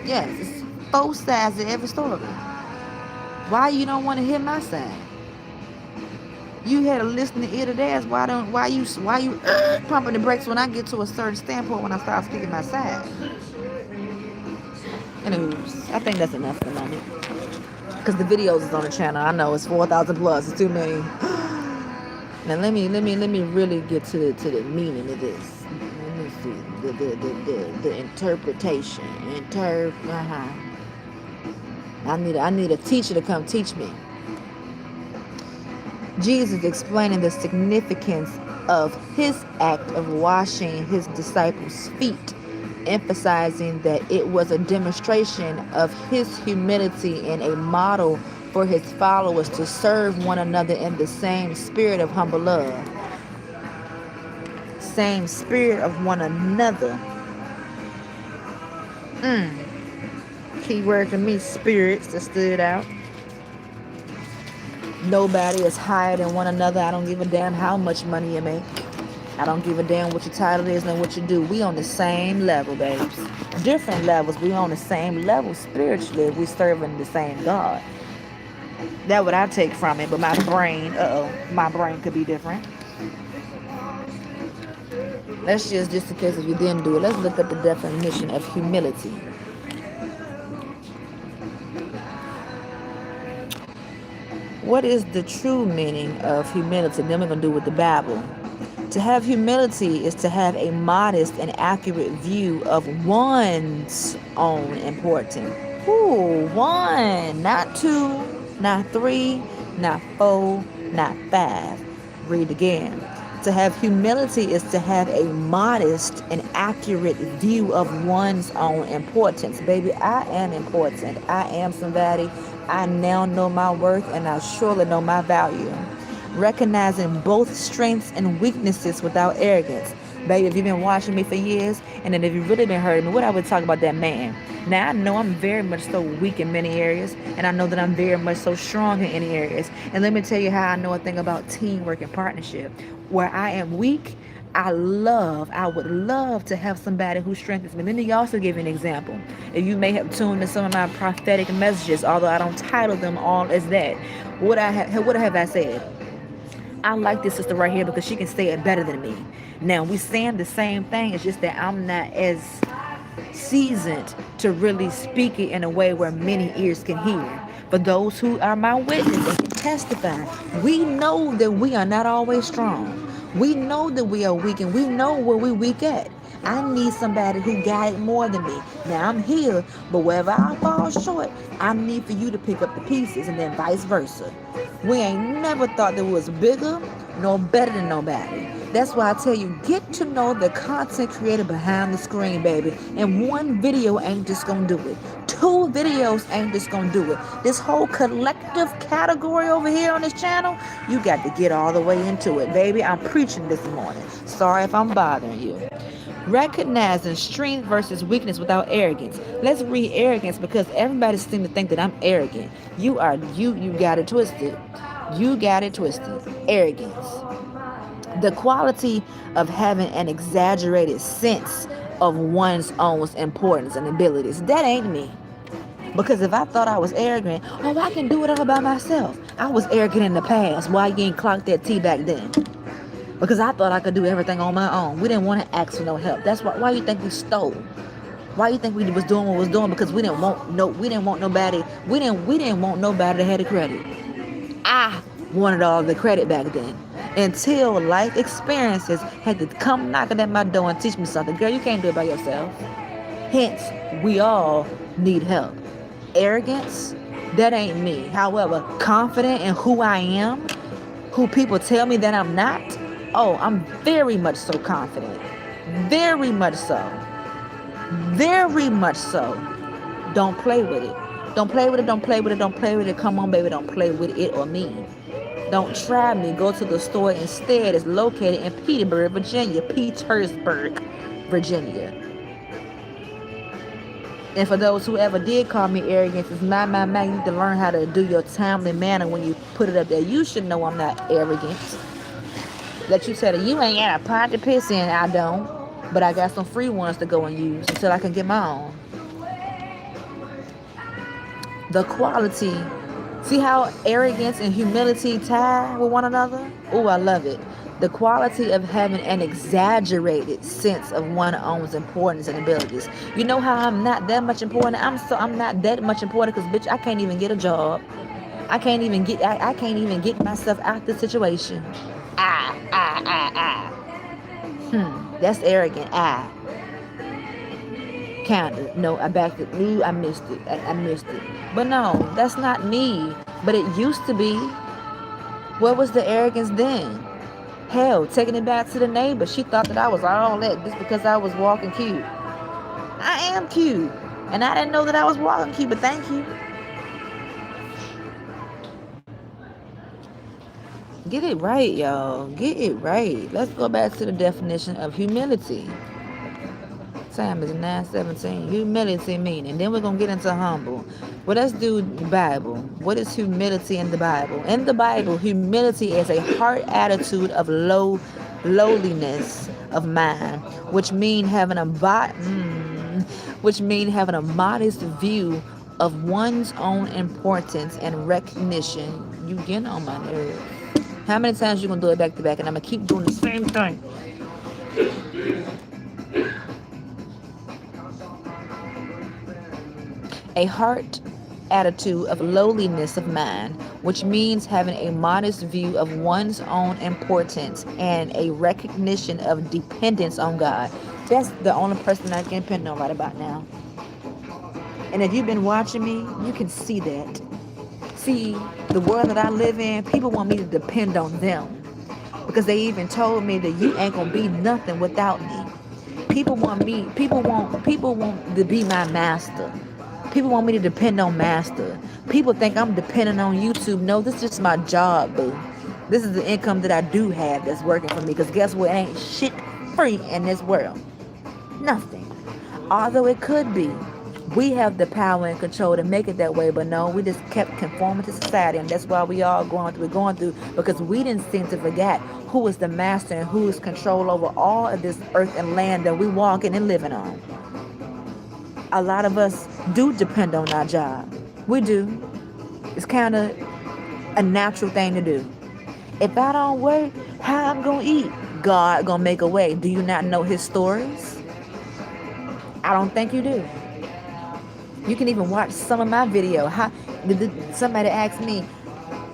Yes, it's 4 sides to every story. Why you don't want to hear my side? You had a listening ear to theirs. Why you pumping the brakes when I get to a certain standpoint when I start speaking my side? Anyways, I think that's enough for the moment. Because the videos is on the channel. I know it's 4,000 plus. It's too many. Now let me really get to the meaning of this. Let me see the interpretation. I need a teacher to come teach me. Jesus explaining the significance of his act of washing his disciples' feet, emphasizing that it was a demonstration of his humility and a model for his followers to serve one another in the same spirit of humble love. Same spirit of one another. Key word for me, spirits, that stood out. Nobody is higher than one another. I don't give a damn how much money you make. I don't give a damn what your title is and what you do. We on the same level, babes. Different levels. We on the same level spiritually. We serving the same God. That's what I take from it. But my brain could be different. Let's just in case if you didn't do it, let's look up the definition of humility. What is the true meaning of humility? Then we're going to do with the Bible. To have humility is to have a modest and accurate view of one's own importance. One, not 2, not 3, not 4, not 5. Read again. To have humility is to have a modest and accurate view of one's own importance. Baby, I am important. I am somebody. I now know my worth and I surely know my value. Recognizing both strengths and weaknesses without arrogance. Baby, if you've been watching me for years, and then if you've really been hurting me, what I would talk about that man. Now, I know I'm very much so weak in many areas, and I know that I'm very much so strong in any areas. And let me tell you how I know a thing about teamwork and partnership. Where I am weak, I would love to have somebody who strengthens me. Let me also give you an example. And you may have tuned in some of my prophetic messages, although I don't title them all as that. What have I said? I like this sister right here because she can say it better than me. Now, we saying the same thing. It's just that I'm not as seasoned to really speak it in a way where many ears can hear. For those who are my witnesses and can testify, we know that we are not always strong. We know that we are weak, and we know where we weak at. I need somebody who got it more than me. Now I'm here, but wherever I fall short, I need for you to pick up the pieces, and then vice versa. We ain't never thought that we was bigger nor better than nobody. That's why I tell you, get to know the content creator behind the screen, baby. And one video ain't just gonna do it. 2 videos ain't just gonna do it. This whole collective category over here on this channel, you got to get all the way into it, baby. I'm preaching this morning. Sorry if I'm bothering you. Recognizing strength versus weakness without arrogance. Let's read arrogance because everybody seems to think that I'm arrogant. You got it twisted. You got it twisted. Arrogance. The quality of having an exaggerated sense of one's own importance and abilities. That ain't me. Because if I thought I was arrogant, I can do it all by myself. I was arrogant in the past. Why you ain't clocked that T back then? Because I thought I could do everything on my own. We didn't want to ask for no help. That's why you think we stole? Why you think we was doing what we was doing? Because we didn't want nobody to have the credit. I wanted all the credit back then. Until life experiences had to come knocking at my door and teach me something. Girl, you can't do it by yourself. Hence, we all need help. Arrogance, that ain't me. However, confident in who I am, who people tell me that I'm not, I'm very much so confident. Very much so. Very much so. Don't play with it. Don't play with it, don't play with it, don't play with it. Come on, baby, don't play with it or me. Don't try me. Go to the store instead. It's located in Petersburg, Virginia. And for those who ever did call me arrogant, it's my. You need to learn how to do your timely manner when you put it up there. You should know I'm not arrogant. Let you tell her, you ain't got a pot to piss in. I don't. But I got some free ones to go and use until I can get my own. The quality. See how arrogance and humility tie with one another? Oh, I love it. The quality of having an exaggerated sense of one's own importance and abilities. You know how I'm not that much important? I'm not that much important because, bitch, I can't even get a job. I can't even get myself out the situation. That's arrogant. Kinda. No, I backed it. Ooh, I missed it. I missed it. But no, that's not me. But it used to be. What was the arrogance then? Hell, taking it back to the neighbor. She thought that I was all that just because I was walking cute. I am cute. And I didn't know that I was walking cute, but thank you. Get it right, y'all. Get it right. Let's go back to the definition of humility. Time is 9:17. Humility meaning. Then we're going to get into humble. Well, let's do the Bible. What is humility in the Bible? In the Bible, humility is a heart attitude of lowliness of mind, which mean having a modest view of one's own importance and recognition. You getting on my nerves. How many times you going to do it back to back? And I'm going to keep doing the same thing. A heart attitude of lowliness of mind, which means having a modest view of one's own importance and a recognition of dependence on God. That's the only person I can depend on right about now. And if you've been watching me, you can see that. See, the world that I live in, people want me to depend on them. Because they even told me that you ain't gonna be nothing without me. People want to be my master. People want me to depend on master. People think I'm depending on YouTube. No, this is just my job, boo. This is the income that I do have that's working for me. Because guess what? It ain't shit free in this world. Nothing. Although it could be. We have the power and control to make it that way, but no, we just kept conforming to society, and that's why we all we're going through, because we didn't seem to forget who is the master and who is control over all of this earth and land that we walking and living on. A lot of us do depend on our job. We do. It's kind of a natural thing to do. If I don't work, how I'm gonna eat? God gonna make a way. Do you not know his stories? I don't think you do. You can even watch some of my video. Somebody asked me,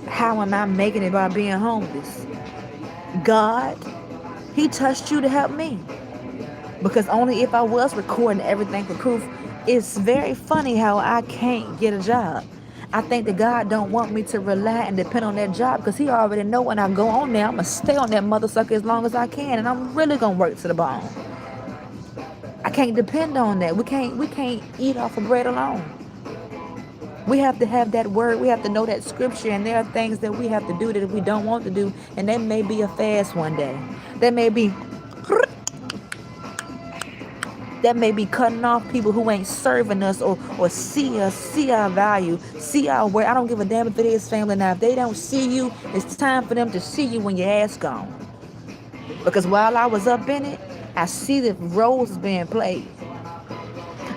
how am I making it by being homeless? God, he touched you to help me. Because only if I was recording everything for proof, it's very funny how I can't get a job. I think that God don't want me to rely and depend on that job, because he already know when I go on there, I'm going to stay on that mother sucker as long as I can, and I'm really going to work to the bone. I can't depend on that. We can't eat off of bread alone. We have to have that word. We have to know that scripture, and there are things that we have to do that we don't want to do, and that may be a fast one day. That may be cutting off people who ain't serving us or see us, see our value, see our worth. I don't give a damn if it is family now. If they don't see you, it's time for them to see you when your ass gone. Because while I was up in it, I see the roles being played.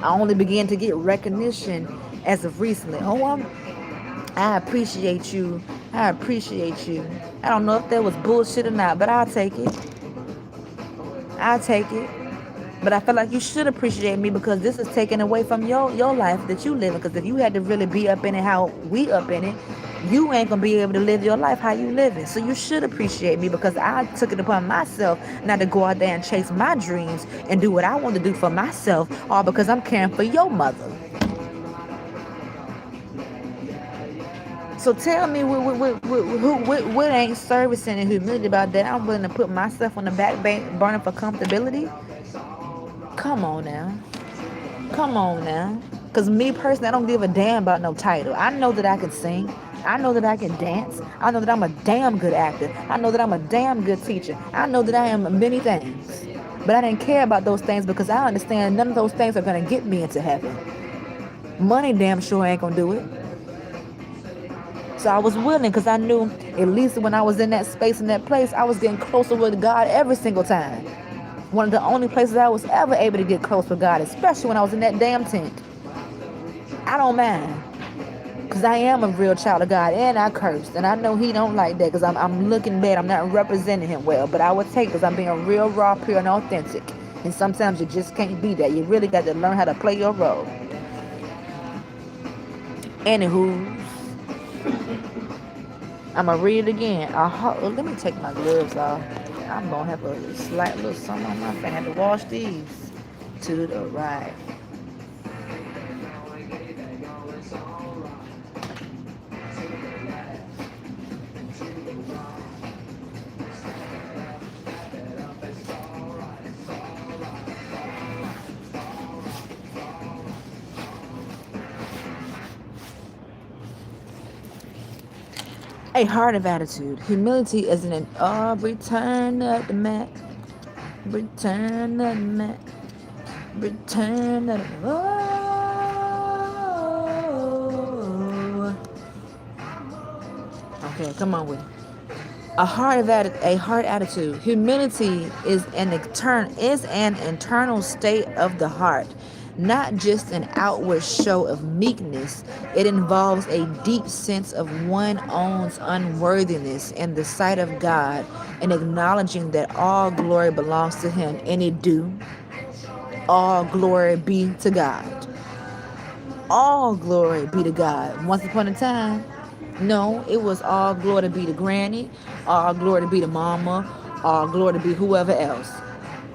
I only began to get recognition as of recently. I appreciate you. I appreciate you. I don't know if that was bullshit or not, but I'll take it. I'll take it. But I feel like you should appreciate me, because this is taken away from your life that you live in. Because if you had to really be up in it how we up in it, you ain't going to be able to live your life how you live it. So you should appreciate me, because I took it upon myself not to go out there and chase my dreams and do what I want to do for myself, all because I'm caring for your mother. So tell me what ain't servicing and humility about that? I'm willing to put myself on the back burner for comfortability. Come on now. Come on now. Because me personally, I don't give a damn about no title. I know that I can sing. I know that I can dance. I know that I'm a damn good actor. I know that I'm a damn good teacher. I know that I am many things. But I didn't care about those things, because I understand none of those things are going to get me into heaven. Money damn sure ain't going to do it. So I was willing, because I knew at least when I was in that space, in that place, I was getting closer with God every single time. One of the only places I was ever able to get close with God, especially when I was in that damn tent. I don't mind, because I am a real child of God, and I cursed, and I know he don't like that, because I'm looking bad. I'm not representing him well, but I would take it, because I'm being real, raw, pure, and authentic. And sometimes you just can't be that. You really got to learn how to play your role. Anywho, I'm going to read it again. Let me take my gloves off. I'm going to have a slight little something on my face. I have to wash these to the right. A heart of attitude. Humility is an return of the Mac. Return of the Mac. Return of the Okay, come on with it. A heart attitude. Humility is an internal state of the heart, not just an outward show of meekness. It involves a deep sense of one's own unworthiness in the sight of God, and acknowledging that all glory belongs to him, and it do. All glory be to God. All glory be to God. Once upon a time, no, it was all glory to be to granny, all glory to be to mama, all glory to be whoever else.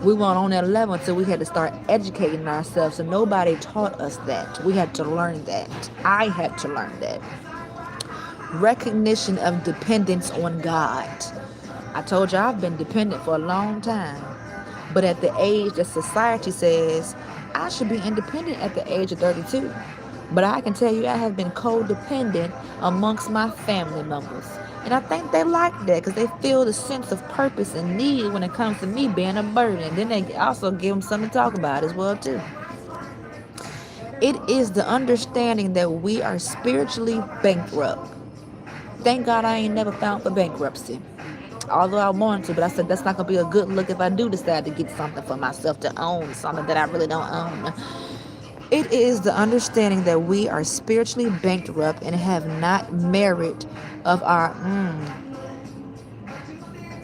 We weren't on that level until we had to start educating ourselves, and nobody taught us that. We had to learn that. I had to learn that. recognition of dependence on God. I told you I've been dependent for a long time. But at the age that society says I should be independent at the age of 32. But I can tell you I have been codependent amongst my family members. And I think they like that because they feel the sense of purpose and need when it comes to me being a burden. And then they also give them something to talk about as well too. It is the understanding that we are spiritually bankrupt. Thank God I ain't never found for bankruptcy. Although I wanted to, but I said that's not going to be a good look if I do decide to get something for myself to own, something that I really don't own. It is the understanding that we are spiritually bankrupt and have not merit of our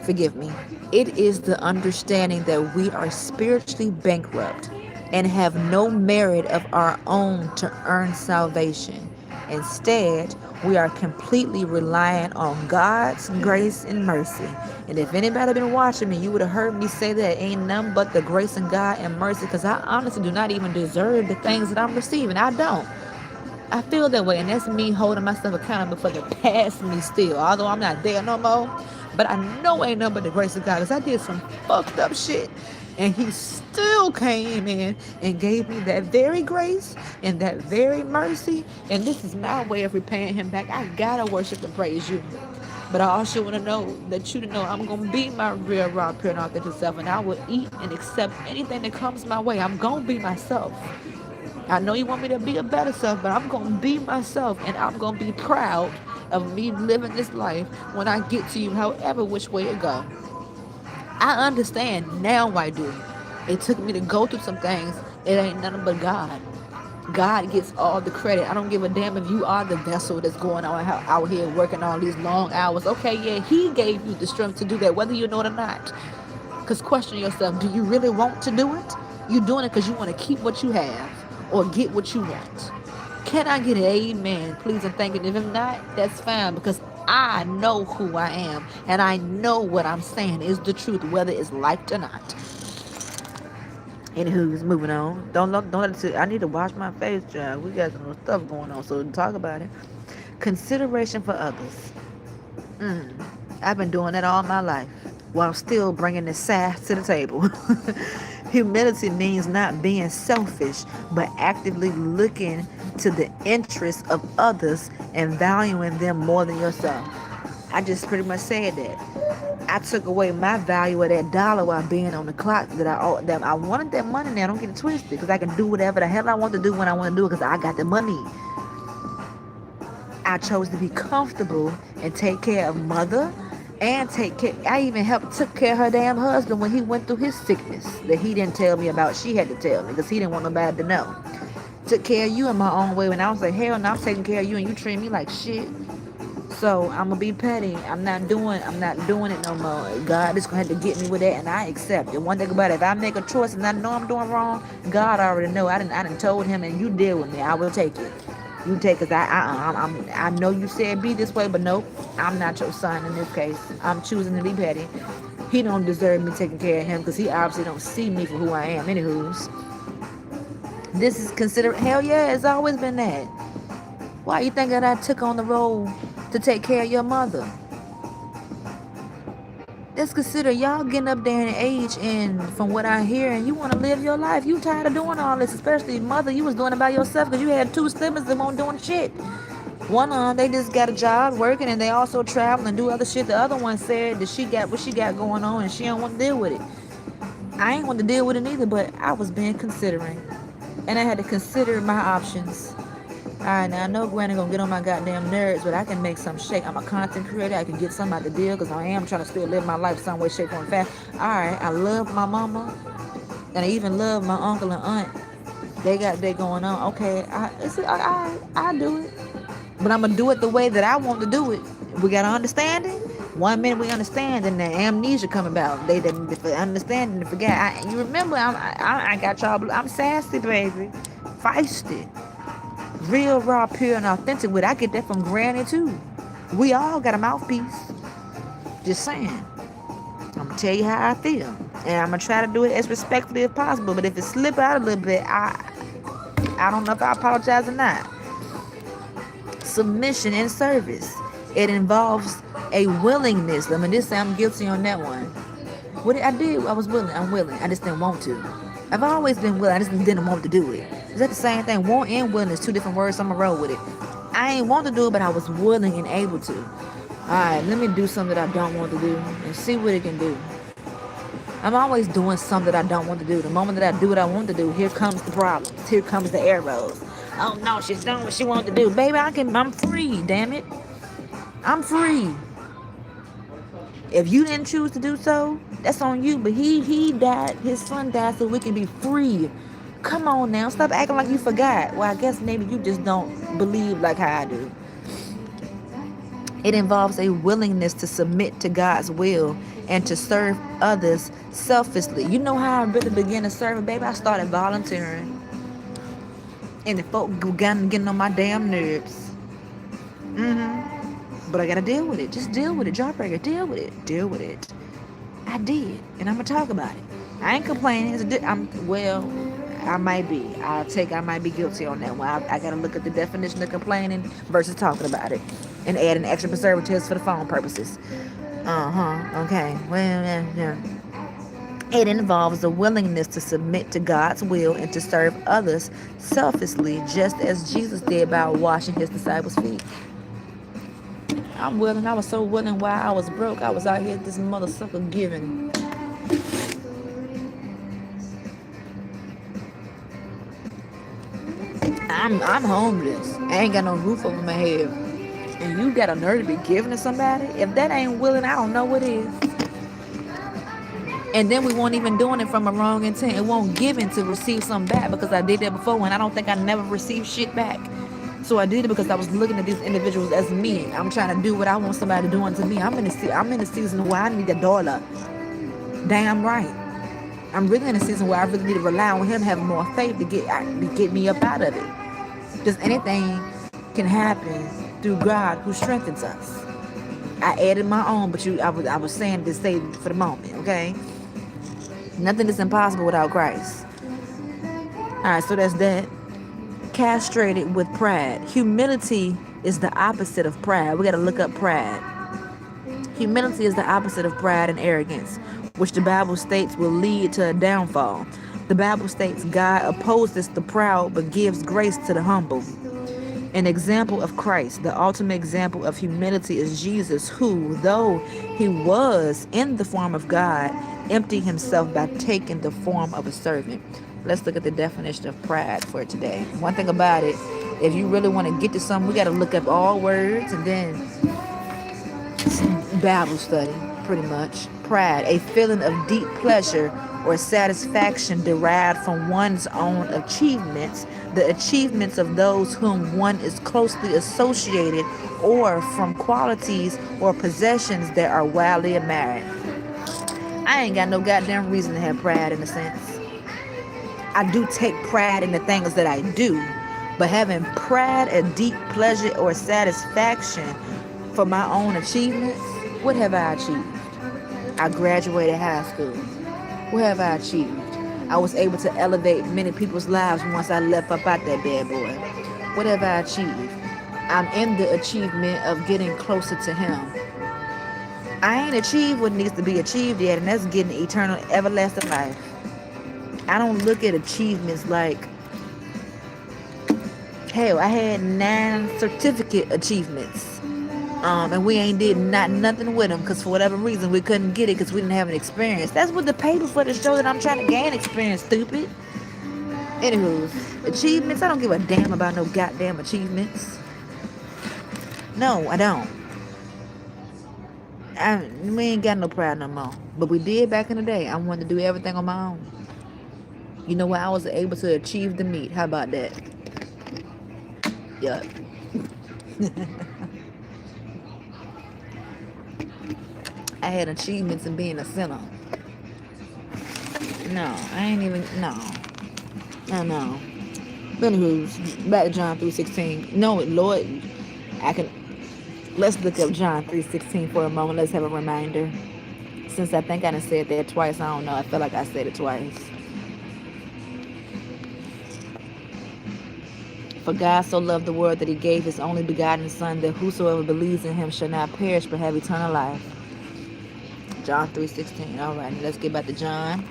forgive me. It is the understanding that we are spiritually bankrupt and have no merit of our own to earn salvation. Instead, we are completely reliant on God's grace and mercy. And if anybody been watching me, you would have heard me say that ain't nothing but the grace of God and mercy, because I honestly do not even deserve the things that I'm receiving. I don't. I feel that way, and that's me holding myself accountable for the past me still, although I'm not there no more. But I know ain't nothing but the grace of God, because I did some fucked up shit, and he still came in and gave me that very grace and that very mercy, and this is my way of repaying him back. I gotta worship and praise you. But I also want to know that you to know I'm going to be my real, raw, pure, and authentic self, and I will eat and accept anything that comes my way. I'm going to be myself. I know you want me to be a better self, but I'm going to be myself, and I'm going to be proud of me living this life when I get to you, however which way it go. I understand now. I do. It took me to go through some things. It ain't nothing but God. God gets all the credit. I don't give a damn if you are the vessel that's going on out here working all these long hours. Okay, yeah, he gave you the strength to do that, whether you know it or not. Because question yourself, do you really want to do it? You doing it because you want to keep what you have or get what you want? Can I get an amen, please and thank you? If not, that's fine, because I know who I am, and I know what I'm saying is the truth, whether it's liked or not. Anywho's moving on. Don't let it. I need to wash my face, child. We got some stuff going on, so talk about it. Consideration for others. I've been doing that all my life while still bringing the sass to the table. Humility means not being selfish, but actively looking to the interests of others and valuing them more than yourself. I just pretty much said that. I took away my value of that dollar while being on the clock that I wanted that money now. Don't get it twisted, because I can do whatever the hell I want to do when I want to do it, because I got the money. I chose to be comfortable and take care of mother and take care. I even took care of her damn husband when he went through his sickness that he didn't tell me about. She had to tell me because he didn't want nobody to know. Took care of you in my own way when I was like, hell no, I'm taking care of you and you treat me like shit. So I'm gonna be petty. I'm not doing it no more. God is gonna have to get me with that, and I accept it. One thing about it, if I make a choice and I know I'm doing wrong, God already know. I didn't told him, and you deal with me. I will take it. You take it. I know you said be this way, but nope, I'm not your son in this case. I'm choosing to be petty. He don't deserve me taking care of him because he obviously don't see me for who I am. Anywho's, this is considered. Hell yeah, it's always been that. Why you think that I took on the role to take care of your mother? Let's consider y'all getting up there in age, and from what I hear, and you want to live your life. You tired of doing all this, especially mother. You was doing it by yourself because you had two siblings that won't doing shit. One they just got a job working, and they also travel and do other shit. The other one said that she got what she got going on, and she don't want to deal with it. I ain't want to deal with it either, but I was being considering, and I had to consider my options. Alright, now I know Granny gonna get on my goddamn nerves, but I can make some shake. I'm a content creator. I can get somebody to deal, because I am trying to still live my life some way, shape, form, fast. Alright, I love my mama, and I even love my uncle and aunt. They got that going on. Okay, I do it, but I'm gonna do it the way that I want to do it. We gotta understand it. 1 minute we understand, and the amnesia come about. They didn't understand and forget. You remember? I got y'all. I'm sassy, baby, feisty. Real, raw, pure, and authentic with. I get that from Granny too. We all got a mouthpiece. Just saying. I'm gonna tell you how I feel, and I'm gonna try to do it as respectfully as possible. But if it slip out a little bit, I don't know if I apologize or not. Submission and service. It involves a willingness. Let me just say I'm guilty on that one. What I did, I was willing. I'm willing. I just didn't want to. I've always been willing. I just didn't want to do it. Is that the same thing? Want and willing is two different words. So I'm going to roll with it. I ain't want to do it, but I was willing and able to. All right, let me do something that I don't want to do and see what it can do. I'm always doing something that I don't want to do. The moment that I do what I want to do, here comes the problems. Here comes the arrows. Oh no, she's doing what she wants to do. Baby, I'm free, damn it. I'm free. If you didn't choose to do so, that's on you. But he died, his son died so we can be free. Come on now, stop acting like you forgot. Well, I guess maybe you just don't believe like how I do. It involves a willingness to submit to God's will and to serve others selflessly. You know how I really began to serve, baby? I started volunteering. And the folk getting on my damn nerves. But I gotta deal with it. Just deal with it. Jawbreaker, deal with it. Deal with it. I did. And I'm gonna talk about it. I ain't complaining. I might be. I might be guilty on that one. I gotta look at the definition of complaining versus talking about it. And adding extra preservatives for the phone purposes. Okay. Well, yeah. It involves a willingness to submit to God's will and to serve others selflessly, just as Jesus did by washing his disciples' feet. I'm willing. I was so willing while I was broke. I was out here this mother sucker giving. I'm homeless. I ain't got no roof over my head. And you got a nerve to be giving to somebody? If that ain't willing, I don't know what is. And then we weren't even doing it from a wrong intent. It won't giving to receive something back because I did that before and I don't think I never received shit back. So I did it because I was looking at these individuals as me. I'm trying to do what I want somebody doing to me. I'm in a season where I need a dollar. Damn right. I'm really in a season where I really need to rely on him, have more faith to get me up out of it. Just anything can happen through God who strengthens us. I added my own, but I was saying to say for the moment, okay? Nothing is impossible without Christ. All right, so that's that. Castrated with pride. Humility is the opposite of pride. We got to look up pride. Humility is the opposite of pride and arrogance, which the Bible states will lead to a downfall. The Bible states God opposes the proud but gives grace to the humble. An example of Christ, the ultimate example of humility, is Jesus, who, though he was in the form of God, emptied himself by taking the form of a servant. Let's look at the definition of pride for today. One thing about it, if you really want to get to something, we got to look up all words and then Bible study, pretty much. Pride, a feeling of deep pleasure or satisfaction derived from one's own achievements, the achievements of those whom one is closely associated, or from qualities or possessions that are widely admired. I ain't got no goddamn reason to have pride in a sense. I do take pride in the things that I do, but having pride, a deep pleasure or satisfaction for my own achievements, what have I achieved? I graduated high school. What have I achieved? I was able to elevate many people's lives once I left up out that bad boy. What have I achieved? I'm in the achievement of getting closer to him. I ain't achieved what needs to be achieved yet, and that's getting eternal, everlasting life. I don't look at achievements like, hell, I had 9 certificate achievements. And we ain't did nothing with them because for whatever reason we couldn't get it because we didn't have an experience. That's what the paper for to show that I'm trying to gain experience, stupid. Anywho, achievements, I don't give a damn about no goddamn achievements. No, I don't. We ain't got no pride no more. But we did back in the day. I wanted to do everything on my own. You know what? I was able to achieve the meat. How about that? Yup. I had achievements in being a sinner. No, I ain't even, no. But anywho, back to John 3:16. No, Lord, let's look up John 3:16 for a moment. Let's have a reminder. Since I think I done said that twice, I don't know. I feel like I said it twice. For God so loved the world that he gave his only begotten Son, that whosoever believes in him shall not perish but have eternal life. John 3:16. All right, let's get back to John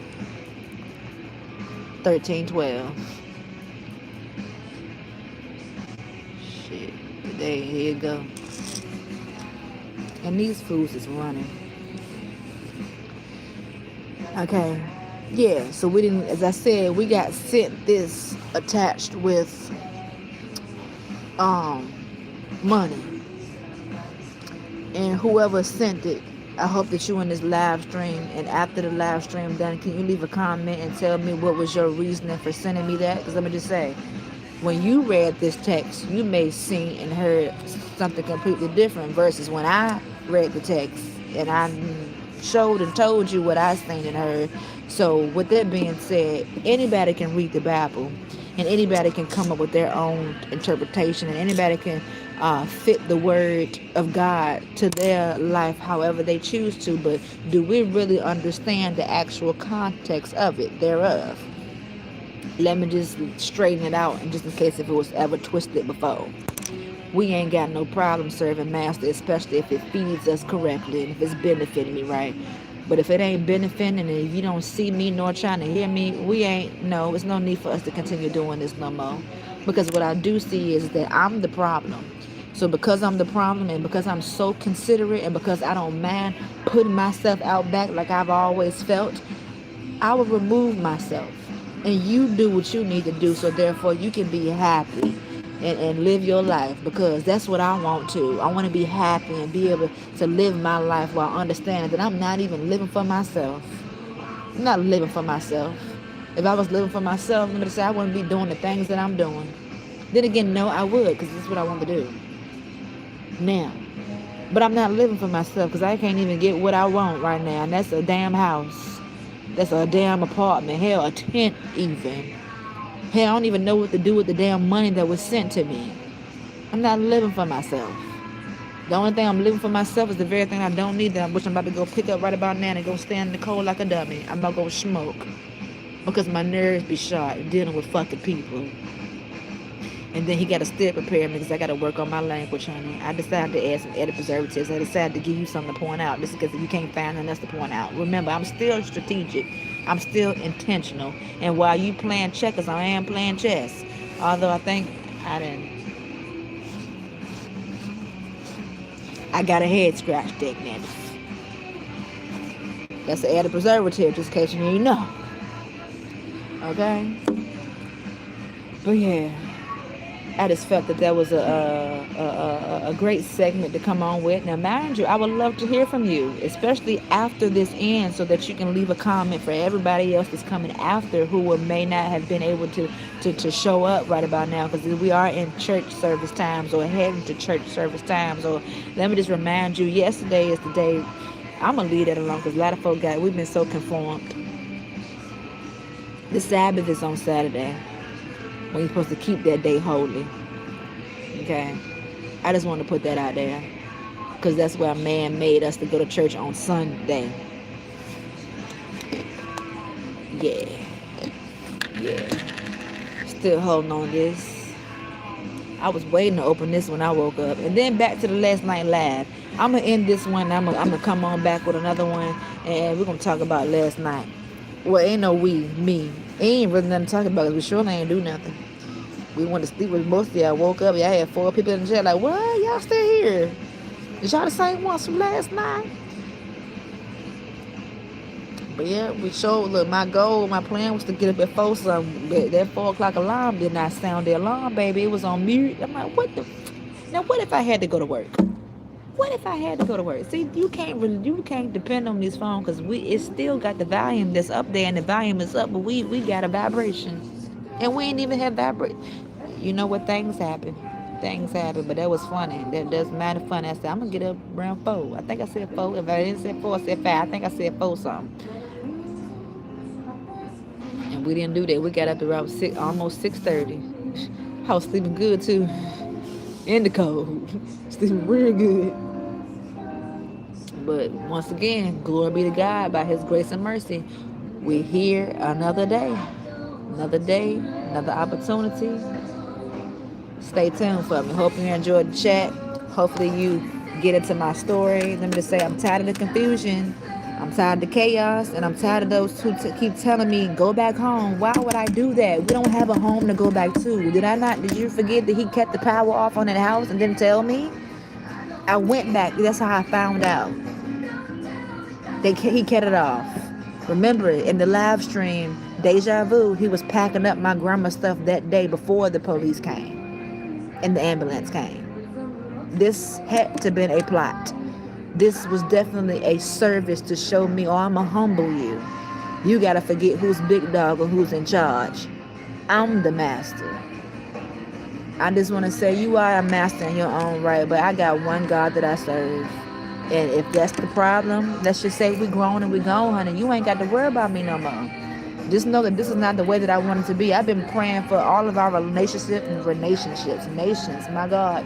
13:12. Shit, today, here you go. And these fools is running. Okay, yeah, so we didn't, as I said, we got sent this attached with money. And whoever sent it, I hope that you in this live stream, and after the live stream done, can you leave a comment and tell me what was your reasoning for sending me that? Because let me just say, when you read this text, you may see and heard something completely different versus when I read the text and I showed and told you what I seen and heard. So with that being said, anybody can read the Bible and anybody can come up with their own interpretation, and anybody can fit the word of God to their life however they choose to. But do we really understand the actual context of it thereof? Let me just straighten it out, and just in case if it was ever twisted before. We ain't got no problem serving master, especially if it feeds us correctly and if it's benefiting me, right? But if it ain't benefiting, and if you don't see me nor trying to hear me, it's no need for us to continue doing this no more. Because what I do see is that I'm the problem. So because I'm the problem, and because I'm so considerate, and because I don't mind putting myself out back like I've always felt, I will remove myself. And you do what you need to do, so therefore you can be happy and live your life, because that's what I want to. I want to be happy and be able to live my life while understanding that I'm not even living for myself. I'm not living for myself. If I was living for myself, let me just say, I wouldn't be doing the things that I'm doing. Then again, no, I would, because this is what I want to do now. But I'm not living for myself, because I can't even get what I want right now, and that's a damn house. That's a damn apartment. Hell, a tent even. Hell, I don't even know what to do with the damn money that was sent to me. I'm not living for myself. The only thing I'm living for myself is the very thing I don't need, that I'm about to go pick up right about now and go stand in the cold like a dummy. I'm about to go smoke. Because my nerves be shot dealing with fucking people. And then he got to still prepare me, because I got to work on my language, honey. I decided to add some added preservatives. I decided to give you something to point out. This is because you can't find nothing else to point out. Remember, I'm still strategic. I'm still intentional. And while you playing checkers, I am playing chess. Although I think I got a head scratch deck now. That's an added preservative, just in case you didn't know. Okay? But yeah, I just felt that that was a great segment to come on with. Now, mind you, I would love to hear from you, especially after this ends, so that you can leave a comment for everybody else that's coming after who may not have been able to show up right about now, because we are in church service times or heading to church service times. Or let me just remind you, yesterday is the day. I'm going to leave that alone, because a lot of folk we've been so conformed. The Sabbath is on Saturday, when you're supposed to keep that day holy. Okay? I just want to put that out there, because that's where man made us to go to church on Sunday. Yeah. Still holding on this. I was waiting to open this when I woke up. And then back to the last night live. I'm going to end this one. I'm going to come on back with another one, and we're going to talk about last night. Well, ain't no me. Ain't really nothing to talk about, because we surely ain't do nothing. We went to sleep with most of y'all. Woke up, y'all had 4 people in the jail. Like, what? Y'all still here? Is y'all the same ones from last night? But yeah, we showed, look, my plan was to get up at 4 something. But that 4 o'clock alarm did not sound the alarm, baby. It was on mute. I'm like, what the? Now, what if I had to go to work? See, you can't depend on this phone, because it still got the volume that's up there, and the volume is up, but we got a vibration, and we ain't even have vibrate. You know what? Things happen, but that was funny. That does matter funny. I said, I'm gonna get up around 4. I think I said 4. If I didn't say 4, I said 5. I think I said 4 something. And we didn't do that. We got up around 6, almost 6:30. I was sleeping good too, in the cold, sleeping real good. But once again, glory be to God, by his grace and mercy, we're here another day, another opportunity Stay tuned for me. Hope you enjoyed the chat. Hopefully you get into my story. Let me just say I'm tired of the confusion. I'm tired of the chaos, and I'm tired of those who keep telling me, go back home. Why would I do that? We don't have a home to go back to. Did you forget that he kept the power off on that house and didn't tell me? I went back. That's how I found out. He kept it off. Remember, in the live stream, Deja Vu, he was packing up my grandma's stuff that day before the police came and the ambulance came. This had to have been a plot. This was definitely a service to show me, oh, I'm going to humble you. You got to forget who's big dog or who's in charge. I'm the master. I just want to say you are a master in your own right, but I got one God that I serve. And if that's the problem, let's just say we grown and we gone, honey. You ain't got to worry about me no more. Just know that this is not the way that I want it to be. I've been praying for all of our nations, my God.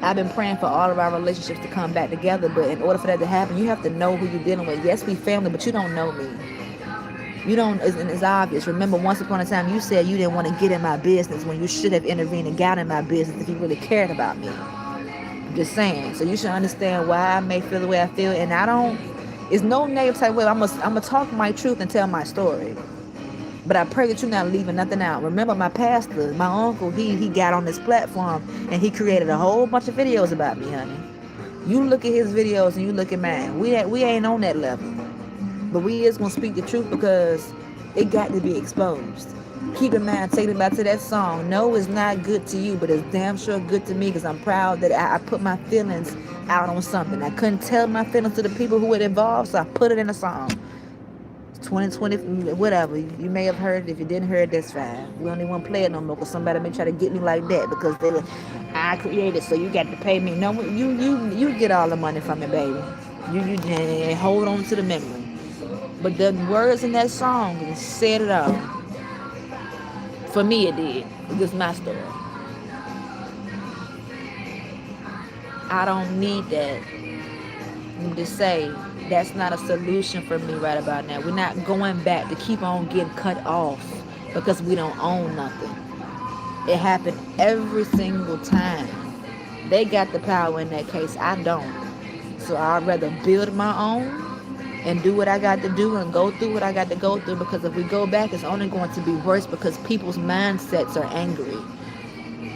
I've been praying for all of our relationships to come back together, but in order for that to happen, you have to know who you're dealing with. Yes, we family, but you don't know me. You don't, and it's obvious. Remember, once upon a time, you said you didn't want to get in my business when you should have intervened and got in my business if you really cared about me. I'm just saying. So you should understand why I may feel the way I feel, and I don't, it's no negative type way. I'm gonna talk my truth and tell my story. But I pray that you're not leaving nothing out. Remember, my pastor, my uncle, he got on this platform and he created a whole bunch of videos about me, honey. You look at his videos and you look at mine. We ain't on that level. But we is going to speak the truth because it got to be exposed. Keep in mind, taking it back to that song, no, it's not good to you, but it's damn sure good to me because I'm proud that I put my feelings out on something. I couldn't tell my feelings to the people who were involved, so I put it in a song. 2020, whatever. You may have heard it. If you didn't hear it, that's fine. We don't even want to play it no more because somebody may try to get me like that because I created, so you got to pay me. No, you get all the money from it, baby. You hold on to the memory. But the words in that song said it all. For me, it did. This is my story. I don't need that. Let me just say, that's not a solution for me right about now. We're not going back to keep on getting cut off because we don't own nothing. It happened every single time. They got the power in that case. I don't. So I'd rather build my own and do what I got to do and go through what I got to go through, because if we go back, it's only going to be worse because people's mindsets are angry.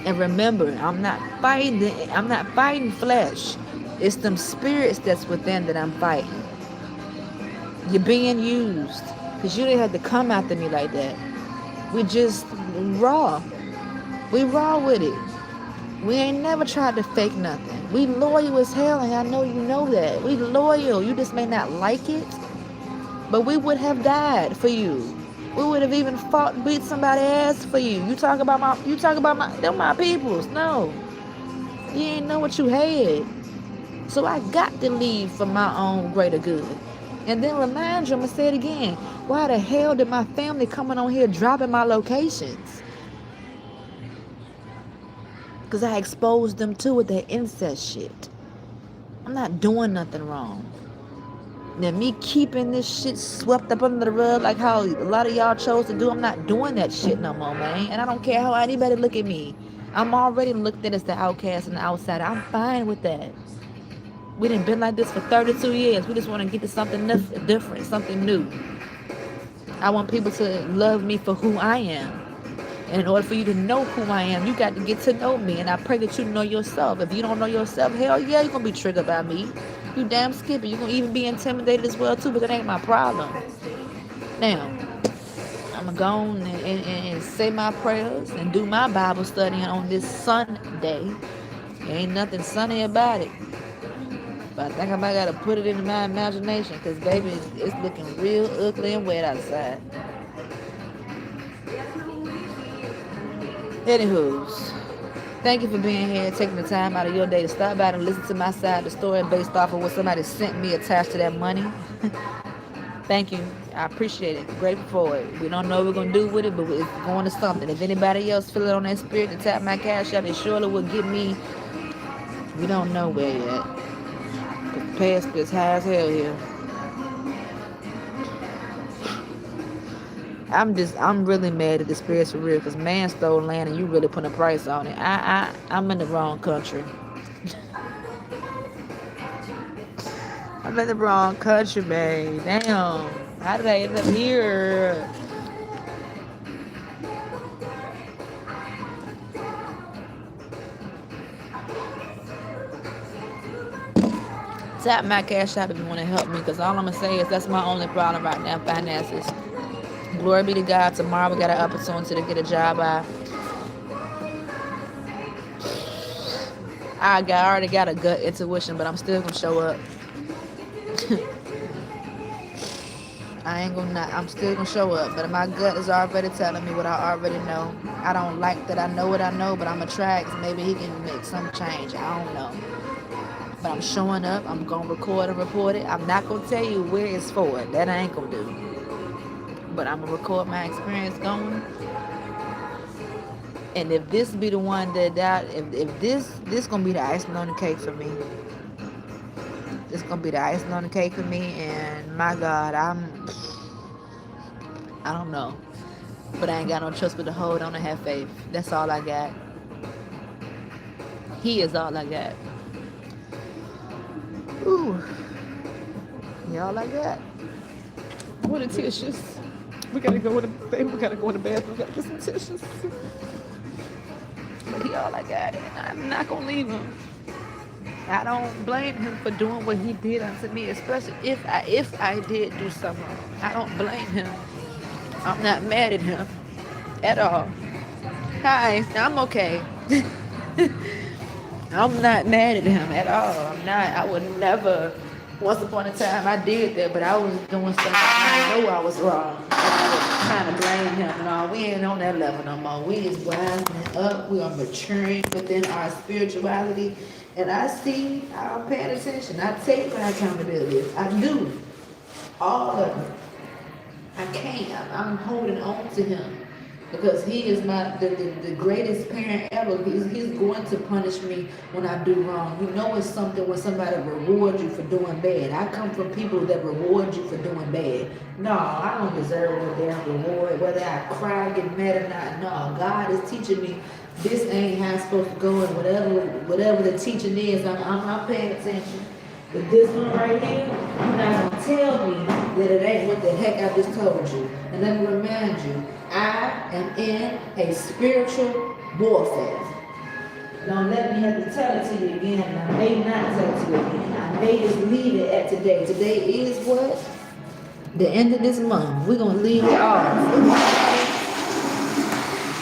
And remember, I'm not fighting flesh. It's them spirits that's within that I'm fighting. You're being used because you didn't have to come after me like that. We just raw. We raw with it. We ain't never tried to fake nothing. We loyal as hell, and I know you know that. We loyal. You just may not like it, but we would have died for you. We would have even fought and beat somebody's ass for you. You talk about them my peoples. No. You ain't know what you had. So I got to leave for my own greater good. And then remind you, I'm going to say it again. Why the hell did my family coming on here dropping my locations? Because I exposed them to with that incest shit. I'm not doing nothing wrong. Now, me keeping this shit swept up under the rug like how a lot of y'all chose to do, I'm not doing that shit no more, man. And I don't care how anybody look at me. I'm already looked at as the outcast and the outsider. I'm fine with that. We done been like this for 32 years. We just want to get to something different, something new. I want people to love me for who I am. And in order for you to know who I am, you got to get to know me. And I pray that you know yourself. If you don't know yourself, hell yeah, you're going to be triggered by me. You damn skippy. You're going to even be intimidated as well, too, but that ain't my problem. Now, I'm going to go on and say my prayers and do my Bible study on this Sunday. There ain't nothing sunny about it. But I think I might got to put it into my imagination because, baby, it's looking real ugly and wet outside. Anywho's, thank you for being here, taking the time out of your day to stop by and listen to my side of the story based off of what somebody sent me attached to that money. Thank you. I appreciate it. Grateful for it. We don't know what we're going to do with it, but it's going to something. If anybody else feel it on that spirit to tap my cash out, it surely will get me. We don't know where yet. The past is high as hell here. I'm really mad at the spirits for real, because man stole land and you really put a price on it. I'm in the wrong country. I'm in the wrong country, babe. Damn. How did I end up here? Tap my cash app if you want to help me, because all I'm going to say is that's my only problem right now, finances. Glory be to God. Tomorrow we got an opportunity to get a job. I already got a gut intuition, but I'm still going to show up. I ain't gonna not, I'm still gonna show up, but my gut is already telling me what I already know. I don't like that I know what I know, but I'm gonna try it, 'cause maybe he can make some change. I don't know. But I'm showing up. I'm gonna record and report it. I'm not gonna tell you where it's for. That I ain't gonna do. But I'm gonna record my experience going. And if this be the one that if this gonna be the icing on the cake for me. It's gonna be the icing on the cake for me, and my God, I don't know. But I ain't got no trust but to hold on and have faith. That's all I got. He is all I got. Ooh. He all I got. What are tissues? We gotta go in the baby. We gotta go in the bathroom. We gotta get some tissues. But he all I got. And I'm not gonna leave him. I don't blame him for doing what he did unto me, especially if I did do something wrong. I don't blame him. I'm not mad at him at all. Hi, I'm okay. I'm not mad at him at all. I'm not. I would never. Once upon a time, I did that, but I was doing something I know I was wrong. I was trying to blame him and all. We ain't on that level no more. We is rising up. We are maturing within our spirituality. And I see, I'm paying attention. I take my accountability. I do. All of it. I can't. I'm holding on to him. Because he is the greatest parent ever. He's going to punish me when I do wrong. You know it's something when somebody rewards you for doing bad. I come from people that reward you for doing bad. No, I don't deserve no damn reward, whether I cry, get mad or not. No, God is teaching me this ain't how it's supposed to go, and whatever the teaching is, I'm paying attention. But this one right here, you're not going to tell me that it ain't what the heck I just told you. And let me remind you, I am in a spiritual warfare. Don't let me have to tell it to you again, and I may not tell it to you again. I may just leave it at today. Today is what? The end of this month. We're going to leave it off.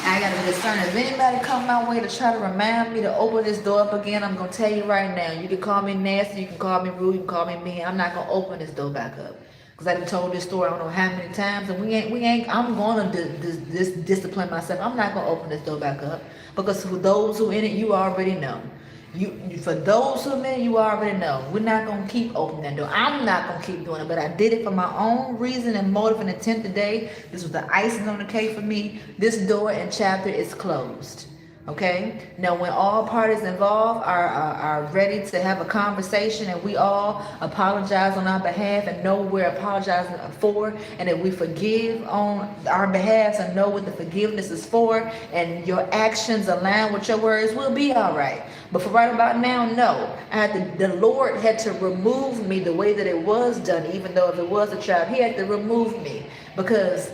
I gotta be discerning. If anybody come my way to try to remind me to open this door up again, I'm gonna tell you right now. You can call me nasty, you can call me rude, you can call me mean. I'm not gonna open this door back up. Cause I done told this story I don't know how many times, and we ain't. I'm gonna discipline myself. I'm not gonna open this door back up, because for those who in it, you already know. For those who in it, you already know. We're not gonna keep opening that door. I'm not gonna keep doing it, but I did it for my own reason and motive and intent today. This was the icing on the cake for me. This door and chapter is closed. Okay, now when all parties involved are ready to have a conversation, and we all apologize on our behalf and know we're apologizing for, and that we forgive on our behalf and know what the forgiveness is for, and your actions align with your words, we'll be all right. But for right about now, no. The Lord had to remove me the way that it was done, even though if it was a child, he had to remove me, because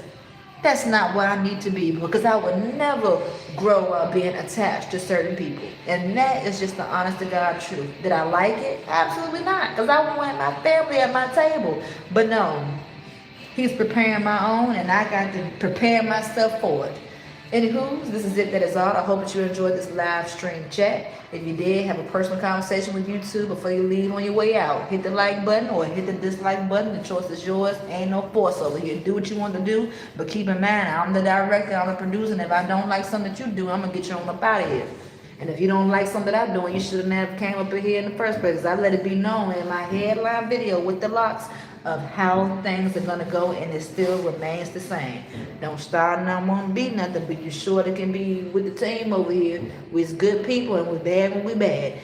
that's not what I need to be, because I would never grow up being attached to certain people. And that is just the honest to God truth. Did I like it? Absolutely not, because I want my family at my table. But no, he's preparing my own, and I got to prepare myself for it. Anywho, this is it. That is all. I hope that you enjoyed this live stream chat. If you did, have a personal conversation with YouTube before you leave on your way out. Hit the like button or hit the dislike button. The choice is yours. Ain't no force over here. Do what you want to do, but keep in mind, I'm the director, I'm the producer, and if I don't like something that you do, I'm going to get you on up out of here. And if you don't like something that I'm doing, you should have never came up in here in the first place. I let it be known in my headline video with the locks of how things are going to go, and it still remains the same. Don't start and I won't be nothing, but you sure it can be with the team over here. We're good people, and we're bad when we're bad.